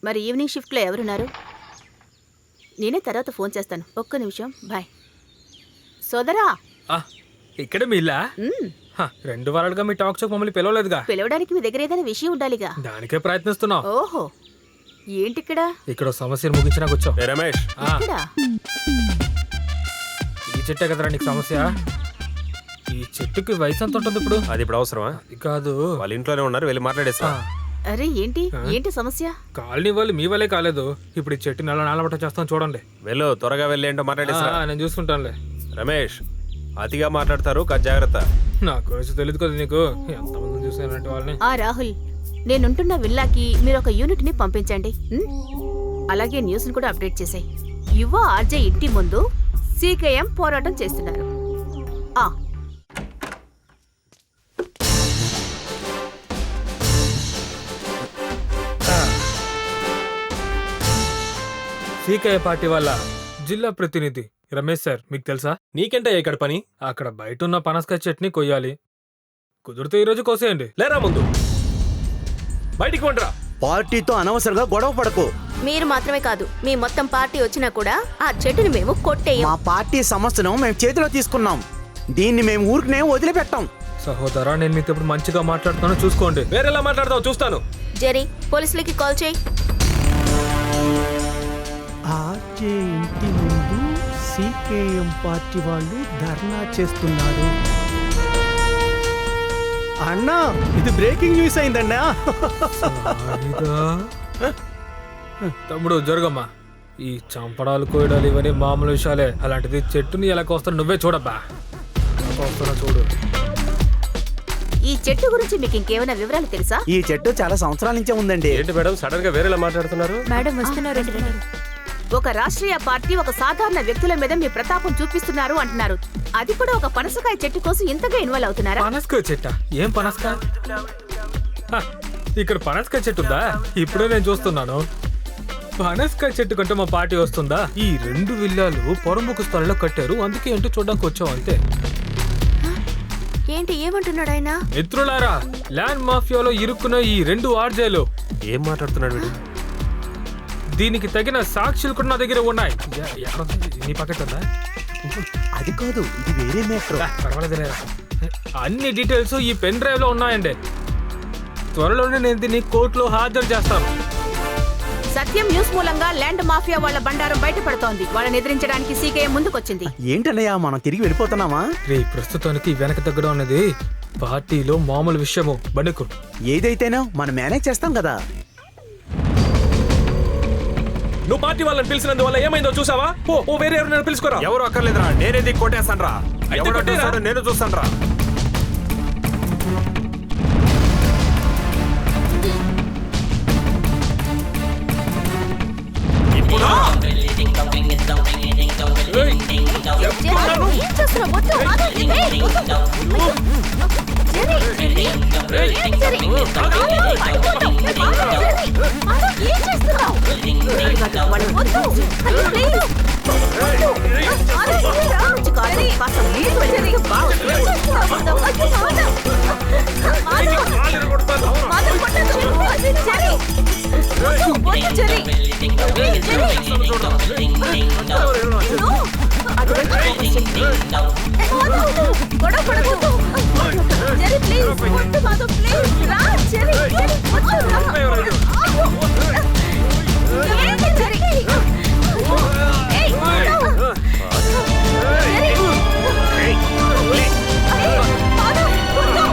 మరి ఈవినింగ్ షిఫ్ట్లో ఎవరున్నారు? నేనే తర్వాత ఫోన్ చేస్తాను. ఒక్క నిమిషం. బాయ్. సోదరా, ఇక్కడ మీ ఇల్లా? 2 వారాలుగా మీ టాక్ షోకి మమ్మల్ని పిలవలేదుగా. పిలవడానికి మీ దగ్గర ఏదైనా విషయం ఉండాలిగా. దానికే ప్రయత్నిస్తున్నాం. ఓహో, ఏంటిక్కడ? ఇక్కడ సమస్యను ముగించినా కూర్చో. రమేష్, ఈ చెట్టే కదరా నీకు సమస్య? ఈ చెట్టుకి వయసు ఎంత ఉంటుంది ఇప్పుడు? అది ఇప్పుడు అవసరమా? అది కాదు, వాళ్ళ ఇంట్లోనే ఉన్నారు, వెళ్ళి మాట్లాడేస్తా. అరే ఏంటి సమస్య? కాలనీ వాళ్ళు మీ వల్లే కాలేదు. ఇప్పుడు ఈ చెట్టు నాలబట్ట చేస్తాం చూడండి. వెళ్ళు, త్వరగా వెళ్ళి ఏంటో మాట్లాడేస్తా. నేను చూసుకుంటానులే. రమేష్, అతిగా మాట్లాడతారు, జాగ్రత్త. నా గురించి తెలియదు కదా నీకు. ఎంతమంది చూసానంటే వాళ్ళని. రాహుల్, నేనుంటున్న విల్లాకి మీరు ఒక యూనిట్ ని పంపించండి. అలాగే న్యూస్ ని కూడా అప్డేట్ చేసాయి. యువ ఆర్జే ఇంటి ముందు సీకేఎం పోరాటం చేస్తున్నారు. సీకేఎం పార్టీ వాళ్ళ జిల్లా ప్రతినిధి రమేష్ సార్, మీకు తెలుసా? నీకేంటయ్యా ఇక్కడ పని? అక్కడ బయట ఉన్న పనసకాయ చెట్టుని కొయ్యాలి. కుదిరితే ఈ రోజు కోసేయండి. లేరా ముందు బయటికి వండరా. పార్టీతో అనవసరంగా గొడవ పడకు. మీరు మాత్రమే కాదు, మీ మొత్తం పార్టీ వచ్చినా కూడా ఆ చెట్టుని మేము కొట్టేయం. మా పార్టీ సమస్యను మేము చేతిలో తీసుకున్నాం. దీన్ని మేము ఊరికనే వదిలిపెట్టాం. సహోదరా, నేను మీతో ఇప్పుడు మంచిగా మాట్లాడుతాను, చూసుకోండి. వేరేలా మాట్లాడతావు చూస్తాను. జెర్రీ, పోలీసులకి కాల్ చేయి. ఆర్జే ఇంటి ముందు సికేఎం పార్టీ వాళ్ళు ధర్నా చేస్తున్నారు. అన్నా, ఇది బ్రేకింగ్ న్యూస్ అయిందన్నా. తమ్ముడు జరగమ్మా. ఈ చంపడాలు కోయడాలు ఇవన్నీ మామూలు విషయాలే. అలాంటిది చెట్టుని ఎలా కోస్తాను నువ్వే చూడబ్బా. కోస్తున్నా చూడు. ఈ చెట్టు గురించి మీకు ఇంకేమైనా వివరాలు తెలుసా? ఈ చెట్టు చాలా సంవత్సరాల నుంచే ఉందండి. ఏంటి మేడం సడన్ గా వేరేలా మాట్లాడుతున్నారు? మేడం వస్తున్నారు. ఒక రాష్ట్రీయ పార్టీ ఒక సాధారణ వ్యక్తుల మీద మీ ప్రతాపం చూపిస్తున్నారు అంటున్నారు. అది కూడా ఒక పనసకాయ చెట్టు కోసం ఇంతగా ఇన్వాల్వ్ అవుతున్నారా? పనసకాయ చెట్ట? ఏం పనసకాయ? ఇక్కడ పనసకాయ చెట్టు ఉందా? ఇప్పుడే నేను చూస్తున్నాను. పనసకాయ చెట్టు కంటే మా పార్టీ వస్తుందా? ఈ 2 విల్లాలు పొరముఖ స్థలంలో కట్టారు, అందుకే ఏంటో చూడడానికి వచ్చాం అంతే. ఏంటి ఏమంటున్నాడు ఆయన? మిత్రులారా, ల్యాండ్ మాఫియాలో ఇరుక్కున్న ఈ 2 ఆర్జేలు. ఏం మాట్లాడుతున్నాడు వీడు? దీనికి తగిన సాక్షులు కూడా నా దగ్గర ఉన్నాయి. నీ పక్కన ఉందా? అది కాదు, ఇది వేరే మ్యాటర్. పర్వాలేదులేరా. అన్ని డీటెయిల్స్ ఈ పెన్ డ్రైవ్ లో ఉన్నాయండి. త్వరలోనే నేను దీన్ని కోర్టులో హాజరు చేస్తాను. సత్యం న్యూస్ మూలంగా ల్యాండ్ మాఫియా వాళ్ళ బండారం బయటపడుతోంది. వాళ్ళని ఎదిరించడానికి సీకేఎం ముందుకొచ్చింది. ఏంటన్నయ్యా, మనం తిరిగి వెళ్ళిపోతున్నామా? ప్రస్తుతానికి వెనక తగ్గడం అనేది పార్టీలో మామూలు విషయము. బడుకు ఏదైతేనో మనం మేనేజ్ చేస్తాం కదా. నువ్వు పార్టీ వాళ్ళని పిలిచినందువల్ల ఏమైందో చూసావా? ఓ వేరే ఎవరు పిలుచుకోరా. ఎవరు అక్కర్లేదురా, నేనేది కొట్టేస్తాను రా. నేను చూస్తాను రా. ఏం చేస్తున్నావు? వద్దు, మాధవ్, ఏయ్, వద్దు. జెర్రీ, ఏంటి జెర్రీ? మాధవ్, పడిపోతావు. మాధవ్, మాధవ్, ఏం చేస్తున్నావు? వద్దు. అయ్యో, ప్లీజ్. వద్దు. మాధవ్, రా. జెర్రీ, కాస్త నీళ్ళు వెళ్ళి బాగుంది. ఏం చేస్తున్నావు, మాధవ్? అయ్యో, మాధవ్. మాధవ్, కొట్టొద్దు. అది జెర్రీ. వద్దు, వద్దు, జెర్రీ. ఏయ్, జెర్రీ. నిన్ను అటువంటి ఫోకస్ చెయ్యి. వద్దు, గొడవ పడవద్దు. Jerry, please. వద్దు, మాధవ్, ప్లీజ్. రా, జెర్రీ. జెర్రీ, వద్దు, రా. ఏంటి, జెర్రీ? ఏయ్, మాధవ్. జెర్రీ. మాధవ్, వద్దు.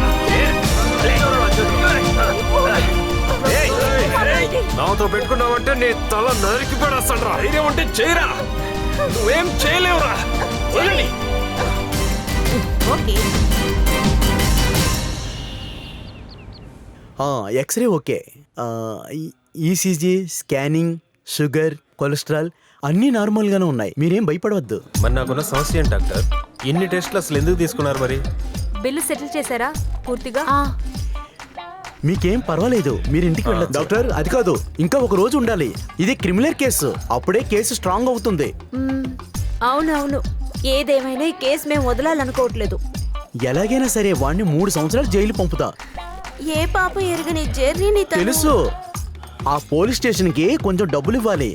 నాతో పెట్టుకున్నావంటే నీ తల నరికి పడేస్తాను రా. ధైర్యం ఉంటే చేయరా, నువ్వేం చేయలేవురా. Okay, x-ray okay. ECG, scanning, sugar, cholesterol అన్నీ నార్మల్గానే ఉన్నాయి. మీరేం భయపడవద్దు. మరి నాకున్న సమస్య ఏంటి డాక్టర్? ఇన్ని టెస్ట్లు అసలు ఎందుకు తీసుకున్నారు మరి? బిల్లు సెటిల్ చేశారా పూర్తిగా? మీకేం పర్వాలేదు, మీరు ఇంటికి వెళ్ళదు. డాక్టర్, అది కాదు, ఇంకా ఒక రోజు ఉండాలి. ఇది క్రిమినల్ కేసు, అప్పుడే కేసు స్ట్రాంగ్ అవుతుంది. అవునవును, ఏదేమైనా ఈ కేసు మేము వదలాలనుకోవట్లేదు. ఎలాగైనా సరే వాడిని 3 సంవత్సరాలు జైలు పంపుతా. ఏ పాప ఎరగని జెర్రీని తెలుసు. ఆ పోలీస్ స్టేషన్కి కొంచెం డబ్బులు ఇవ్వాలి.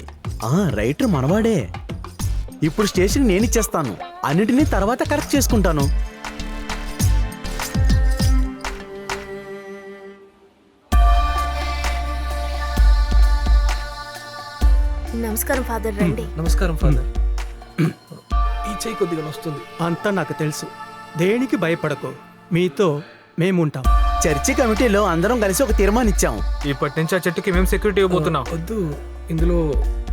రైటర్ మనవాడే. ఇప్పుడు స్టేషన్ నేను ఇచ్చేస్తాను, అన్నిటినీ తర్వాత కరెక్ట్ చేసుకుంటాను. నమస్కారం ఫాదర్, రండి. నమస్కారం ఫాదర్. ఈ చెయ్యి కొద్దిగా వస్తుంది. అంతా నాకు తెలుసు, దేనికి భయపడకు, మీతో మేముంటాం. చర్చి కమిటీలో అందరం కలిసి ఒక తీర్మానం ఇచ్చాం. ఇప్పటి నుంచి ఆ చెట్టుకి మేము సెక్యూరిటీ ఇవ్వబోతున్నాం. వద్దు, ఇందులో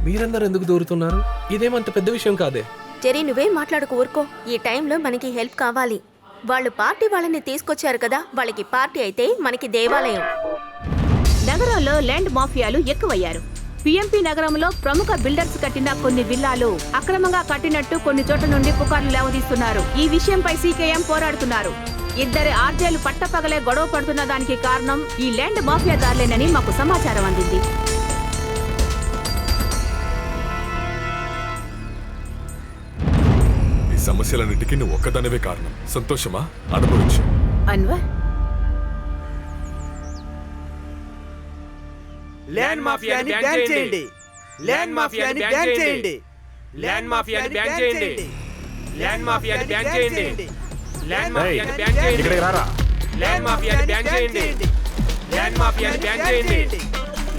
మీరందరూ ఎందుకు దూరుతున్నారు? ఇదేమంత పెద్ద విషయం కాదే. జెర్రీ, నువ్వేం మాట్లాడుకు, ఊరుకో. ఈ టైంలో మనకి హెల్ప్ కావాలి. వాళ్ళు పార్టీ వాళ్ళని తీసుకొచ్చారు కదా, వాళ్ళకి పార్టీ అయితే మనకి దేవాలయం. నగరంలో ల్యాండ్ మాఫియాలు ఎక్కువయ్యారు. పిఎంపీ నగరంలో ప్రముఖ బిల్డర్స్ కట్టిన కొన్ని విల్లాలు అక్రమంగా కట్టినట్టు కొన్ని చోట్ల నుండి పుకార్లు లేవదీస్తున్నారు. ఈ విషయంపై సీకేఎం పోరాడుతున్నారు. 2 ఆర్జేలు పట్టపగలే గొడవ పడుతున్న దానికి కారణం ఈ ల్యాండ్ మాఫియాదారులేనని మాకు సమాచారం అందింది. ఈ సమస్యలన్నిటికీ నువ్వు ఒక్కదానివే కారణం. సంతోషమా? అనుభవించు. అన్వర్, ల్యాండ్ మాఫియాని బ్యాన్ చేయండి. ల్యాండ్ మాఫియాని బ్యాన్ చేయండి. ల్యాండ్ మాఫియాని బ్యాన్ చేయండి. ల్యాండ్ మాఫియాని బ్యాన్ చేయండి. ల్యాండ్ మాఫియాని బ్యాన్ చేయండి. ఇక్కడికి రారా. ల్యాండ్ మాఫియాని బ్యాన్ చేయండి. ల్యాండ్ మాఫియాని బ్యాన్ చేయండి.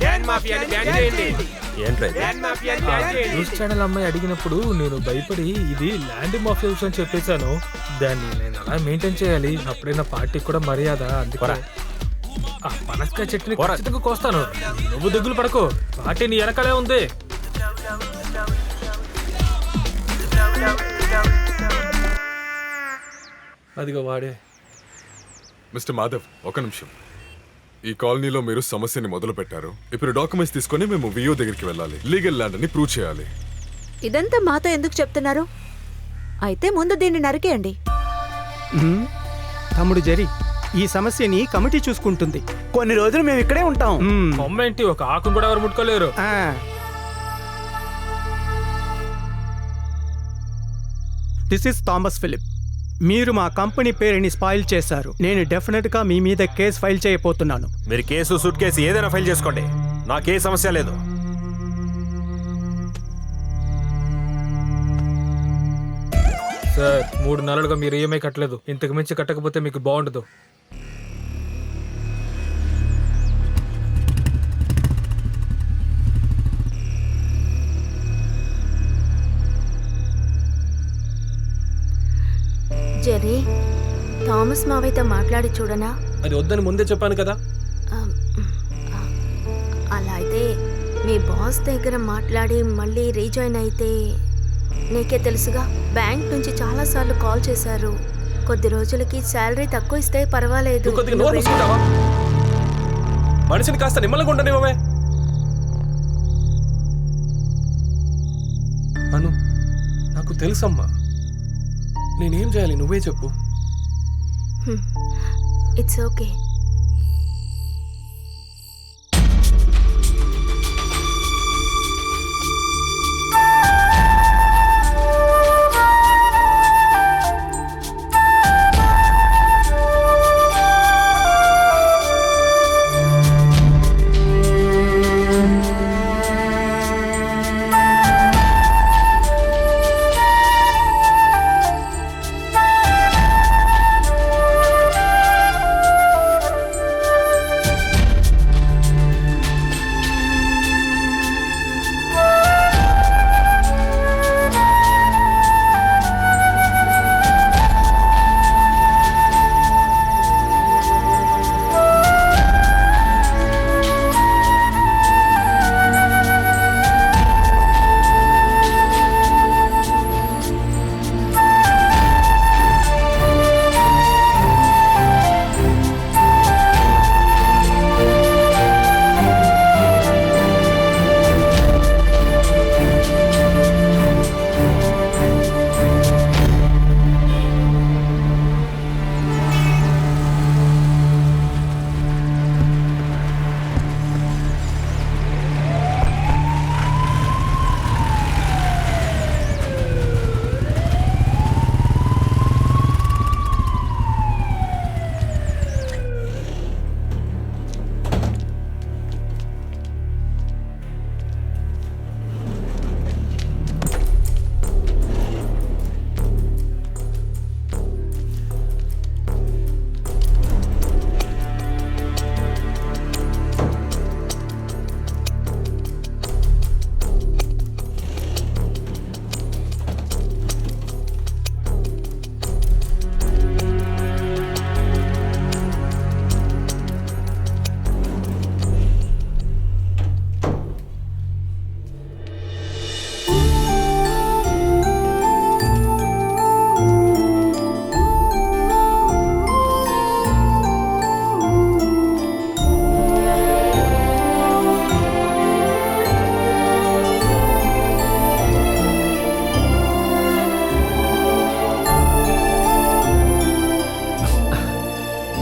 ల్యాండ్ మాఫియాని బ్యాన్ చేయండి. ఏంట్రా ల్యాండ్ మాఫియాని బ్యాన్ చేయండి. న్యూస్ ఛానల్ అమ్మాయి అడిగినప్పుడు నేను భయపడి ఇది ల్యాండ్ మాఫియా విషయం చెప్పేశాను. దాన్ని నేను అలా మెయింటైన్ చేయాలి, అప్పుడే నా పార్టీకి కూడా మర్యాద. అందుకే ఆ పనసకాయ చెట్టుని ఖచ్చితంగా కోస్తాను. నువ్వు దిగులు పడకు, పార్టీ నీ వెనకాలే ఉంది. అదిగో వాడే. మిస్టర్ మాధవ్, ఒక నిమిషం. ఈ కాలనీలో మీరు సమస్యని మొదలు పెట్టారు. ఇప్పుడు డాక్యుమెంట్స్ తీసుకొని మేము వియో దగ్గరికి వెళ్ళాలి. లీగల్ ల్యాండ్ అని ప్రూవ్ చేయాలి. ఇదంతా మాతో ఎందుకు చెప్తున్నారు? అయితే ముందు దీన్ని నరికేయండి. తమ్ముడు జెర్రీ, ఈ సమస్యని కమిటీ చూసుకుంటుంది. కొన్ని రోజులు మేము ఇక్కడే ఉంటాం. కొమ్మేంటి, ఒక ఆకును కూడా ఎవరు ముట్టుకోలేరు. This is Thomas Philip. మీరు మా కంపెనీ పేరుని స్పాయిల్ చేశారు. నేను డెఫినెట్గా మీ మీద కేసు ఫైల్ చేయబోతున్నాను. మీరు కేసు, సూట్ కేసు ఏదైనా ఫైల్ చేసుకోండి, నాకే సమస్య లేదు. సార్, 3 నెలలుగా మీరు ఈఎంఐ కట్టలేదు. ఇంతకు మించి కట్టకపోతే మీకు బాగుండదు. జెర్రీ, థామస్ మావయ్యతో మాట్లాడి చూడనా? అది వద్దని ముందే చెప్పాను కదా. అలా అయితే మీ బాస్ దగ్గర మాట్లాడి మళ్ళీ రీజాయిన్ అయితే, నీకే తెలుసుగా, బ్యాంక్ నుంచి చాలాసార్లు కాల్ చేశారు. కొద్ది రోజులకి శాలరీ తక్కువ ఇస్తే పర్వాలేదు. మనిషిని కాస్త నిమ్మలంగా ఉండనివ్వవే. అను, నాకు తెలుసమ్మా. నేనేం చేయాలి నువ్వే చెప్పు. It's okay.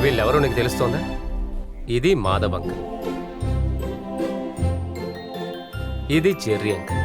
వీళ్ళెవరో నీకు తెలుస్తోందా? ఇది మాధవ్ అంకుల్, ఇది జెర్రీ అంకుల్.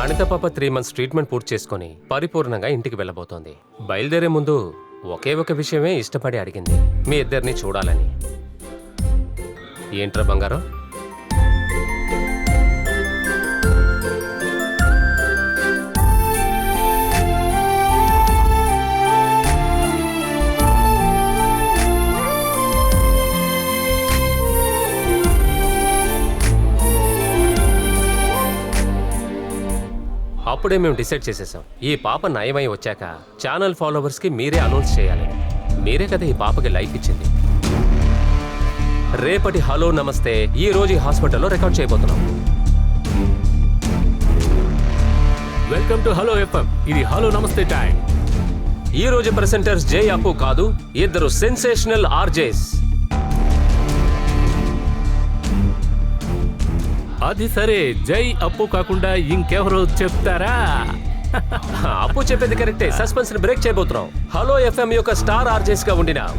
అనిత పాప 3 months ట్రీట్మెంట్ పూర్తి చేసుకొని పరిపూర్ణంగా ఇంటికి వెళ్ళబోతోంది. బయలుదేరే ముందు ఒకే ఒక విషయమే ఇష్టపడి అడిగింది, మీ ఇద్దరిని చూడాలని. ఏంట్రా బంగారం? అప్పుడే మేము డిసైడ్ చేసేసాం, ఈ పాప నయమై వచ్చాక ఛానల్ ఫాలోవర్స్కి మీరే అనౌన్స్ చేయాలని. మీరే కదా ఈ పాపకి లైఫ్ ఇచ్చింది. రేపటి హలో నమస్తే ఈ రోజు ఈ హాస్పిటల్లో రికార్డ్ చేయబోతున్నాం. Welcome to hello FM. ఇది హలో నమస్తే టైం. ఈ రోజు ప్రెసెంటర్స్ జై అప్పు కాదు, ఇద్దరు సెన్సేషనల్ ఆర్జేస్. అది సరే, జై అప్పు కాకుండా ఇంకెవరో చెప్తారా? అప్పు చెప్పేది కరెక్టే. సస్పెన్స్ ని బ్రేక్ చేయబోతున్నాం. హలో ఎఫ్ఎం యొక్క స్టార్ ఆర్జేస్ గా ఉండినా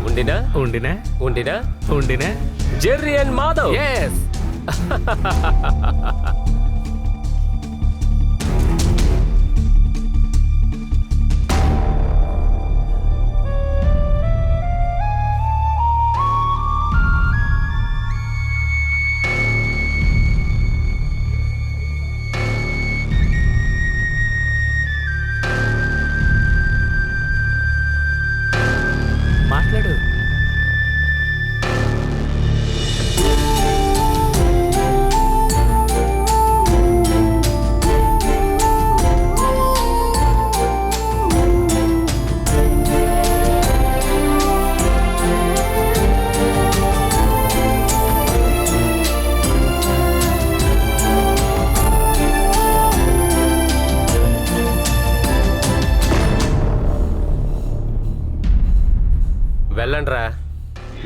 జెర్రీ అండ్ మాధవ్. yes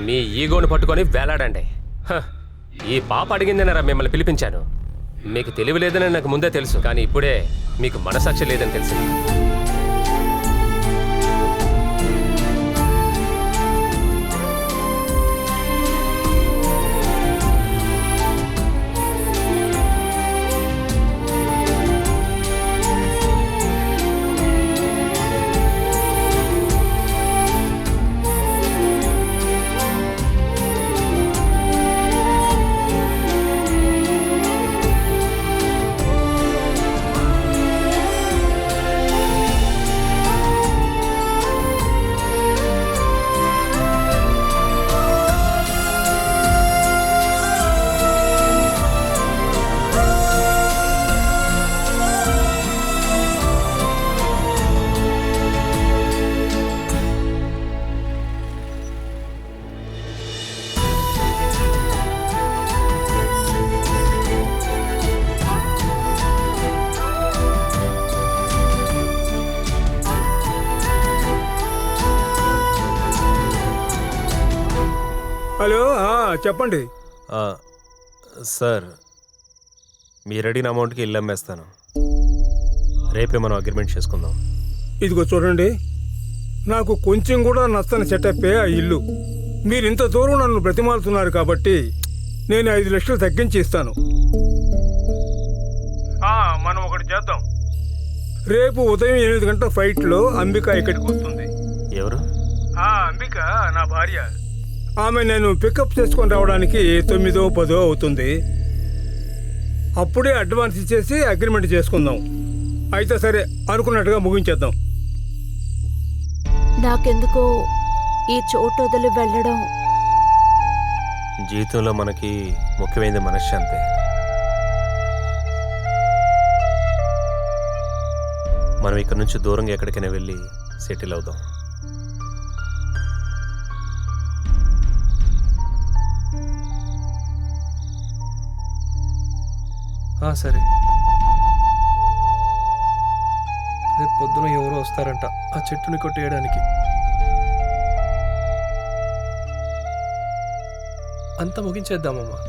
మీ ఈగోని పట్టుకొని వేలాడండి. హ, ఈ పాప అడిగిందనరా మిమ్మల్ని పిలిపించాను. మీకు తెలివి లేదని నాకు ముందే తెలుసు, కానీ ఇప్పుడే మీకు మనసాక్షి లేదని తెలిసింది. హలో, చెప్పండి. సార్, మీరు అడిగిన అమౌంట్కి ఇల్లు అమ్మేస్తాను. రేపే మనం అగ్రిమెంట్ చేసుకుందాం. ఇదిగో చూడండి, నాకు కొంచెం కూడా నచ్చని సెటప్పే ఆ ఇల్లు. మీరు ఇంత దూరం నన్ను బ్రతిమాలుతున్నారు కాబట్టి నేను 5 లక్షలు తగ్గించి ఇస్తాను. మనం ఒకటి చేద్దాం. రేపు ఉదయం 8 గంటల ఫ్లైట్లో అంబిక ఇక్కడికి వస్తుంది. ఎవరు? అంబిక నా భార్య. ఆమె నేను పికప్ చేసుకొని రావడానికి 9-10 అవుతుంది. అప్పుడే అడ్వాన్స్ ఇచ్చేసి అగ్రిమెంట్ చేసుకుందాం. అయితే సరే, అనుకున్నట్టుగా ముగించేద్దాం. నాకెందుకో ఈ చోటు వదిలి వెళ్ళడం జీవితంలో మనకి ముఖ్యమైనది మనశ్శాంతి. మనం ఇక్కడ నుంచి దూరంగా ఎక్కడికైనా వెళ్ళి సెటిల్ అవుదాం. సరే, రేపు పొద్దున ఎవరో వస్తారంట ఆ చెట్టుని కొట్టేయడానికి. అంతా ముగించేద్దామమ్మా.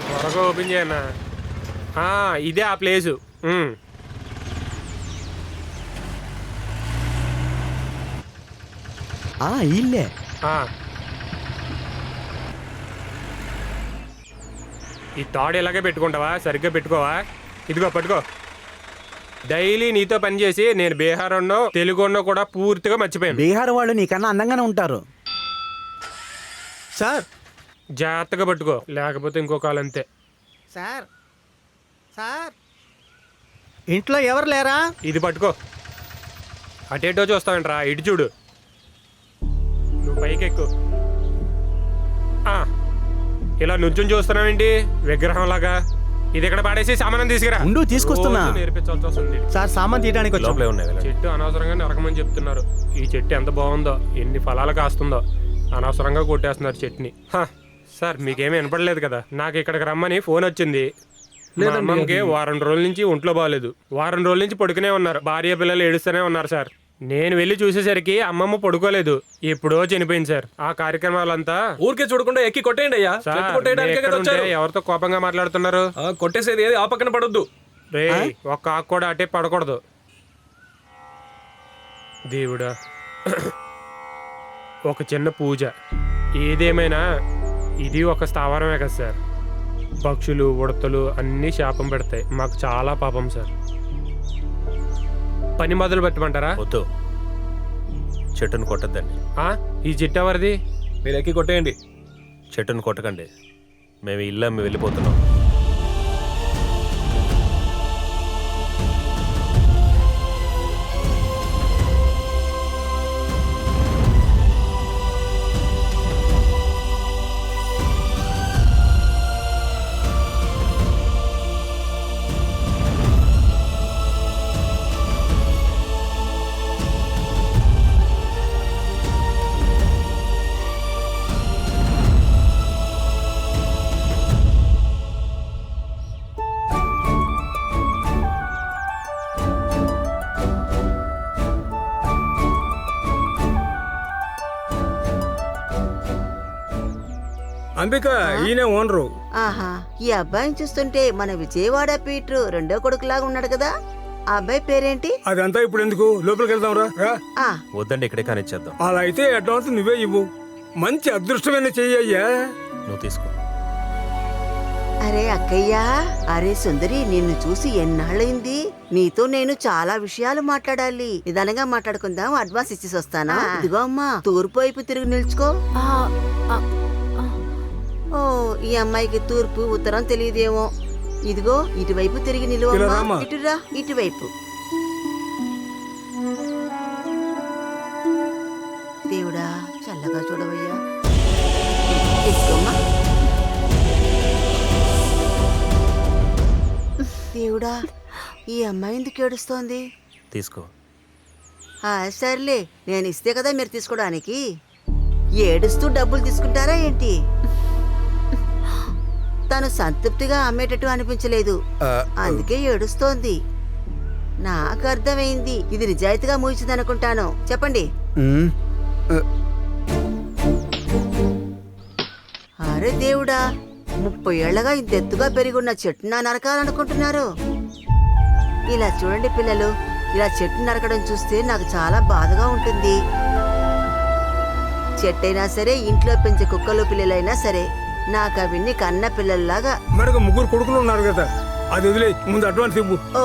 త్వరగా ఓపెన్ చేయన్నా. ఇదే ఆ ప్లేసు. ఇల్లే. ఈ తాడు ఇలాగే పెట్టుకుంటావా? సరిగ్గా పెట్టుకోవా? ఇదిగో పట్టుకో. డైలీ నీతో పనిచేసి నేను బీహార్ ఉన్నో తెలుగు ఉన్నో కూడా పూర్తిగా మర్చిపోయాను. బీహార్ వాళ్ళు నీకన్నా అందంగానే ఉంటారు సార్. జాగ్రత్తగా పట్టుకో, లేకపోతే ఇంకో కాలు అంతే. సార్, ఇంట్లో ఎవరు లేరా? ఇది పట్టుకో. అటేటో చూస్తావేంట్రా, ఇటు చూడు. నువ్వు పైకి ఎక్కు. ఇలా నుంచుని చూస్తున్నావేంటి విగ్రహంలాగా? ఇది ఇక్కడ పాడేసి సామానం తీసుకురా. తీసుకొస్తున్నా. నేర్పించాల్సి వస్తుంది. సార్, సామాన్ తీయడానికి చెట్టు అనవసరంగా నరకమని చెప్తున్నారు. ఈ చెట్టు ఎంత బాగుందో, ఎన్ని ఫలాలు కాస్తుందో. అనవసరంగా కొట్టేస్తున్నారు చెట్టుని. సార్, మీకేమీ వినపడలేదు కదా? నాకు ఇక్కడికి రమ్మని ఫోన్ వచ్చింది. మా అమ్మమ్మకి వారం రోజుల నుంచి ఒంట్లో బాగాలేదు. వారం రోజుల నుంచి పడుకునే ఉన్నారు. భార్య పిల్లలు ఏడుస్తూనే ఉన్నారు సార్. నేను వెళ్ళి చూసేసరికి అమ్మమ్మ పడుకోలేదు, ఎప్పుడో చనిపోయింది సార్. ఆ కార్యక్రమాలంతా ఊరికే చూడకుండా ఎక్కి కొట్టేయండి అయ్యా. ఎవరితో కోపంగా మాట్లాడుతున్నారు? కొట్టేసేది ఏది ఆ పక్కన పడొద్దు. రే, ఒక్క ఆకు కూడా అటే పడకూడదు. దేవుడా, ఒక చిన్న పూజ. ఏదేమైనా ఇది ఒక స్థావరమే కదా సార్. పక్షులు ఉడతలు అన్నీ శాపం పెడతాయి. మాకు చాలా పాపం సార్. పని మొదలు పెట్టమంటారా? వద్దు, చెట్టును కొట్టద్దండి. ఈ చెట్టు ఎవరిది? మీరు ఎక్కి కొట్టేయండి. చెట్టును కొట్టకండి. మేము ఇల్లు అమ్మి వెళ్ళిపోతున్నాం. అంబిక ఈయనే ఓనరు. ఆహా, ఈ అబ్బాయిని చూస్తుంటే మన విజయవాడ పీటర్ రెండో కొడుకులాగా ఉన్నాడు కదా. ఆ అబ్బాయి పేరేంటి? అదంతా ఇప్పుడు ఎందుకు, లోపలికి వెళ్దాం రా. వద్దండి, ఇక్కడే కానిచ్చేద్దాం. అలా అయితే అడ్వాన్స్ నువ్వే ఇవ్వు. మంచి అదృష్టమైన చెయ్యయ్యా. నువ్వు తీసుకో. అరే అక్కయ్యా, అరే సుందరి, నిన్ను చూసి ఎన్నాళ్ళైంది. నీతో నేను చాలా విషయాలు మాట్లాడాలి. నిదానంగా మాట్లాడుకుందాం. అడ్వాన్స్ ఇచ్చేసి వస్తానా? ఇదిగో అమ్మా, తూర్పు వైపు తిరిగి నిల్చుకో. ఓ, ఈ అమ్మాయికి తూర్పు ఉత్తరం తెలియదేమో. ఇదిగో ఇటువైపు తిరిగి నిలువమ్మా. ఇటురా, ఇటువైపు. దేవుడా, చల్లగా చూడవయ్యా. తీసుకోమ్మా. దేవుడా, ఈ అమ్మాయి ఎందుకు ఏడుస్తోంది? తీసుకో. సర్లే, నేను ఇస్తే కదా మీరు తీసుకోవడానికి. ఏడుస్తూ డబ్బులు తీసుకుంటారా ఏంటి? తను సంతృప్తిగా అమ్మేటట్టు అనిపించలేదు, అందుకే ఏడుస్తోంది. నాకు అర్థమైంది, ఇది నిజాయితీగా మూయించిందనుకుంటాను. చెప్పండి. అరే దేవుడా, 30 ఏళ్లగా ఇంత ఎత్తుగా పెరిగున్న చెట్టు నా నరకాలనుకుంటున్నారు. ఇలా చూడండి పిల్లలు, ఇలా చెట్టు నరకడం చూస్తే నాకు చాలా బాధగా ఉంటుంది. చెట్టైనా సరే, ఇంట్లో పెంచే కుక్కలు పిల్లలైనా సరే, నాకు అవన్నీ కన్న పిల్లల్లాగా. మనకు 3 కొడుకులు ఉన్నారు కదా, అది వదిలే, ముందు అడ్వాన్స్ ఇవ్వు. ఓ,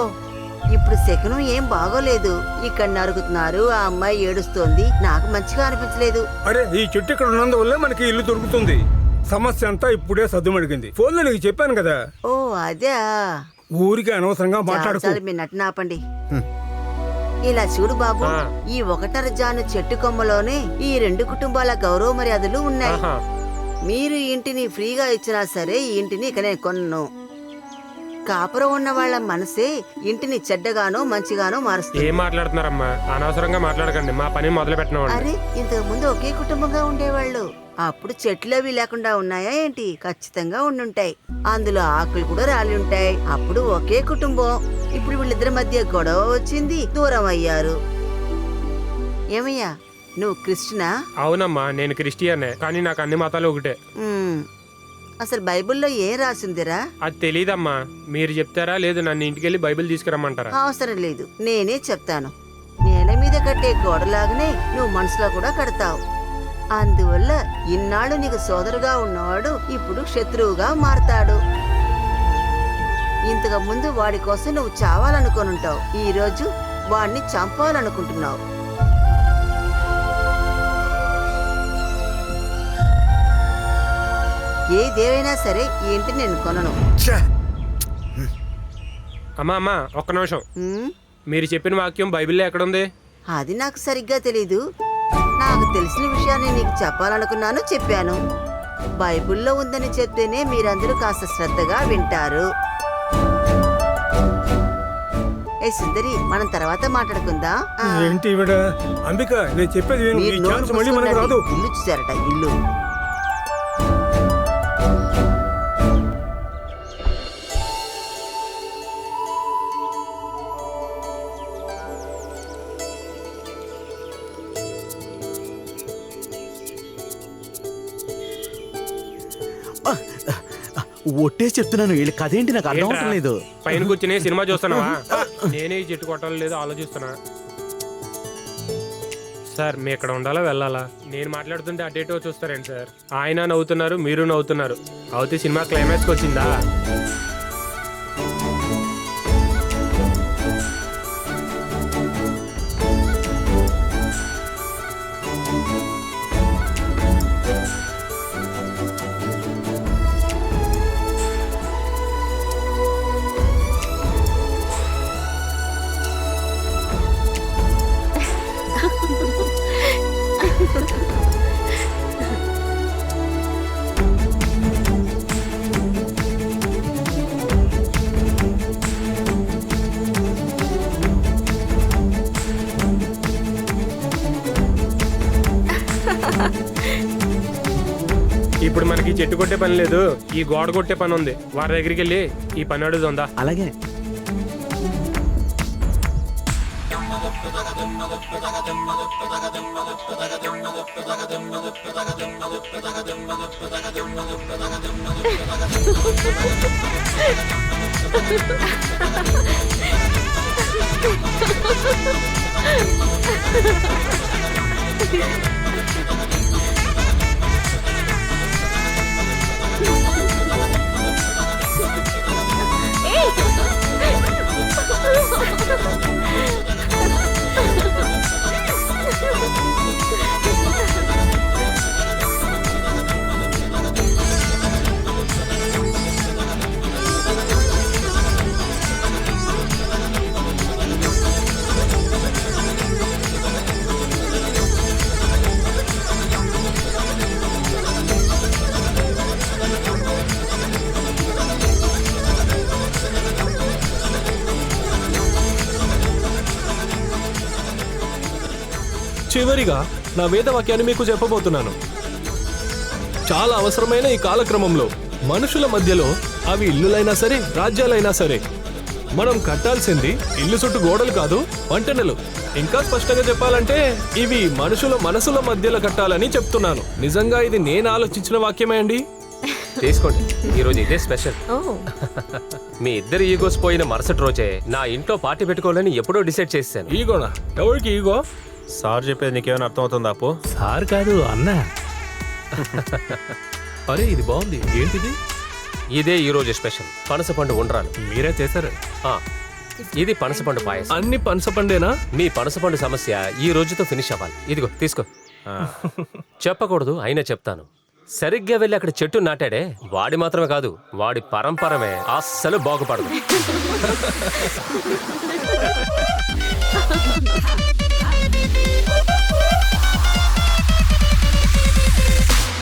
ఇప్పుడు శకునం ఏం బాగోలేదు. ఇక్కడ నరుగుతున్నారు, ఆ అమ్మాయి ఏడుస్తోంది, నాకు మంచిగా అనిపించలేదు. అరే, ఈ చెట్టు ఇక్కడ ఉన్నందువల్ల మనకి ఇల్లు దొరుకుతుంది. సమస్య అంతా ఇప్పుడే సద్దుమడిగింది. ఫోన్లో నీకు చెప్పాను కదా. ఓ అదే, ఊరికి అనవసరంగా మాట్లాడుకో. మీరు నటన ఆపండి. ఇలా చూడు బాబు, ఈ 1.5 జాను చెట్టు కొమ్మలోనే ఈ 2 కుటుంబాల గౌరవ మర్యాదలు ఉన్నాయి. మీరు ఇంటిని ఫ్రీగా ఇచ్చినా సరే, ఈ ఇంటిని ఇక నేను కొన్ను. కాపురం ఉన్న వాళ్ళ మనసే ఇంటిని చెడ్డగానో మంచిగానో మారుస్తుంది. ఏం మాట్లాడుతున్నారమ్మా? అనవసరంగా మాట్లాడకండి, మా పని మొదలు పెట్టిన. అరే, ఇంతకు ముందు ఒకే కుటుంబంగా ఉండేవాళ్ళు. అప్పుడు చెట్లు అవి లేకుండా ఉన్నాయా ఏంటి? ఖచ్చితంగా ఉండుంటాయి. అందులో ఆకులు కూడా రాలి ఉంటాయి. అప్పుడు ఒకే కుటుంబం. ఇప్పుడు వీళ్ళిద్దరి మధ్య గొడవ వచ్చింది, దూరం అయ్యారు. ఏమయ్యా, నువ్వు క్రిస్టియనా? అవునమ్మా, నేను క్రిస్టియనే, కానీ నాకు అన్ని మతాలు ఒకటే. అసలు బైబిల్లో ఏం రాసిందిరా? అది తెలీదమ్మా, మీరు చెప్తారా లేదు నన్ను ఇంటికెళ్ళి బైబిల్ తీసుకురమ్మంటారా? అవసరం లేదు, నేనే చెప్తాను. నేల మీద కట్టే గోడలాగానే నువ్వు మనసులో కూడా కడతావు. అందువల్ల ఇన్నాళ్ళు నీకు సోదరుగా ఉన్నవాడు ఇప్పుడు శత్రువుగా మారతాడు. ఇంతకు ముందు వాడి కోసం నువ్వు చావాలనుకోనుంటావు, ఈ రోజు వాడిని చంపాలనుకుంటున్నావు. ఏదేవైనా సరే, ఈ ఇంటిని నేను కొనను. అమ్మా అమ్మా, ఒక్క నిమిషం. మీరు చెప్పిన వాక్యం బైబిల్లో ఎక్కడుంది? అది నాకు సరిగ్గా తెలీదు. నాకు తెలిసిన విషయాన్ని నీకు చెప్పాలనుకున్నాను, చెప్పాను. బైబిల్లో ఉందని చెప్తేనే మీరందరూ కాస్త శ్రద్ధగా వింటారు. ఏ సుందరి, మనం తర్వాత మాట్లాడుకుందాం. ఏంటి ఇవిడ? అంబిక, నేను చెప్పేది విను. ఈ ఛాన్స్ మళ్ళీ మనకు రాదు. ఇల్లు చూసారట, ఇల్లు. ఒట్టే చెప్తున్నాను, వీళ్ళ కదేంటి నాకు అర్థం అవటం లేదు. పైన కూర్చుని సినిమా చూస్తున్నావా? నేనే ఈ చెట్టు కొట్టాలి లేదో ఆలోచిస్తున్నా. సార్, మీ ఇక్కడ ఉండాలా వెళ్ళాలా? నేను మాట్లాడుతుంటే అటేటో చూస్తారేంటి సార్? ఆయన నవ్వుతున్నారు, మీరు నవ్వుతున్నారు. అవుతే సినిమా క్లైమాక్స్కి వచ్చిందా? ఇప్పుడు మనకి చెట్టు కొట్టే పని లేదు, ఈ గోడ కొట్టే పని ఉంది. వారి దగ్గరికి వెళ్ళి ఈ పని అడుగుతుందా? అలాగే. చివరిగా నా వేదవాక్యాన్ని మీకు చెప్పబోతున్నాను. చాలా అవసరమైన ఈ కాలక్రమంలో మనుషుల మధ్యలో అవి ఇల్లులైనా సరే రాజ్యాలైనా సరే మనం కట్టాల్సింది ఇల్లు చుట్టూ గోడలు కాదు, వంటెనలు. ఇంకా స్పష్టంగా చెప్పాలంటే ఇవి మనుషుల మనసుల మధ్యలో కట్టాలని చెప్తున్నాను. నిజంగా ఇది నేను ఆలోచించిన వాక్యమే అండి. తీసుకోండి, ఈరోజు ఇదే స్పెషల్. మీ ఇద్దరు ఈగోస్ పోయిన మరుసటి రోజే నా ఇంట్లో పార్టీ పెట్టుకోవాలని ఎప్పుడో డిసైడ్ చేశాను. ఈగోనా? ఎవరికి ఈగో? సార్ చెప్పేది నీకేమైనా అర్థమవుతుందా అప్పు? సార్ కాదు అన్న. అరే ఇది బాగుంది, ఏంటిది? ఇదే ఈ రోజు స్పెషల్ పనసపండు ఉండ్రాలు. మీరే చేశారు? ఇది పనసపండు పాయసం. అన్ని పనసపండేనా? మీ పనసపండు సమస్య ఈ రోజుతో ఫినిష్ అవ్వాలి. ఇదిగో తీసుకో. చెప్పకూడదు అయినా చెప్తాను. సరిగ్గా వెళ్ళి అక్కడ చెట్టు నాటాడే వాడి మాత్రమే కాదు, వాడి పరంపరమే అస్సలు బాగుపడదు.